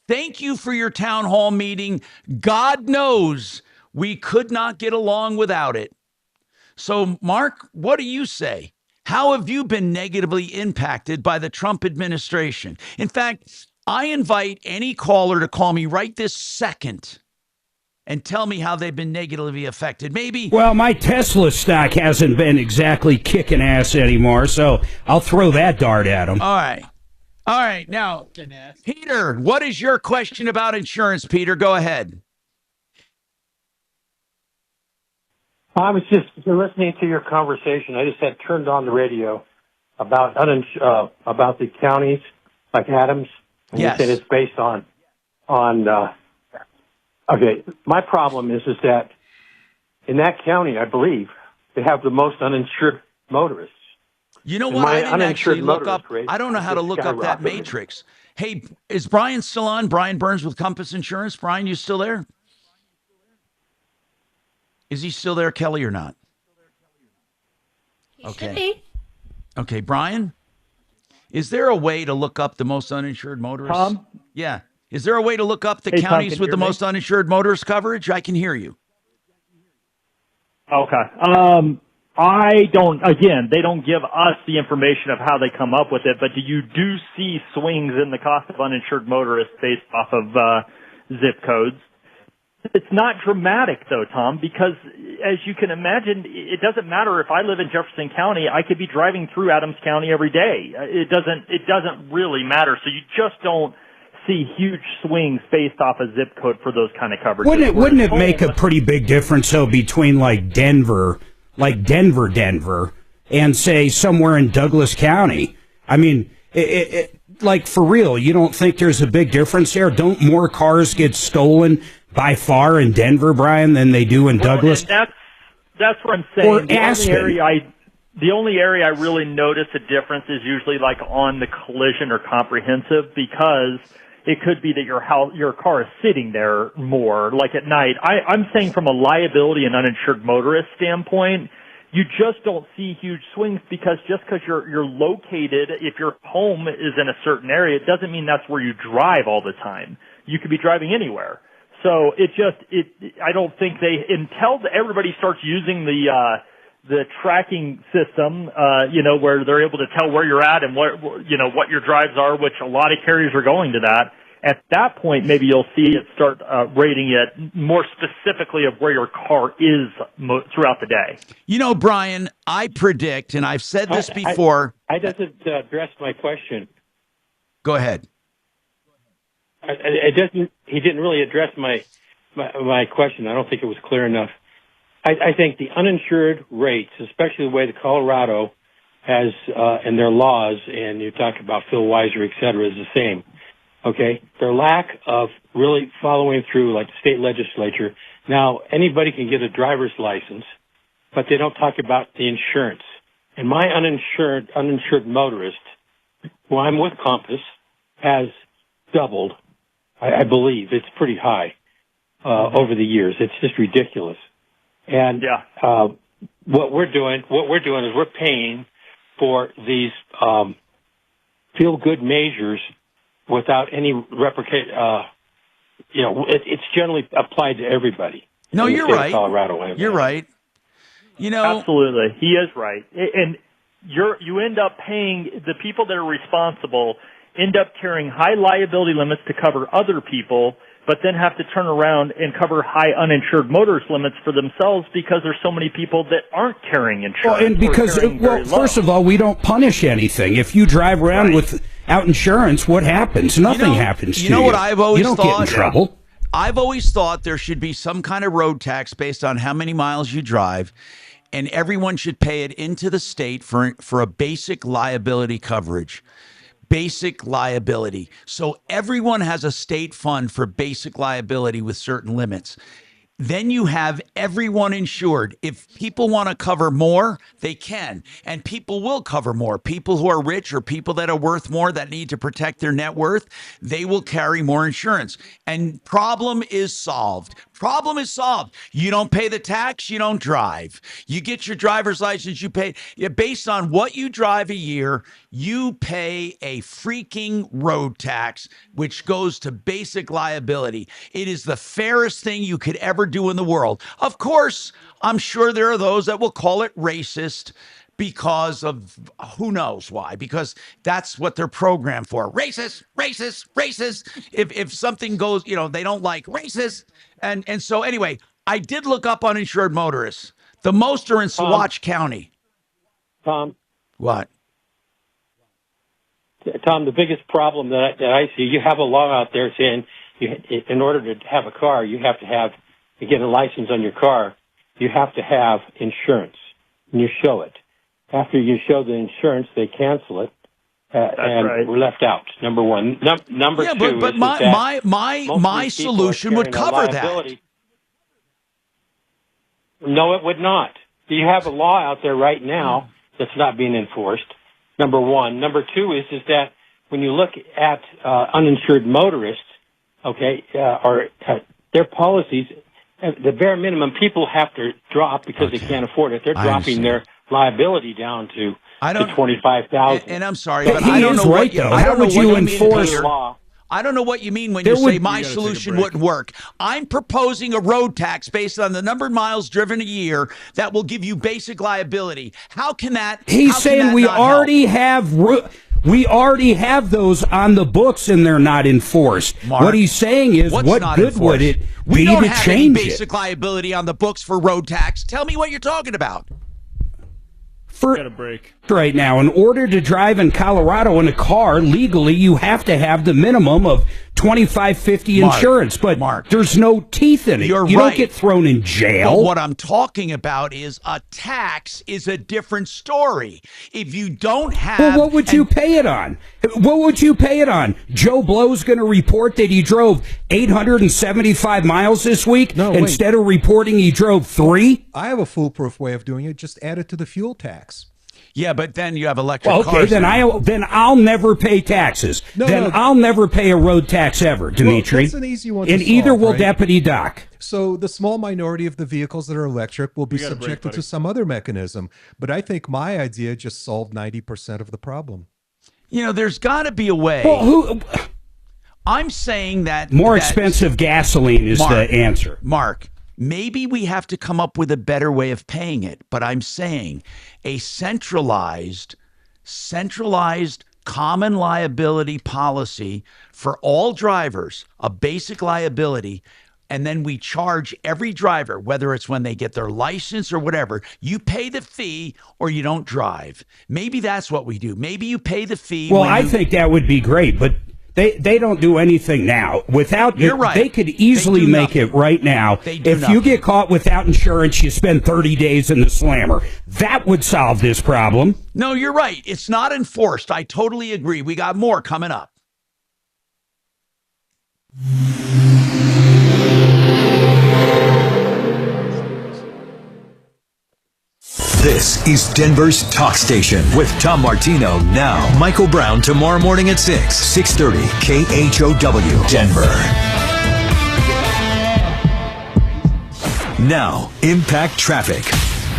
thank you for your town hall meeting. God knows we could not get along without it. So, Mark, what do you say? How have you been negatively impacted by the Trump administration? In fact, I invite any caller to call me right this second and tell me how they've been negatively affected. Maybe. Well, my Tesla stock hasn't been exactly kicking ass anymore, so I'll throw that dart at them. All right. All right. Now, Peter, what is your question about insurance, Peter? Go ahead. I was just listening to your conversation. I just had turned on the radio about the counties like Adams. And yes. You said it's based on. Okay, my problem is that in that county, I believe they have the most uninsured motorists. You know what? I didn't actually look up. I don't know how to look up that matrix. Hey, is Brian still on? Brian Burns with Compass Insurance. Brian, you still there? Is he still there, Kelly, or not? Okay. Okay, Brian, is there a way to look up the most uninsured motorists? Tom? Yeah. Is there a way to look up the Hey, Tom, counties can with you the hear me? most uninsured motorist coverage? I can hear you. Okay. I don't, again, they don't give us the information of how they come up with it, but you do see swings in the cost of uninsured motorists based off of zip codes. It's not dramatic, though, Tom, because as you can imagine, it doesn't matter if I live in Jefferson County. I could be driving through Adams County every day. It doesn't really matter. So you just don't see huge swings based off a zip code for those kind of coverages. Wouldn't it make a pretty big difference, though, between like Denver, and say somewhere in Douglas County? I mean, like for real, you don't think there's a big difference there? Don't more cars get stolen by far in Denver, Brian, than they do in Douglas? That's what I'm saying. Or Aspen. The only area I really notice a difference is usually like on the collision or comprehensive, because it could be that your car is sitting there more, like at night. I'm saying from a liability and uninsured motorist standpoint, you just don't see huge swings, because just because you're located, if your home is in a certain area, it doesn't mean that's where you drive all the time. You could be driving anywhere. So I don't think until everybody starts using the tracking system, where they're able to tell where you're at and what your drives are, which a lot of carriers are going to that. At that point, maybe you'll see it start rating it more specifically of where your car is throughout the day. You know, Brian, I predict, and I've said this before. I doesn't address my question. Go ahead. He didn't really address my question. I don't think it was clear enough. I think the uninsured rates, especially the way that Colorado has and their laws, and you talk about Phil Weiser, et cetera, is the same. Okay, their lack of really following through, like the state legislature. Now, anybody can get a driver's license, but they don't talk about the insurance. And my uninsured motorist, who I'm with Compass, has doubled. I believe it's pretty high over the years. It's just ridiculous. And what we're doing is we're paying for these feel-good measures without any it's generally applied to everybody. No, you're right. Colorado, you're right. Absolutely, he is right, and you end up paying the people that are responsible end up carrying high liability limits to cover other people, but then have to turn around and cover high uninsured motorist limits for themselves because there's so many people that aren't carrying insurance. Well, and because, first of all, we don't punish anything. If you drive around without insurance, what happens? Nothing happens to you. You know what I've always thought? You don't get in trouble. I've always thought there should be some kind of road tax based on how many miles you drive, and everyone should pay it into the state for a basic liability coverage. Basic liability. So everyone has a state fund for basic liability with certain limits. Then you have everyone insured. If people want to cover more, they can. And people will cover more. People who are rich or people that are worth more that need to protect their net worth, they will carry more insurance. And problem is solved. Problem is solved. You don't pay the tax, you don't drive. You get your driver's license, you pay. Based on what you drive a year, you pay a freaking road tax, which goes to basic liability. It is the fairest thing you could ever do in the world. Of course, I'm sure there are those that will call it racist because of who knows why, because that's what they're programmed for. Racist, racist, racist. If something goes, they don't like racist. And so anyway, I did look up uninsured motorists. The most are in Saguache County. Tom. What? Tom, the biggest problem that I see, you have a law out there saying in order to have a car, you have to get a license on your car, you have to have insurance, and you show it. After you show the insurance, they cancel it, and we're left out. Number one. Number two. But my solution would cover that. No, it would not. You have a law out there right now that's not being enforced. Number one. Number two is that when you look at uninsured motorists, or their policies, the bare minimum people have to drop because they can't afford it. They're dropping their liability down to $25,000. And I'm sorry, but I don't know what you enforce. I don't know what you mean when you say my solution wouldn't work. I'm proposing a road tax based on the number of miles driven a year that will give you basic liability. How can that? He's saying we already have. We already have those on the books and they're not enforced. Mark, what he's saying is, what good would it be to change it? We don't have any basic liability on the books for road tax. Tell me what you're talking about. Got a break. Right now, in order to drive in Colorado in a car legally, you have to have the minimum of $25.50 insurance. But there's no teeth in it. You don't get thrown in jail. But what I'm talking about is a tax is a different story. If you don't have, well, what would you pay it on? What would you pay it on? Joe Blow's going to report that he drove 875 miles this week instead of reporting he drove 3. I have a foolproof way of doing it. Just add it to the fuel tax. Yeah, but then you have electric cars. Then I'll never pay taxes. I'll never pay a road tax ever, Dimitri. That's an easy one to and solve, either will right? Deputy Doc. So the small minority of the vehicles that are electric will be subjected to some other mechanism. But I think my idea just solved 90% of the problem. There's got to be a way. Well, I'm saying that more expensive gasoline is the answer. Mark, maybe we have to come up with a better way of paying it, but I'm saying a centralized common liability policy for all drivers, a basic liability, and then we charge every driver, whether it's when they get their license or whatever, you pay the fee or you don't drive. Maybe that's what we do. Maybe you pay the fee. Well, I think that would be great, but They don't do anything now. Without You're right. They could easily make it right now. If you get caught without insurance, you spend 30 days in the slammer. That would solve this problem. No, you're right. It's not enforced. I totally agree. We got more coming up. This is Denver's Talk Station with Tom Martino. Now, Michael Brown tomorrow morning at 6:30 KHOW, Denver. Now, Impact Traffic.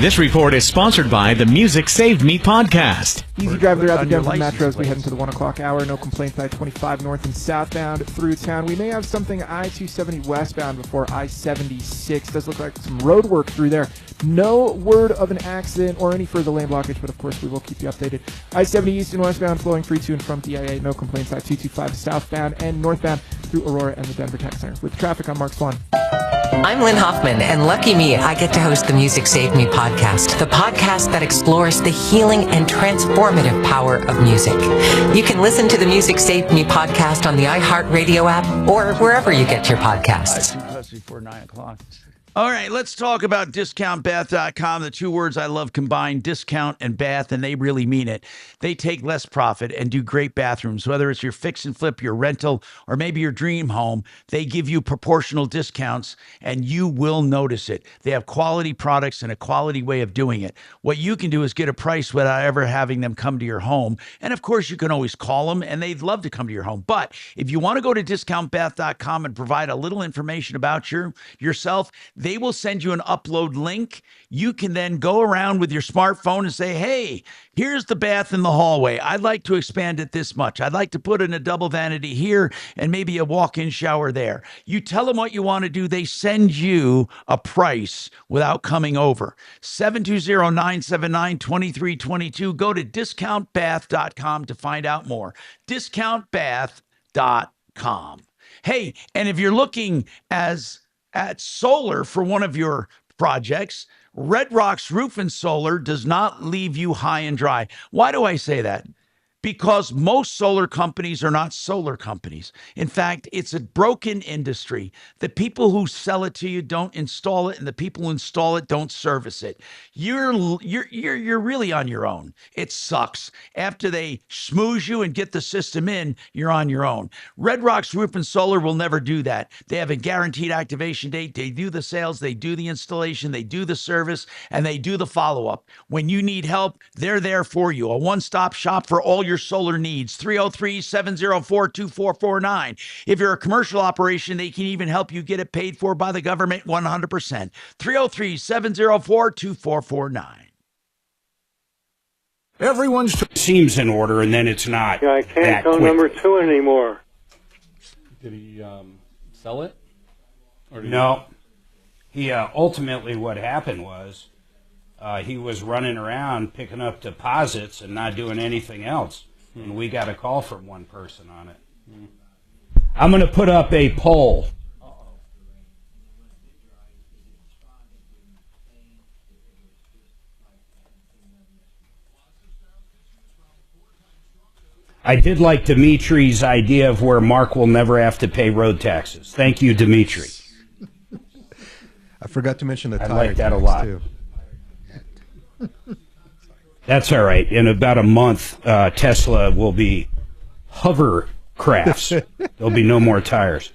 This report is sponsored by the Music Saved Me podcast. Easy drive throughout the Denver metro as we head into the 1 o'clock hour. No complaints I-25 north and southbound through town. We may have something I-270 westbound before I-76. Does look like some road work through there. No word of an accident or any further lane blockage, but of course we will keep you updated. I-70 east and westbound flowing free to and from DIA. No complaints I-225 southbound and northbound through Aurora and the Denver Tech Center. With traffic, I'm Mark Swan. I'm Lynn Hoffman, and lucky me, I get to host the Music Saved Me podcast, the podcast that explores the healing and transformative power of music. You can listen to the Music Saved Me podcast on the iHeartRadio app or wherever you get your podcasts. Before 9 o'clock. All right, let's talk about discountbath.com. The two words I love combined, discount and bath, and they really mean it. They take less profit and do great bathrooms. Whether it's your fix and flip, your rental, or maybe your dream home, they give you proportional discounts, and you will notice it. They have quality products and a quality way of doing it. What you can do is get a price without ever having them come to your home. And of course, you can always call them, and they'd love to come to your home. But if you want to go to discountbath.com and provide a little information about yourself, they will send you an upload link. You can then go around with your smartphone and say, hey, here's the bath in the hallway. I'd like to expand it this much. I'd like to put in a double vanity here and maybe a walk-in shower there. You tell them what you want to do. They send you a price without coming over. 720-979-2322. Go to discountbath.com to find out more. Discountbath.com. Hey, and if you're looking at solar for one of your projects, Red Rock's Roof and Solar does not leave you high and dry. Why do I say that? Because most solar companies are not solar companies. In fact, it's a broken industry. The people who sell it to you don't install it, and the people who install it don't service it. You're really on your own. It sucks. After they schmooze you and get the system in, you're on your own. Red Rock's Roof and Solar will never do that. They have a guaranteed activation date. They do the sales, they do the installation, they do the service, and they do the follow-up. When you need help, they're there for you. A one-stop shop for all your solar needs. 303-704-2449. If you're a commercial operation, they can even help you get it paid for by the government 100%. 303-704-2449. Everyone's seems in order, and then it's not. Yeah, I can't go number 2 anymore. Did he sell it? Or No. He ultimately what happened was he was running around picking up deposits and not doing anything else. And we got a call from one person on it. I'm going to put up a poll. I did like Dimitri's idea of where Mark will never have to pay road taxes. Thank you, Dimitri. I forgot to mention the tire I like that a tax, lot. too. That's all right. In about a month, Tesla will be hovercrafts. There'll be no more tires.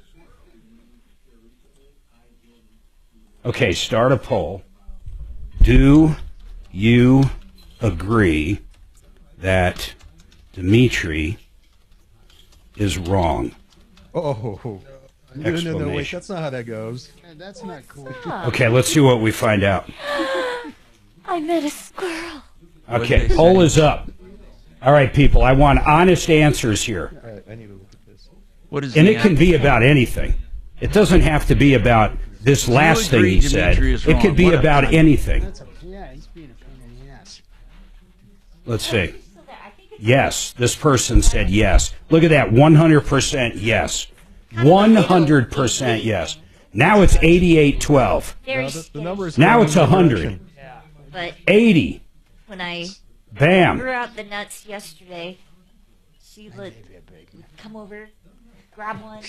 Okay, start a poll. Do you agree that Dimitri is wrong? Oh. No, wait, that's not how that goes. That's not cool. Okay, let's see what we find out. I met a squirrel. Okay, poll is up. All right, people, I want honest answers here. All right, I need to look at this. What is And it can be about anything. It doesn't have to be about this last thing he said. It could be about anything. Yeah, he's being a pain in the ass. Let's see. Yes, this person said yes. Look at that, 100% yes. 100% yes. Now it's 88-12. The number is Now it's 100. But 80. when I Bam. threw out the nuts yesterday, she would come over, grab one,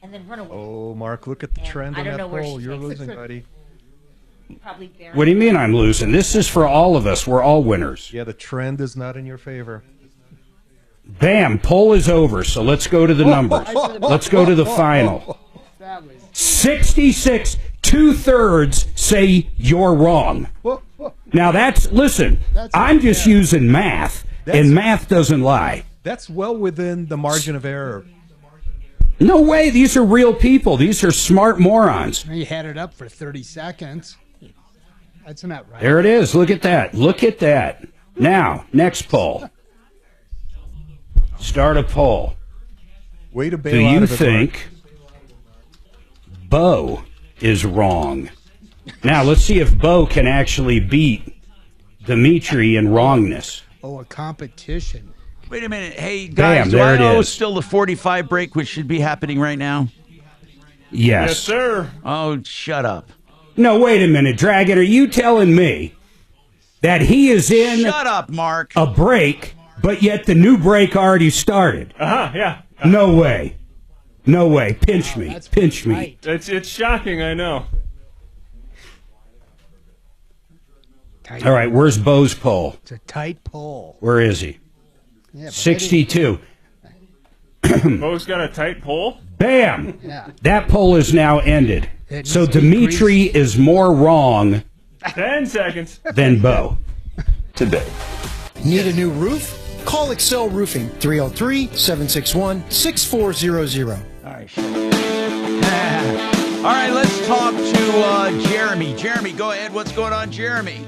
and then run away. Oh, Mark, look at the trend I on don't that know where poll. she You're takes losing, it. buddy. Probably Barry. What do you mean I'm losing? This is for all of us. We're all winners. Yeah, the trend is not in your favor. Bam. Poll is over. So let's go to the numbers. Let's go to the final. 66, 2/3 say you're wrong. Now listen, I'm just using math, and math doesn't lie. That's well within the margin of error. No way. These are real people. These are smart morons. You had it up for 30 seconds. That's not right. There it is. Look at that. Look at that. Now, next poll. Start a poll. Way to bail Do out you of it, think Bo is wrong? Now, let's see if Bo can actually beat Dimitri in wrongness. Oh, a competition. Wait a minute. Hey, guys, do I owe still the 45 break, which should be happening right now? Yes. Yes, sir. Oh, shut up. No, wait a minute, Dragon. Are you telling me that he is in Shut up, Mark. a break, but yet the new break already started? Yeah. No way. No way. Pinch me. Pinch me. It's shocking, I know. All right, where's Bo's poll? It's a tight poll. Where is he? Yeah, 62. Bo's got a tight poll? Bam! Yeah. That poll is now ended. It So needs to be Dimitri is more wrong 10 seconds. than Bo today. Need a new roof? Call Excel Roofing 303-761-6400. All right, let's talk to Jeremy. Jeremy, go ahead. What's going on, Jeremy?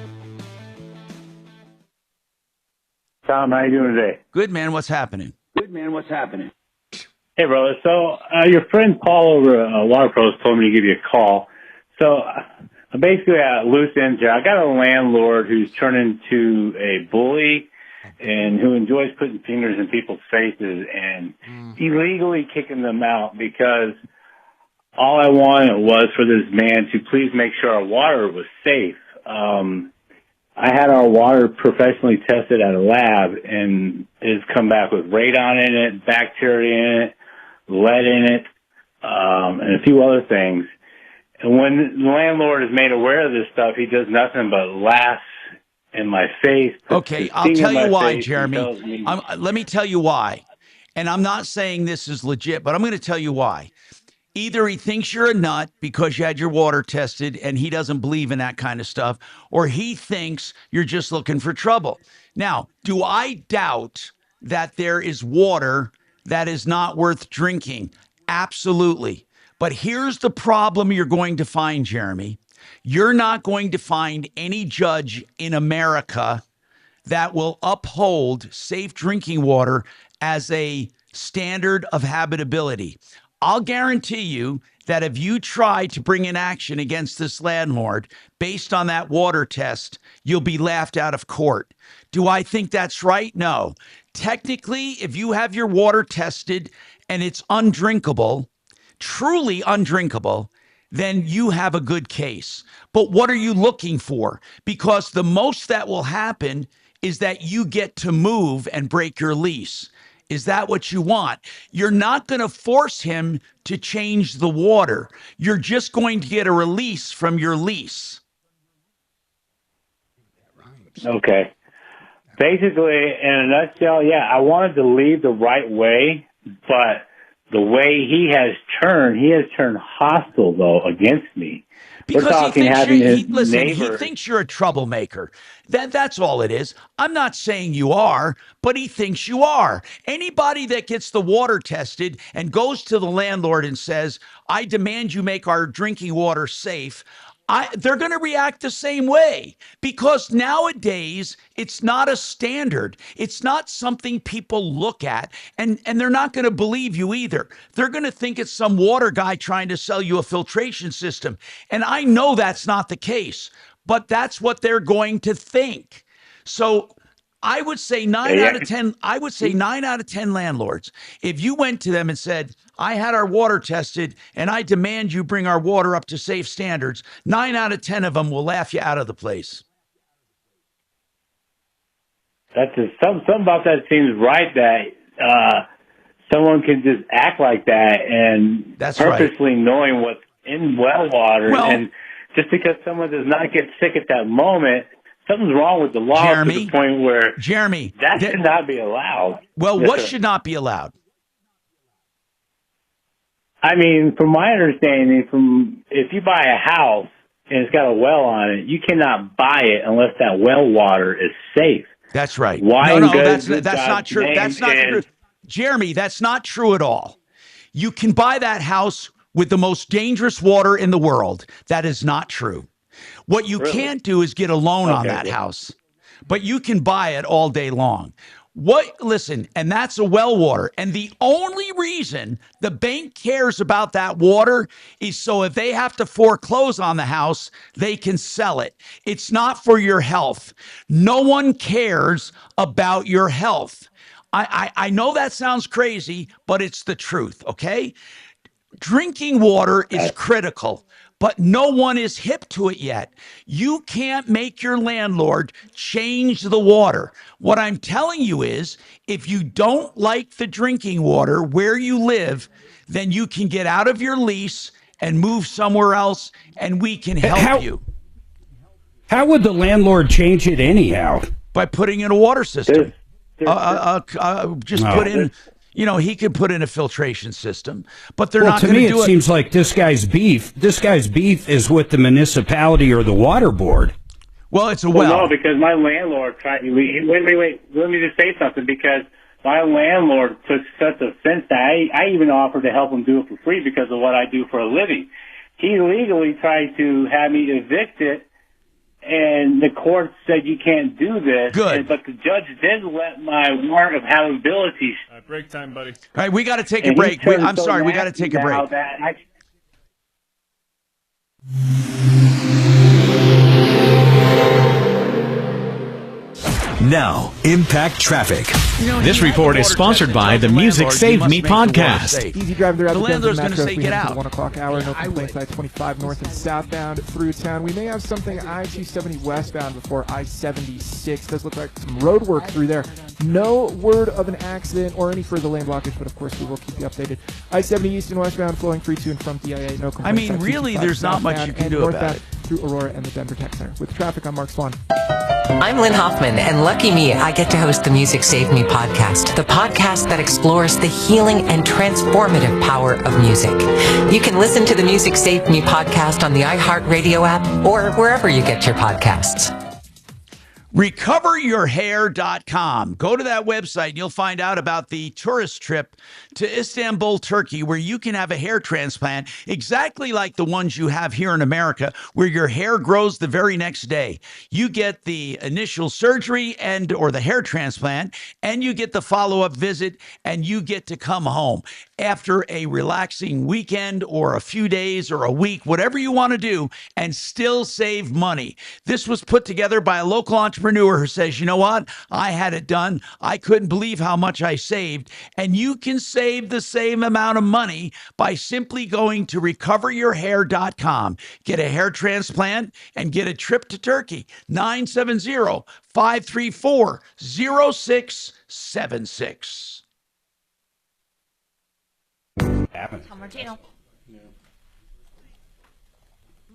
Tom, how you doing today? Good, man. What's happening? Hey, brother. So your friend Paul over Water Pros told me to give you a call. So I'm basically at loose ends here. I got a landlord who's turned into a bully and who enjoys putting fingers in people's faces and illegally kicking them out because all I wanted was for this man to please make sure our water was safe. I had our water professionally tested at a lab, and it's come back with radon in it, bacteria in it, lead in it, and a few other things. And when the landlord is made aware of this stuff, he does nothing but laugh in my face. Okay, I'll tell you why, Jeremy. Let me tell you why. And I'm not saying this is legit, but I'm going to tell you why. Either he thinks you're a nut because you had your water tested and he doesn't believe in that kind of stuff, or he thinks you're just looking for trouble. Now, do I doubt that there is water that is not worth drinking? Absolutely. But here's the problem you're going to find, Jeremy. You're not going to find any judge in America that will uphold safe drinking water as a standard of habitability. I'll guarantee you that if you try to bring an action against this landlord based on that water test, you'll be laughed out of court. Do I think that's right? No. Technically, if you have your water tested and it's undrinkable, truly undrinkable, then you have a good case. But what are you looking for? Because the most that will happen is that you get to move and break your lease. Is that what you want? You're not going to force him to change the water. You're just going to get a release from your lease. Okay. Basically, in a nutshell, yeah, I wanted to leave the right way, but the way he has turned hostile, though, against me. Because he thinks you're a troublemaker. That's all it is. I'm not saying you are, but he thinks you are. Anybody that gets the water tested and goes to the landlord and says, I demand you make our drinking water safe, they're going to react the same way, because nowadays it's not a standard. It's not something people look at, and they're not going to believe you either. They're going to think it's some water guy trying to sell you a filtration system. And I know that's not the case, but that's what they're going to think. So I would say 9 out of 10. I would say 9 out of 10 landlords, if you went to them and said, I had our water tested and I demand you bring our water up to safe standards, 9 out of 10 of them will laugh you out of the place. That's something about that seems right, that someone can just act like that and that's purposely knowing what's in well water. And just because someone does not get sick at that moment, something's wrong with the law, Jeremy, to the point where that should not be allowed. Well, Yes, what sir. should not be allowed? I mean, from my understanding, if you buy a house and it's got a well on it, you cannot buy it unless that well water is safe. That's right. Wine No, goods, that's not true. God's That's name, not and- true. Jeremy, that's not true at all. You can buy that house with the most dangerous water in the world. That is not true. What you can't do is get a loan on that house, but you can buy it all day long. Listen, and that's a well water. And the only reason the bank cares about that water is so if they have to foreclose on the house, they can sell it. It's not for your health. No one cares about your health. I know that sounds crazy, but it's the truth, okay? Drinking water is critical, but no one is hip to it yet. You can't make your landlord change the water. What I'm telling you is, if you don't like the drinking water where you live, then you can get out of your lease and move somewhere else, and we can help you. How would the landlord change it anyhow? By putting in a water system. Put in... he could put in a filtration system, but they're not going to do it. To me, it seems like this guy's beef is with the municipality or the water board. Well, it's a well. No, because my landlord tried. Wait. Let me just say something. Because my landlord took such offense that I even offered to help him do it for free because of what I do for a living. He legally tried to have me evict it. And the court said you can't do this. Good. But the judge did let my warrant of habitability. Break time, buddy. All right, we got to take a break. I'm sorry, we got to take a break. Now, Impact Traffic. This report is sponsored by the Music Save Me podcast. Easy driving throughout the landlord's going to say, get out. 1 o'clock hour, no complaints, I-25 north and southbound through town. We may have something I-270 westbound before I-76. Does look like some road work through there. No word of an accident or any further lane blockage, but of course we will keep you updated. I-70 east and westbound flowing free to and from DIA, no complaints. I mean, really, there's not much you can do about it. Through Aurora and the Denver Tech Center. With traffic, I'm Mark Swan. I'm Lynn Hoffman, and lucky me, I get to host the Music Save Me podcast, the podcast that explores the healing and transformative power of music. You can listen to the Music Save Me podcast on the iHeartRadio app or wherever you get your podcasts. RecoverYourHair.com. Go to that website and you'll find out about the tourist trip to Istanbul, Turkey, where you can have a hair transplant exactly like the ones you have here in America, where your hair grows the very next day. You get the initial surgery or the hair transplant, and you get the follow-up visit, and you get to come home after a relaxing weekend or a few days or a week, whatever you want to do, and still save money. This was put together by a local entrepreneur who says, you know what? I had it done. I couldn't believe how much I saved. And you can save the same amount of money by simply going to recoveryourhair.com. Get a hair transplant and get a trip to Turkey. 970-534-0676. Tom Martino. Yeah.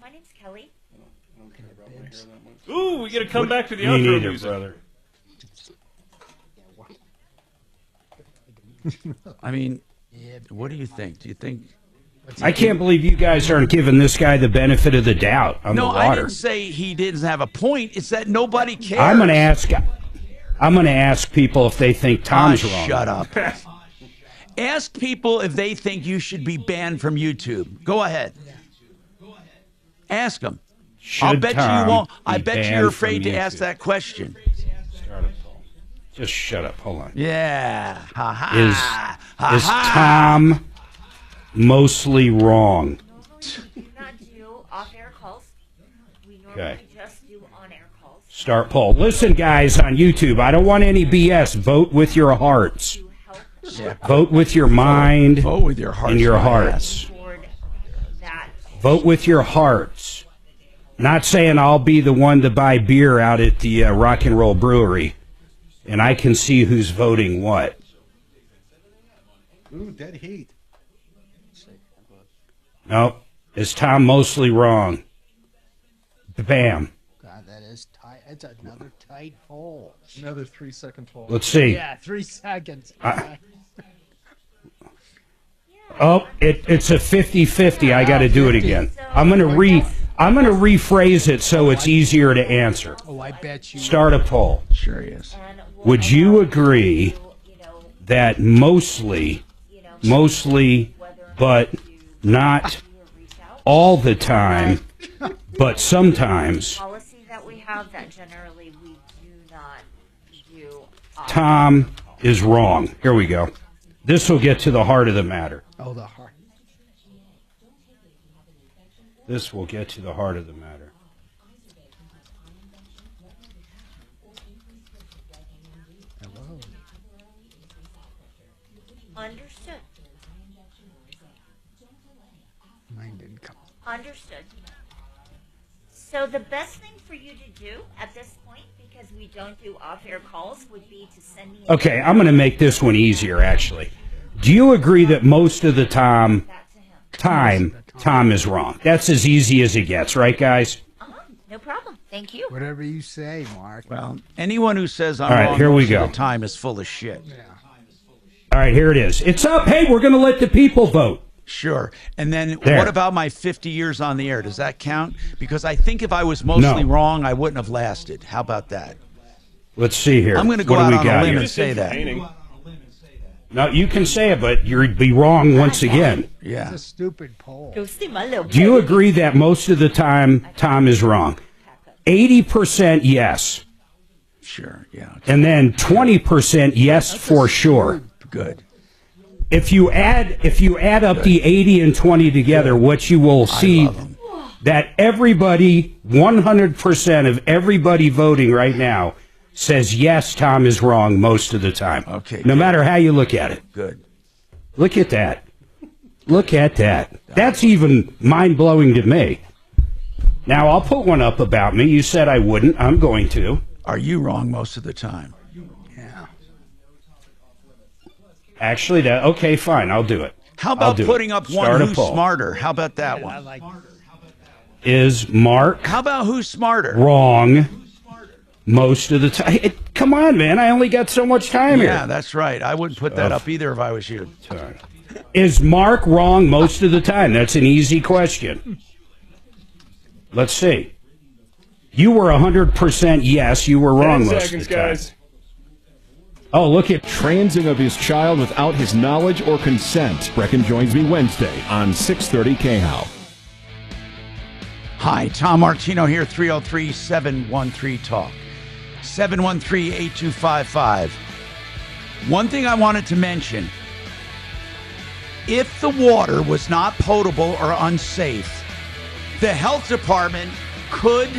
My name's Kelly. I don't care about my hair that much. Ooh, we get to come back to the Me outro neither, music. brother. I mean, what do you think? Do you think... I can't believe you guys aren't giving this guy the benefit of the doubt on the water. No, I didn't say he didn't have a point. It's that nobody cares. I'm going to ask people if they think Tom's wrong. Shut up. Ask people if they think you should be banned from YouTube. Go ahead. Ask them. I'll bet you won't. I bet you're afraid to ask that question. Start a poll. Just shut up. Hold on. Yeah. Ha ha. Is Tom mostly wrong? We not do off-air calls. We normally just do on-air calls. Start poll. Listen, guys, on YouTube, I don't want any BS. Vote with your hearts. Yeah. Vote with your mind. Vote with your hearts. And your hearts. Vote with your hearts. Not saying I'll be the one to buy beer out at the Rock and Roll Brewery, and I can see who's voting what. Ooh, dead heat. Nope. Is Tom mostly wrong? Bam. God, that is tight. It's another tight hole. Another 3-second hole. Let's see. Yeah, 3 seconds. It's a 50-50. I got to do it again. I'm gonna rephrase it so it's easier to answer. Oh, I bet you. Start a poll. Sure is. Would you agree that mostly, but not all the time, But sometimes, policy that we have that generally we do not do. Tom is wrong. Here we go. This will get to the heart of the matter. Oh, the heart. This will get to the heart of the matter. Hello. Understood. Mine didn't come. Understood. So the best thing for you to do at this point, because we don't do off-air calls, would be to send me. Okay, I'm going to make this one easier, actually. Do you agree that most of the time Tom is wrong? That's as easy as it gets, right, guys? No problem. Thank you. Whatever you say, Mark. Well, anyone who says I'm All right, wrong here we most go. of the time is full of shit. All right, here it is. It's up. Hey, we're going to let the people vote. Sure. And then There. what about my 50 years on the air? Does that count? Because I think if I was mostly wrong, I wouldn't have lasted. How about that? Let's see here. I'm going to go What do out we on a got limb here? and say that. No, you can say it, but you'd be wrong once again. Yeah. It's a stupid poll. Go see my little. Do you agree that most of the time Tom is wrong? 80% yes. Sure, yeah. And then 20% yes for sure. Good. If you add up the 80 and 20 together, what you will see that everybody, 100% of everybody voting right now says yes, Tom is wrong most of the time. Okay. No matter how you look at it. Good. Look at that. Look at that. That's even mind-blowing to me. Now, I'll put one up about me. You said I wouldn't. I'm going to. Are you wrong most of the time? Yeah. Actually, okay, fine. I'll do it. How about putting up one who's poll. smarter? How about that one? Is Mark How about who's smarter? wrong most of the time? Come on, man. I only got so much time Yeah, here. that's right. I wouldn't put that up either if I was you. Is Mark wrong most of the time? That's an easy question. Let's see. You were 100% yes. You were wrong 10 most seconds, of the time. guys. Oh, look at Transing of his child without his knowledge or consent. Brecken joins me Wednesday on 630 KHOW. Hi, Tom Martino here, 303-713-TALK, 713-8255. One thing I wanted to mention, if the water was not potable or unsafe, the health department could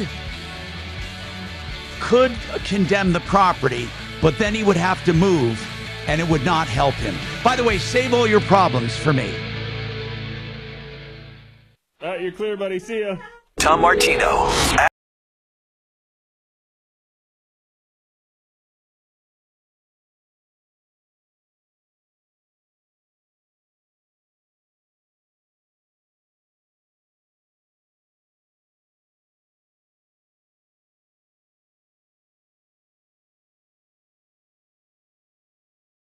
condemn the property, but then he would have to move, and it would not help him. By the way, save all your problems for me. You're clear, buddy. See ya. Tom Martino.